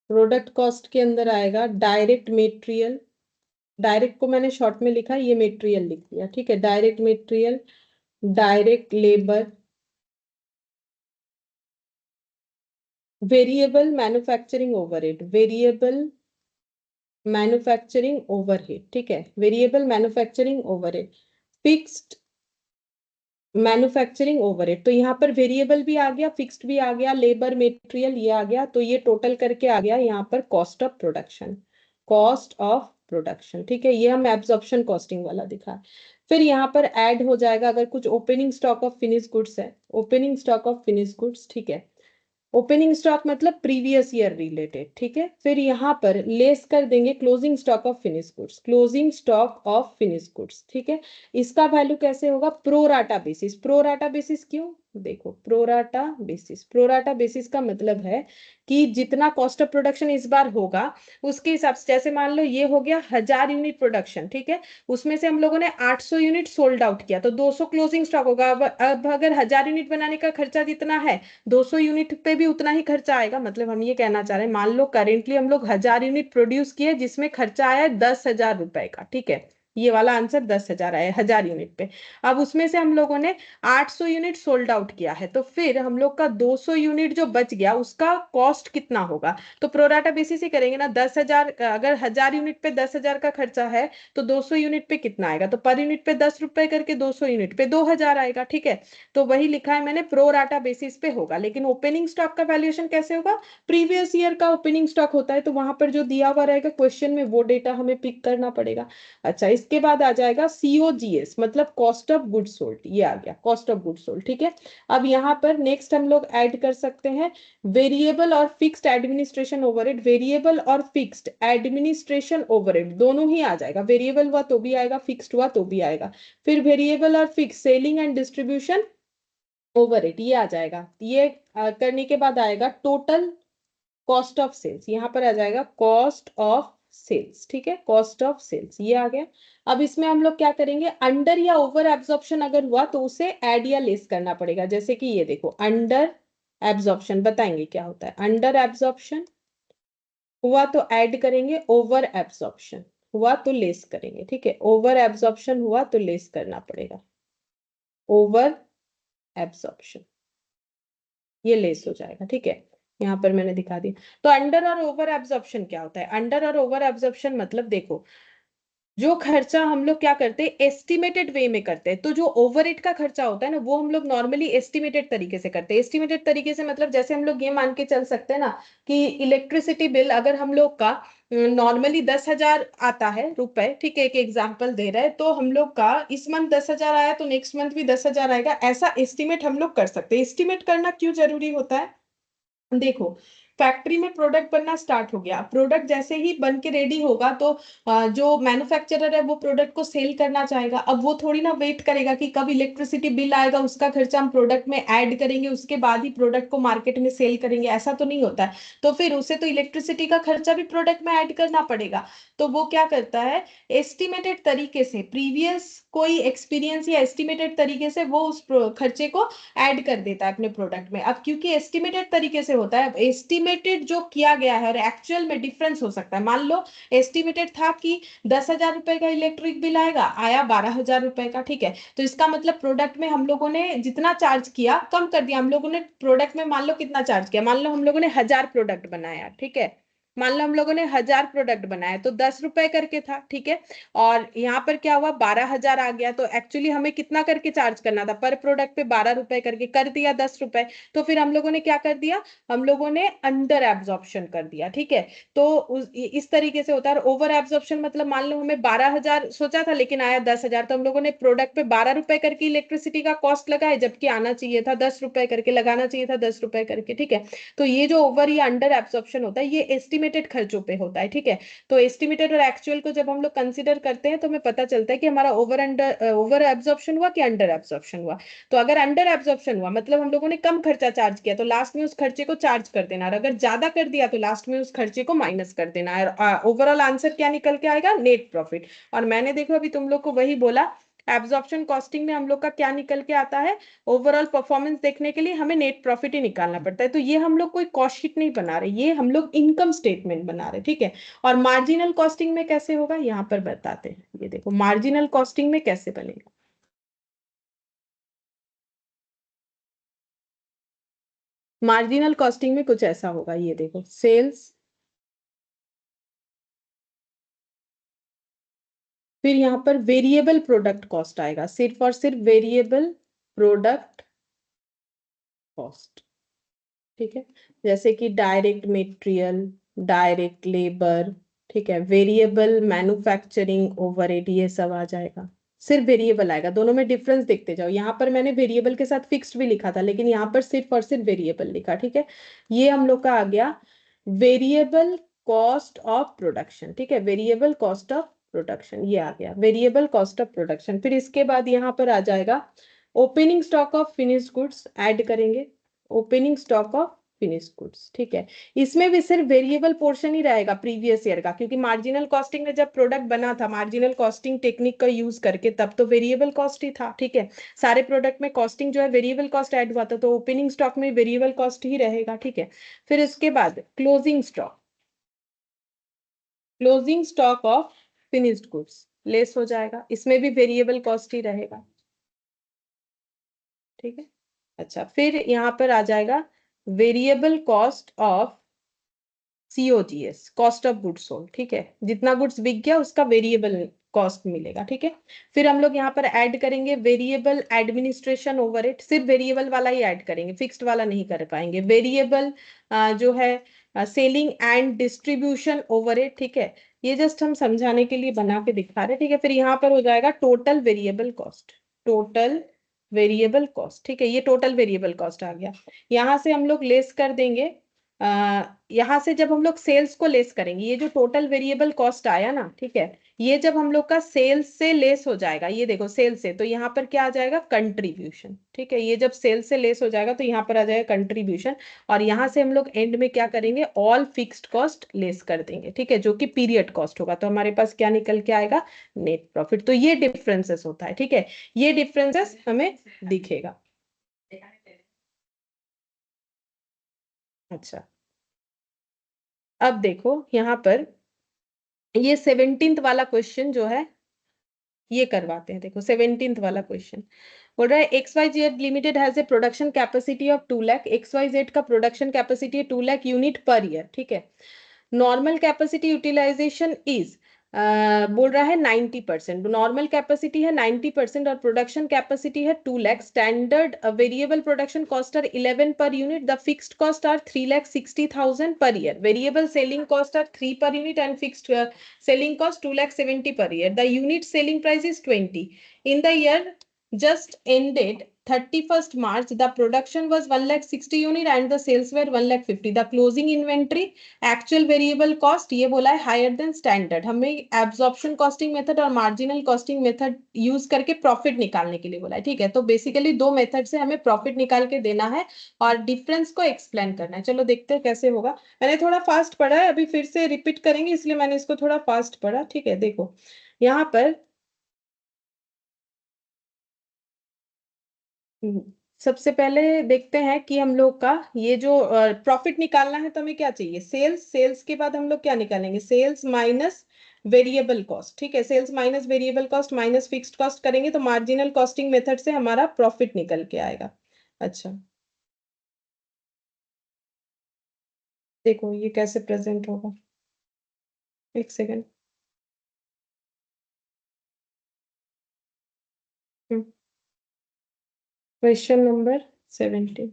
प्रोडक्ट कॉस्ट के अंदर आएगा डायरेक्ट मेटेरियल, डायरेक्ट को मैंने शॉर्ट में लिखा, ये मेटेरियल लिख दिया। ठीक है, direct material, direct labour, variable manufacturing overhead, variable manufacturing overhead. ठीक है, variable manufacturing overhead, fixed manufacturing overhead. तो यहाँ पर वेरिएबल भी आ गया, फिक्स्ड भी आ गया, लेबर मटेरियल ये आ गया, तो ये टोटल करके आ गया यहाँ पर cost of production, cost of production. ठीक है, ये हम एब्जॉर्प्शन कॉस्टिंग वाला दिखा। फिर यहाँ पर ऐड हो जाएगा अगर कुछ opening stock of finish goods है, opening stock of finish goods. ठीक है, ओपनिंग स्टॉक मतलब प्रीवियस ईयर रिलेटेड। ठीक है, फिर यहाँ पर लेस कर देंगे closing stock of finish goods, closing stock of finish goods. ठीक है, इसका वैल्यू कैसे होगा, प्रोराटा बेसिस। प्रोराटा बेसिस क्यों, देखो प्रोराटा बेसिस, प्रोराटा बेसिस का मतलब है कि जितना कॉस्ट ऑफ प्रोडक्शन इस बार होगा उसके हिसाब से, जैसे मान लो ये हो गया 1000 यूनिट प्रोडक्शन। ठीक है, उसमें से हम लोगों ने 800 यूनिट सोल्ड आउट किया तो 200 क्लोजिंग स्टॉक होगा। अब अगर 1000 यूनिट बनाने का खर्चा जितना है 200 यूनिट पे भी उतना ही खर्चा आएगा। मतलब हम ये कहना चाह रहे हैं, मान लो करेंटली हम लोग 1000 यूनिट प्रोड्यूस किए जिसमें खर्चा आया 10,000 रुपए का। ठीक है, ये वाला आंसर 10,000 आया 1000 यूनिट पे। अब उसमें से हम लोगों ने 800 यूनिट सोल्ड आउट किया है, तो फिर हम लोग का 200 यूनिट जो बच गया उसका कॉस्ट कितना होगा। तो प्रोराटा बेसिस ही करेंगे ना, 10,000, अगर 1000 यूनिट पे 10,000 का खर्चा है तो 200 यूनिट पे कितना आएगा, तो पर यूनिट पे 10 रुपए करके 200 यूनिट पे 2000 आएगा। ठीक है, तो वही लिखा है मैंने, प्रो राटा बेसिस पे होगा। लेकिन ओपनिंग स्टॉक का वैल्यूएशन कैसे होगा, प्रीवियस ईयर का ओपनिंग स्टॉक होता है तो वहां पर जो दिया हुआ रहेगा क्वेश्चन में वो डेटा हमें पिक करना पड़ेगा। अच्छा, इसके बाद आ जाएगा सीओजीएस, मतलब कॉस्ट ऑफ गुड सोल्ड, ये आ गया कॉस्ट ऑफ गुड सोल्ड। ठीक है, अब यहाँ पर नेक्स्ट हम लोग ऐड कर सकते हैं वेरिएबल और फिक्स्ड एडमिनिस्ट्रेशन ओवरहेड। वेरिएबल और फिक्स्ड एडमिनिस्ट्रेशन ओवरहेड दोनों ही आ जाएगा, वेरिएबल हुआ तो भी आएगा, फिक्स्ड हुआ तो भी आएगा। फिर वेरिएबल और fix selling and distribution overhead, ये आ जाएगा। ये करने के बाद आएगा टोटल कॉस्ट ऑफ सेल्स, यहाँ पर आ जाएगा कॉस्ट ऑफ सेल्स। ठीक है, कॉस्ट ऑफ सेल्स ये आ गया। अब इसमें हम लोग क्या करेंगे, अंडर या ओवर एब्जॉर्प्शन अगर हुआ तो उसे ऐड या लेस करना पड़ेगा। जैसे कि ये देखो, अंडर एब्जॉर्प्शन बताएंगे क्या होता है, अंडर एब्जॉर्प्शन हुआ तो ऐड करेंगे, ओवर एब्जॉर्प्शन हुआ तो लेस करेंगे। ठीक है, ओवर एब्जॉर्प्शन हुआ तो लेस करना पड़ेगा, ओवर एब्जॉर्प्शन ये लेस हो जाएगा। ठीक है, यहाँ पर मैंने दिखा दिया। तो अंडर और ओवर एब्जॉर्प्शन क्या होता है, अंडर और ओवर एब्जॉर्प्शन मतलब देखो, जो खर्चा हम लोग क्या करते हैं एस्टिमेटेड वे में करते हैं, तो जो ओवरहेड का खर्चा होता है ना वो हम लोग नॉर्मली एस्टिमेटेड तरीके से करते हैं। एस्टिमेटेड तरीके से मतलब जैसे हम लोग ये मान के चल सकते हैं ना कि इलेक्ट्रिसिटी बिल अगर हम लोग का नॉर्मली 10,000 आता है रुपए, ठीक है, एक एग्जांपल दे रहा है, तो हम लोग का इस मंथ 10,000 आया तो नेक्स्ट मंथ भी 10,000 आएगा, ऐसा एस्टिमेट हम लोग कर सकते हैं। एस्टिमेट करना क्यों जरूरी होता है, देखो फैक्ट्री में प्रोडक्ट बनना स्टार्ट हो गया, प्रोडक्ट जैसे ही बन के रेडी होगा तो जो मैन्युफैक्चरर है वो प्रोडक्ट को सेल करना चाहेगा। अब वो थोड़ी ना वेट करेगा कि कब इलेक्ट्रिसिटी बिल आएगा उसका खर्चा हम प्रोडक्ट में ऐड करेंगे उसके बाद ही प्रोडक्ट को मार्केट में सेल करेंगे, ऐसा तो नहीं होता है। तो फिर उसे तो इलेक्ट्रिसिटी का खर्चा भी प्रोडक्ट में ऐड करना पड़ेगा। तो वो क्या करता है, एस्टिमेटेड तरीके से, प्रीवियस कोई एक्सपीरियंस या एस्टिमेटेड तरीके से वो उस खर्चे को ऐड कर देता है अपने प्रोडक्ट में। अब क्योंकि एस्टिमेटेड तरीके से होता है, एस्टिमेटेड जो किया गया है और एक्चुअल में डिफरेंस हो सकता है। मान लो एस्टिमेटेड था कि 10,000 रुपए का इलेक्ट्रिक बिल आएगा, आया 12,000 रुपए का। ठीक है, तो इसका मतलब प्रोडक्ट में हम लोगों ने जितना चार्ज किया कम कर दिया। हम लोगों ने प्रोडक्ट में मान लो कितना चार्ज किया, मान लो हम लोगों ने 1000 प्रोडक्ट बनाया, ठीक है, मान लो हम लोगों ने 1000 प्रोडक्ट बनाए तो 10 रुपए करके था, ठीक है। और यहाँ पर क्या हुआ, 12,000 आ गया, तो एक्चुअली हमें कितना करके चार्ज करना था, पर प्रोडक्ट पे 12 रुपए करके कर दिया 10 रुपए। तो फिर हम लोगों ने क्या कर दिया, हम लोगों ने अंडर एब्जॉर्प्शन कर दिया, ठीक है। तो इस तरीके से होता है। ओवर एब्जॉर्प्शन मतलब मान लो हमें 12,000 सोचा था लेकिन आया 10,000, तो हम लोगों ने प्रोडक्ट पे 12 रुपए करके इलेक्ट्रिसिटी का कॉस्ट लगाए, जबकि आना चाहिए था 10 रुपए करके, लगाना चाहिए था 10 रुपए करके, ठीक है। तो ये जो ओवर या अंडर एब्जॉर्प्शन होता है ये एस्टिमेटेड खर्चों पे होता है, ठीक है। तो एस्टिमेटेड और एक्चुअल को जब हम लोग कंसीडर करते हैं तो हमें पता चलता है कि हमारा ओवर एब्जॉर्प्शन हुआ कि अंडर एब्जॉर्प्शन हुआ। तो अगर अंडर एब्जॉर्प्शन हुआ मतलब हम लोगों ने कम खर्चा चार्ज किया, तो लास्ट में उस खर्चे को चार्ज कर देना, और अगर ज्यादा कर दिया तो लास्ट में उस खर्चे को माइनस कर देना है। ओवरऑल आंसर क्या निकल के आएगा, नेट प्रॉफिट। और मैंने देखो अभी तुम लोग को वही बोला, एब्जॉर्प्शन कॉस्टिंग में हम लोग का क्या निकल के आता है, ओवरऑल परफॉर्मेंस देखने के लिए हमें नेट प्रॉफिट ही निकालना पड़ता है। तो ये हम लोग कोई कॉस्ट शीट नहीं बना रहे, ये हम लोग इनकम स्टेटमेंट बना रहे, ठीक है। और मार्जिनल कॉस्टिंग में कैसे होगा यहाँ पर बताते हैं, ये देखो मार्जिनल कॉस्टिंग में कैसे बनेगा। मार्जिनल कॉस्टिंग में कुछ ऐसा होगा, ये देखो सेल्स, फिर यहाँ पर वेरिएबल प्रोडक्ट कॉस्ट आएगा, सिर्फ और सिर्फ वेरिएबल प्रोडक्ट कॉस्ट, ठीक है। जैसे कि डायरेक्ट मटेरियल, डायरेक्ट लेबर, ठीक है, वेरिएबल मैन्युफैक्चरिंग ओवरहेड, ये सब आ जाएगा। सिर्फ वेरिएबल आएगा, दोनों में डिफरेंस देखते जाओ। यहाँ पर मैंने वेरिएबल के साथ फिक्स्ड भी लिखा था, लेकिन यहाँ पर सिर्फ और सिर्फ वेरिएबल लिखा, ठीक है। ये हम लोग का आ गया वेरिएबल कॉस्ट ऑफ प्रोडक्शन, ठीक है, वेरिएबल कॉस्ट ऑफ प्रोडक्शन, ये आ गया वेरिएबल कॉस्ट ऑफ प्रोडक्शन। फिर इसके बाद यहाँ पर आ जाएगा opening stock of finished goods, add करेंगे opening stock of finished goods, ठीक है। इसमें भी सिर्फ वेरिएबल पोर्शन ही रहेगा प्रीवियस ईयर का, क्योंकि मार्जिनल कॉस्टिंग में जब प्रोडक्ट बना था मार्जिनल कॉस्टिंग टेक्निक का यूज करके, तब तो वेरिएबल कॉस्ट ही था, ठीक है। सारे प्रोडक्ट में कॉस्टिंग जो है वेरिएबल कॉस्ट ऐड हुआ था, तो ओपनिंग स्टॉक में वेरिएबल कॉस्ट ही रहेगा, ठीक है। फिर इसके बाद closing stock, closing stock of finished goods less हो जाएगा, इसमें भी वेरिएबल कॉस्ट ही रहेगा, ठीक है। अच्छा, फिर यहाँ पर आ जाएगा variable cost of COGS, cost of goods sold, ठीक है। जितना गुड्स बिक गया उसका वेरिएबल कॉस्ट मिलेगा, ठीक है। फिर हम लोग यहाँ पर ऐड करेंगे वेरिएबल एडमिनिस्ट्रेशन ओवरहेड, सिर्फ वेरिएबल वाला ही ऐड करेंगे, फिक्स्ड वाला नहीं कर पाएंगे। वेरिएबल जो है सेलिंग एंड डिस्ट्रीब्यूशन ओवरहेड, ठीक है। ये जस्ट हम समझाने के लिए बना के दिखा रहे, ठीक है। फिर यहाँ पर हो जाएगा total variable cost, total variable cost, ठीक है। ये टोटल वेरिएबल कॉस्ट आ गया। यहाँ से हम लोग लेस कर देंगे, यहाँ से जब हम लोग सेल्स को लेस करेंगे, ये जो टोटल वेरिएबल कॉस्ट आया ना, ठीक है, ये जब हम लोग का सेल्स से लेस हो जाएगा, ये देखो सेल्स से, तो यहाँ पर क्या आ जाएगा, कंट्रीब्यूशन, ठीक है। ये जब सेल्स से लेस हो जाएगा तो यहाँ पर आ जाएगा कंट्रीब्यूशन, और यहाँ से हम लोग एंड में क्या करेंगे, ऑल फिक्स्ड कॉस्ट लेस कर देंगे, ठीक है, जो कि पीरियड कॉस्ट होगा। तो हमारे पास क्या निकल के आएगा, नेट प्रॉफिट। तो ये डिफरेंसेस होता है, ठीक है, ये डिफरेंसेस हमें दिखेगा। अच्छा, अब देखो यहाँ पर ये 17th वाला क्वेश्चन जो है ये करवाते हैं। देखो 17th वाला क्वेश्चन बोल रहा है XYZ limited has a production capacity of 2 lakh, XYZ का प्रोडक्शन कैपेसिटी है 2 लाख यूनिट पर ईयर, ठीक है। नॉर्मल कैपेसिटी यूटिलाइजेशन इज बोल रहा है 90%, नॉर्मल कैपेसिटी है 90% और प्रोडक्शन कैपेसिटी है 2 lakh. Standard variable production cost are 11 per unit, the fixed cost are 3,60,000 per year, variable selling cost are 3 per unit and fixed selling cost 2,70,000 per year. The unit selling price is 20. In the year just ended 31st March, the production was 1,60,000 unit and the sales were 1,50,000. The closing inventory actual variable cost ये बोला है higher than standard, हमें absorption costing method और marginal costing method use करके profit निकालने के लिए बोला है, ठीक है। तो बेसिकली दो मेथड से हमें प्रॉफिट निकाल के देना है और डिफरेंस को एक्सप्लेन करना है। चलो देखते हैं कैसे होगा। मैंने थोड़ा फास्ट पढ़ा है, अभी फिर से रिपीट करेंगे इसलिए मैंने इसको थोड़ा फास्ट पढ़ा, ठीक है। देखो यहाँ पर सबसे पहले देखते हैं कि हम लोग का ये जो प्रॉफिट निकालना है तो हमें क्या चाहिए, सेल्स, सेल्स के बाद हम लोग क्या निकालेंगे, सेल्स माइनस वेरिएबल कॉस्ट, ठीक है। Sales minus variable cost minus fixed cost करेंगे तो मार्जिनल कॉस्टिंग मेथड से हमारा प्रॉफिट निकल के आएगा। अच्छा, देखो ये कैसे प्रेजेंट होगा। एक second. Question number 17।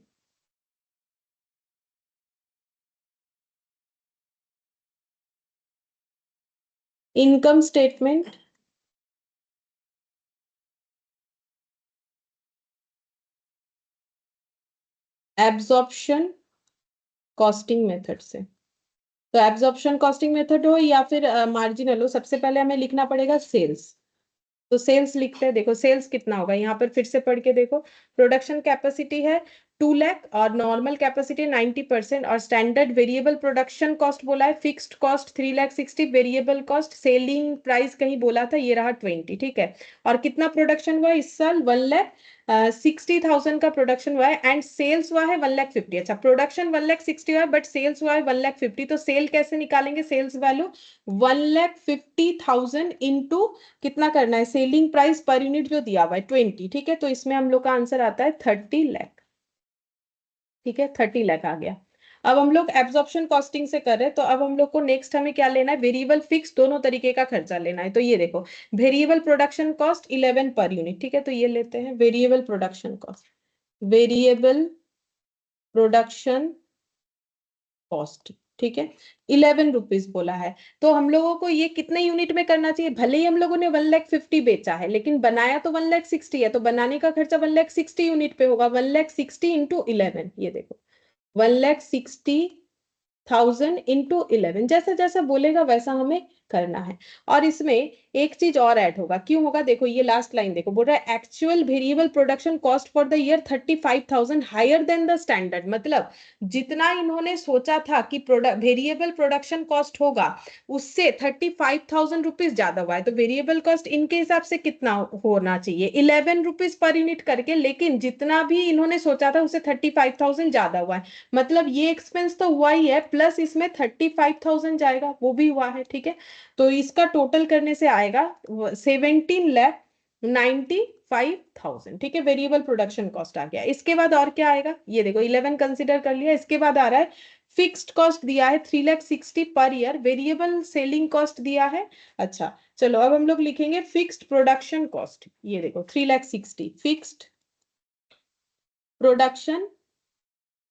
Income statement absorption costing method से। तो एब्जॉर्प्शन कॉस्टिंग मेथड हो या फिर मार्जिनल हो, सबसे पहले हमें लिखना पड़ेगा सेल्स। तो सेल्स लिखते हैं। देखो सेल्स कितना होगा, यहाँ पर फिर से पढ़ के देखो। प्रोडक्शन कैपेसिटी है 2 लाख और नॉर्मल कैपेसिटी 90% और स्टैंडर्ड वेरिएबल प्रोडक्शन कॉस्ट बोला है, fixed cost 3,60,000, variable cost selling price कहीं बोला था, ये रहा 20। ठीक है। और कितना प्रोडक्शन हुआ इस साल, 1,60,000 का प्रोडक्शन हुआ है एंड सेल्स हुआ है 1,50,000। अच्छा, प्रोडक्शन 1,60,000 हुआ है बट सेल्स हुआ है 1,50,000। तो सेल कैसे निकालेंगे, सेल्स वैल्यू 1,50,000 इंटू कितना करना है, सेलिंग प्राइस पर यूनिट जो दिया हुआ है 20। ठीक है। तो इसमें हम लोग का आंसर आता है 30 लाख। ठीक है, 30 लाख आ गया। अब हम लोग एब्जॉर्प्शन कॉस्टिंग से कर रहे हैं, तो अब हम लोग को नेक्स्ट हमें क्या लेना है, वेरिएबल फिक्स दोनों तरीके का खर्चा लेना है। तो ये देखो, variable production cost 11 per unit. ठीक है, तो ये लेते हैं variable production cost. Variable production cost, ठीक है, 11 रुपीज बोला है। तो हम लोगों को ये कितने यूनिट में करना चाहिए, भले ही हम लोगों ने 1,50,000 बेचा है लेकिन बनाया तो 1,60,000 है, तो बनाने का खर्चा 1,60,000 यूनिट पे होगा। 1,60,000 इंटू 11, ये देखो 1,60,000 इंटू 11, जैसा जैसा बोलेगा वैसा हमें करना है। और इसमें एक चीज और ऐड होगा, क्यों होगा, देखो ये लास्ट लाइन देखो, बोल रहा है actual variable production cost for the year 35,000 higher than the standard. मतलब जितना इन्होंने सोचा था कि वेरिएबल प्रोडक्शन कॉस्ट होगा उससे 35,000 रुपीज ज्यादा हुआ है। तो वेरिएबल कॉस्ट इनके हिसाब से कितना होना चाहिए, 11 रुपीज पर यूनिट करके, लेकिन जितना भी इन्होंने सोचा था उससे 35,000 ज्यादा हुआ है। मतलब ये एक्सपेंस तो हुआ ही है प्लस इसमें 35,000 जाएगा, वो भी हुआ है। ठीक है। तो इसका टोटल करने से आएगा 17,95,000। ठीक है, वेरिएबल प्रोडक्शन कॉस्ट आ गया। इसके बाद और क्या आएगा, ये देखो 11 कंसिडर कर लिया। इसके बाद आ रहा है फिक्स्ड कॉस्ट दिया है 3,60,000 per year, variable selling cost दिया है। अच्छा चलो, अब हम लोग लिखेंगे फिक्स्ड प्रोडक्शन कॉस्ट। ये देखो 3,60,000 फिक्स्ड प्रोडक्शन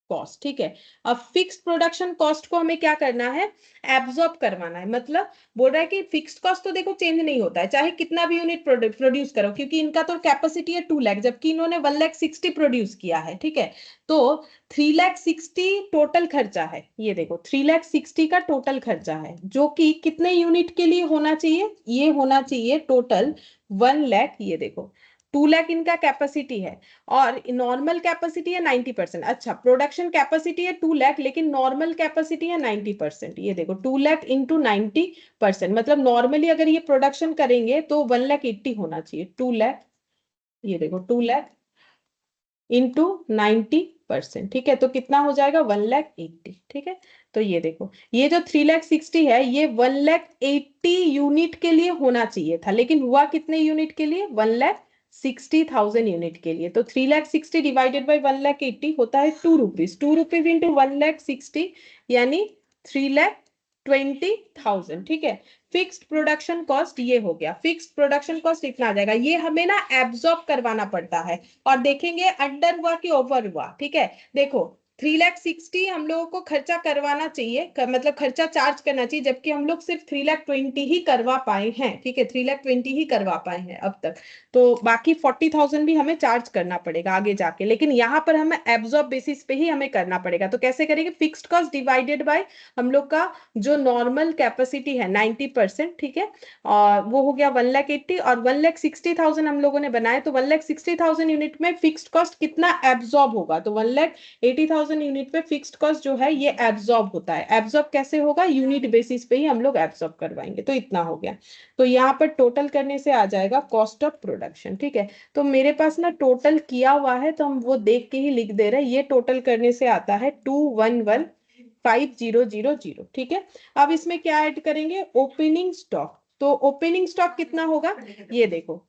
कॉस्ट। ठीक है। अब फिक्स्ड प्रोडक्शन कॉस्ट को हमें क्या करना है, एब्जॉर्ब करवाना है। मतलब बोल रहा है कि फिक्स्ड कॉस्ट तो देखो चेंज नहीं होता है चाहे कितना भी यूनिट प्रोड्यूस करो, क्योंकि इनका तो कैपेसिटी है 2 लाख जबकि इन्होंने 1,60,000 प्रोड्यूस किया है। ठीक है। तो 3,60,000 टोटल खर्चा है, ये देखो 3,60,000 का टोटल खर्चा है, जो कि कितने यूनिट के लिए होना चाहिए, ये होना चाहिए टोटल 1 लाख। ये देखो 2 लाख इनका कैपेसिटी है और नॉर्मल कैपेसिटी है 90%। अच्छा, प्रोडक्शन कैपेसिटी है 2 लाख लेकिन नॉर्मल कैपेसिटी है 90%। ये देखो 2 लाख इंटू 90%, मतलब नॉर्मली अगर ये प्रोडक्शन करेंगे तो 1,80,000 होना चाहिए। 2 लाख, ये देखो 2 लाख इंटू 90%। ठीक है, तो कितना हो जाएगा 1,80,000। ठीक है। तो ये देखो, ये जो 3,60,000 है ये 1,80,000 यूनिट के लिए होना चाहिए था, लेकिन हुआ कितने यूनिट के लिए, 1,60,000 यूनिट के लिए। तो 3,60,000 डिवाइडेड बाई 1,80,000 होता है 2 रुपीज। 2 रुपीज इंटू 1,60,000 यानी 3,20,000। ठीक है। फिक्स्ड प्रोडक्शन कॉस्ट ये हो गया, फिक्स्ड प्रोडक्शन कॉस्ट इतना आ जाएगा। ये हमें ना एब्जॉर्ब करवाना पड़ता है और देखेंगे अंडर हुआ कि ओवर हुआ। ठीक है। देखो 3,60,000 हम लोगों को खर्चा करवाना चाहिए, मतलब खर्चा चार्ज करना चाहिए, जबकि हम लोग सिर्फ 3,20,000 ही करवा पाए हैं। ठीक है, 3,20,000 ही करवा पाए हैं अब तक। तो बाकी 40,000 भी हमें चार्ज करना पड़ेगा आगे जाके, लेकिन यहाँ पर हमें एब्जॉर्ब बेसिस पे ही हमें करना पड़ेगा। तो कैसे करेंगे, फिक्स्ड कॉस्ट डिवाइडेड बाय हम लोग का जो नॉर्मल कैपेसिटी है 90%। ठीक है। और वो हो गया 1,80,000 और 1,60,000 हम लोगों ने बनाया, तो 1,60,000 यूनिट में फिक्स्ड कॉस्ट कितना एब्जॉर्ब होगा, तो 1,80,000 यूनिट पे फिक्स्ड कॉस्ट जो है ये एब्जॉर्ब होता है। एब्जॉर्ब कैसे होगा, यूनिट बेसिस पे ही हम लोग एब्जॉर्ब करवाएंगे। तो इतना हो गया। तो यहाँ पर टोटल करने से आ जाएगा कॉस्ट ऑफ प्रोडक्शन। ठीक है। तो मेरे पास ना टोटल किया हुआ है तो हम वो देख के ही लिख दे रहे हैं। ये टोटल करने से आता है 211,5,000। ठीक है। अब इसमें क्या ऐड करेंगे, ओपनिंग स्टॉक। तो ओपनिंग स्टॉक कितना होगा, ये देखो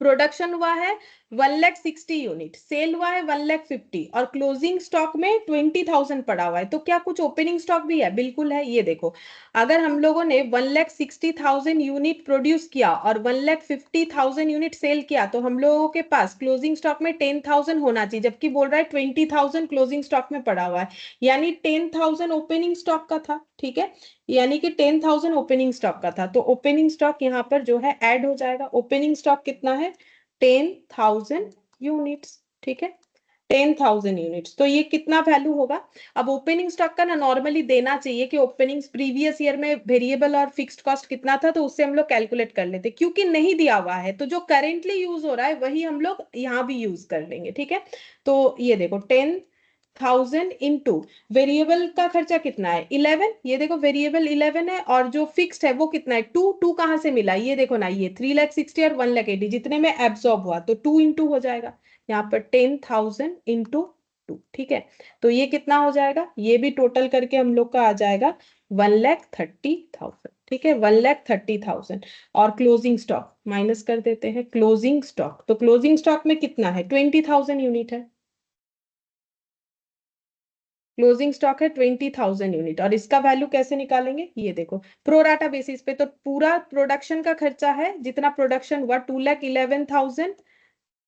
प्रोडक्शन हुआ है 1,60,000 यूनिट सेल हुआ है 1,50,000 और क्लोजिंग स्टॉक में 20,000 पड़ा हुआ है, तो क्या कुछ ओपनिंग स्टॉक भी है? बिल्कुल है। ये देखो, अगर हम लोगों ने 1,60,000 यूनिट प्रोड्यूस किया और 1,50,000 यूनिट सेल किया, तो हम लोगों के पास क्लोजिंग स्टॉक में 10,000 होना चाहिए, जबकि बोल रहा है 20,000 क्लोजिंग स्टॉक में पड़ा हुआ है, यानी 10,000 ओपनिंग स्टॉक का था। ठीक है, यानी कि 10,000 ओपनिंग स्टॉक का था, तो ओपनिंग स्टॉक यहाँ पर जो है ऐड हो जाएगा। ओपनिंग स्टॉक कितना है? 10,000 यूनिट्स। ठीक है, 10,000 यूनिट्स, तो ये कितना वैल्यू होगा? अब ओपनिंग स्टॉक का ना नॉर्मली देना चाहिए कि ओपनिंग प्रीवियस ईयर में वेरिएबल और फिक्स्ड कॉस्ट कितना था, तो उससे हम लोग कैलकुलेट कर लेते। क्योंकि नहीं दिया हुआ है, तो जो करेंटली यूज हो रहा है वही हम लोग यहाँ भी यूज कर लेंगे। ठीक है, तो ये देखो 10,000 इंटू वेरिएबल का खर्चा कितना है? 11। ये देखो वेरिएबल 11 है और जो फिक्स्ड है वो कितना है? 2। 2 कहाँ से मिला? ये देखो ना, ये 3,60,000 और 1,80,000 जितने में एब्सॉर्ब हुआ, तो 2 इंटू हो जाएगा यहाँ पर 10,000 इंटू 2। ठीक है, तो ये कितना हो जाएगा? ये भी टोटल करके हम लोग का आ जाएगा 1,30,000। ठीक है, 1,30,000 और क्लोजिंग स्टॉक माइनस कर देते हैं। क्लोजिंग स्टॉक, तो क्लोजिंग स्टॉक में कितना है? 20,000 यूनिट है। क्लोजिंग स्टॉक है 20,000 यूनिट और इसका वैल्यू कैसे निकालेंगे? ये देखो, प्रोराटा बेसिस पे, तो पूरा प्रोडक्शन का खर्चा है, जितना प्रोडक्शन हुआ 2,11,000,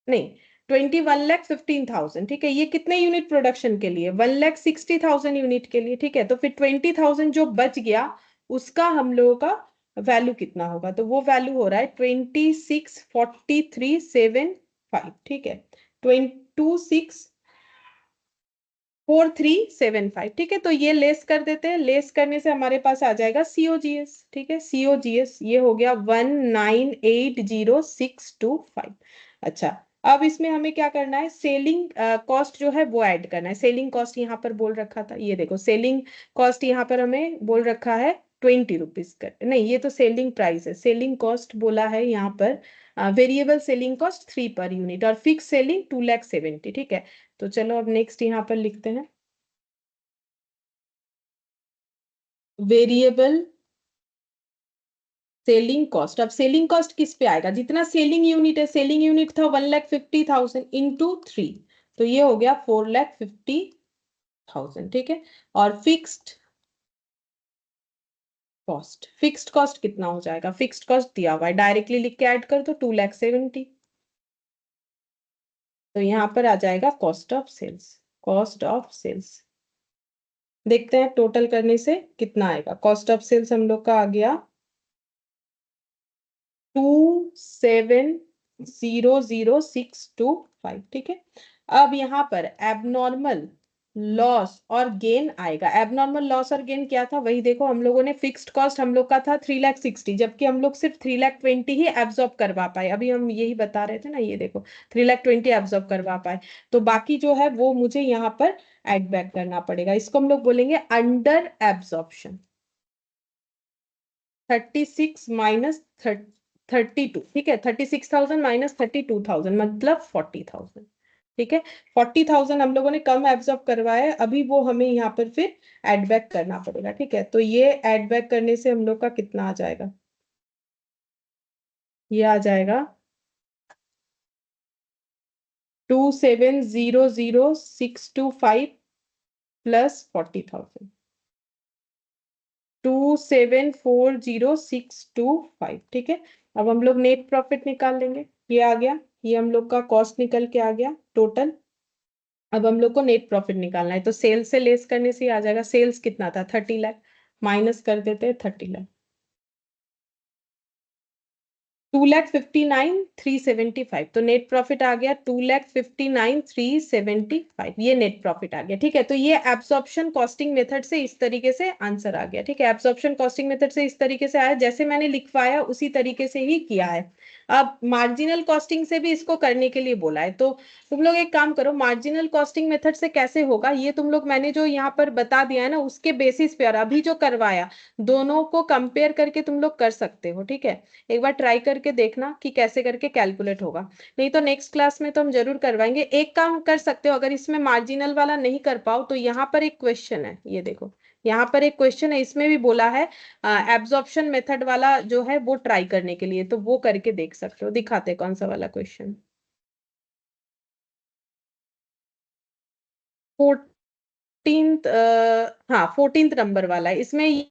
नहीं 21,15,000। ठीक है, ये कितने यूनिट प्रोडक्शन के लिए? 1,60,000 यूनिट के लिए। ठीक है, तो फिर 20,000 जो बच गया उसका हम लोगों का वैल्यू कितना होगा? तो वो वैल्यू हो रहा है 26,43,75। ठीक है, 26,43,75। ठीक है, तो ये लेस कर देते हैं। लेस करने से हमारे पास आ जाएगा सीओजीएस। ठीक है, सीओजीएस ये हो गया 1,98,0625। अच्छा, अब इसमें हमें क्या करना है? सेलिंग कॉस्ट जो है वो ऐड करना है। सेलिंग कॉस्ट यहाँ पर बोल रखा था, ये देखो सेलिंग कॉस्ट यहाँ पर हमें बोल रखा है 20 रुपीज का, नहीं ये तो सेलिंग प्राइस है। सेलिंग कॉस्ट बोला है यहाँ पर variable selling cost 3 per unit और फिक्स सेलिंग 2,70,000। ठीक है, तो चलो अब नेक्स्ट यहाँ पर लिखते हैं वेरिएबल सेलिंग कॉस्ट। अब सेलिंग कॉस्ट किस पे आएगा? जितना सेलिंग यूनिट है, सेलिंग यूनिट था 1,50,000 इंटू 3, तो ये हो गया 4,50,000। ठीक है, और फिक्स्ड कॉस्ट, फिक्स्ड कॉस्ट कितना हो जाएगा? फिक्स्ड कॉस्ट दिया हुआ है, डायरेक्टली लिख के ऐड कर दो 2,70,000, तो यहाँ पर आ जाएगा cost of sales. Cost of sales देखते हैं टोटल करने से कितना आएगा। कॉस्ट ऑफ सेल्स हम लोग का आ गया 27,00625। ठीक है, अब यहाँ पर एबनॉर्मल लॉस और गेन आएगा। एबनॉर्मल लॉस और गेन क्या था? वही देखो, हम लोगों ने फिक्स्ड कॉस्ट हम लोग का था 3,60,000, जबकि हम लोग सिर्फ 3,20,000 ही एब्जॉर्ब करवा पाए। अभी हम यही बता रहे थे ना, ये देखो 3,20,000 एब्जॉर्ब करवा पाए, तो बाकी जो है वो मुझे यहाँ पर एड बैक करना पड़ेगा। इसको हम लोग बोलेंगे अंडर एब्जॉर्प्शन। 36 माइनस 32। ठीक है, 36,000 माइनस 32,000 मतलब 40,000। ठीक है, 40,000 हम लोगों ने कम एब्जॉर्ब करवाया है, अभी वो हमें यहाँ पर फिर एड बैक करना पड़ेगा। ठीक है, तो ये एड बैक करने से हम लोग का कितना आ जाएगा? ये आ जाएगा 27,00625 प्लस 40,000, 27,40625। ठीक है, अब हम लोग नेट प्रॉफिट निकाल लेंगे। ये आ गया, ये हम लोग का कॉस्ट निकल के आ गया टोटल। अब हम लोग को नेट प्रॉफिट निकालना है, तो सेल्स से लेस करने से आ जाएगा। सेल्स कितना था? 30 लाख, माइनस कर देते हैं 30 लाख, 2,59,375। तो नेट प्रॉफिट आ गया 2,59,375, ये नेट प्रॉफिट आ गया। ठीक है, तो ये एब्सॉर्प्शन कॉस्टिंग मेथड से इस तरीके से आंसर आ गया। ठीक है, एब्सॉर्प्शन कॉस्टिंग मेथड से इस तरीके से आया, जैसे मैंने लिखवाया उसी तरीके से ही किया है। अब मार्जिनल कॉस्टिंग से भी इसको करने के लिए बोला है, तो तुम लोग एक काम करो, मार्जिनल कॉस्टिंग मेथड से कैसे होगा ये तुम लोग, मैंने जो यहाँ पर बता दिया है ना उसके बेसिस पे और अभी जो करवाया, दोनों को कंपेयर करके तुम लोग कर सकते हो। ठीक है, एक बार ट्राई करके देखना कि कैसे करके कैलकुलेट होगा, नहीं तो नेक्स्ट क्लास में तो हम जरूर करवाएंगे। एक काम कर सकते हो, अगर इसमें मार्जिनल वाला नहीं कर पाओ तो यहाँ पर एक क्वेश्चन है, ये देखो यहाँ पर एक क्वेश्चन है, इसमें भी बोला है एब्जॉर्प्शन मेथड वाला जो है वो ट्राई करने के लिए, तो वो करके देख सकते हो। दिखाते कौन सा वाला क्वेश्चन। 14th, हाँ 14th नंबर वाला है। इसमें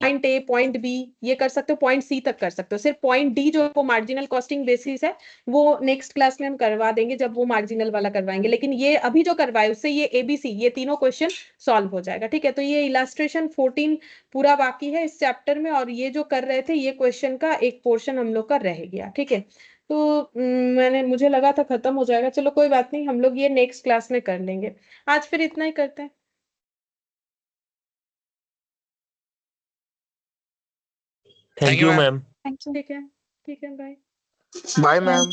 पॉइंट ए, पॉइंट बी ये कर सकते हो, पॉइंट सी तक कर सकते हो। सिर्फ पॉइंट डी जो वो मार्जिनल कॉस्टिंग बेसिस है, वो नेक्स्ट क्लास में हम करवा देंगे जब वो मार्जिनल वाला करवाएंगे। लेकिन ये अभी जो करवाए उससे ये एबीसी ये तीनों क्वेश्चन सॉल्व हो जाएगा। ठीक है, तो ये इलास्ट्रेशन 14 पूरा बाकी है इस चैप्टर में, और ये जो कर रहे थे ये क्वेश्चन का एक पोर्शन हम लोग का रह गया। ठीक है, तो मुझे लगा था खत्म हो जाएगा, चलो कोई बात नहीं, हम लोग ये नेक्स्ट क्लास में कर लेंगे। आज फिर इतना ही करते हैं। Thank you ma'am. Thank you. ठीक है, ठीक है, बाय। Bye ma'am.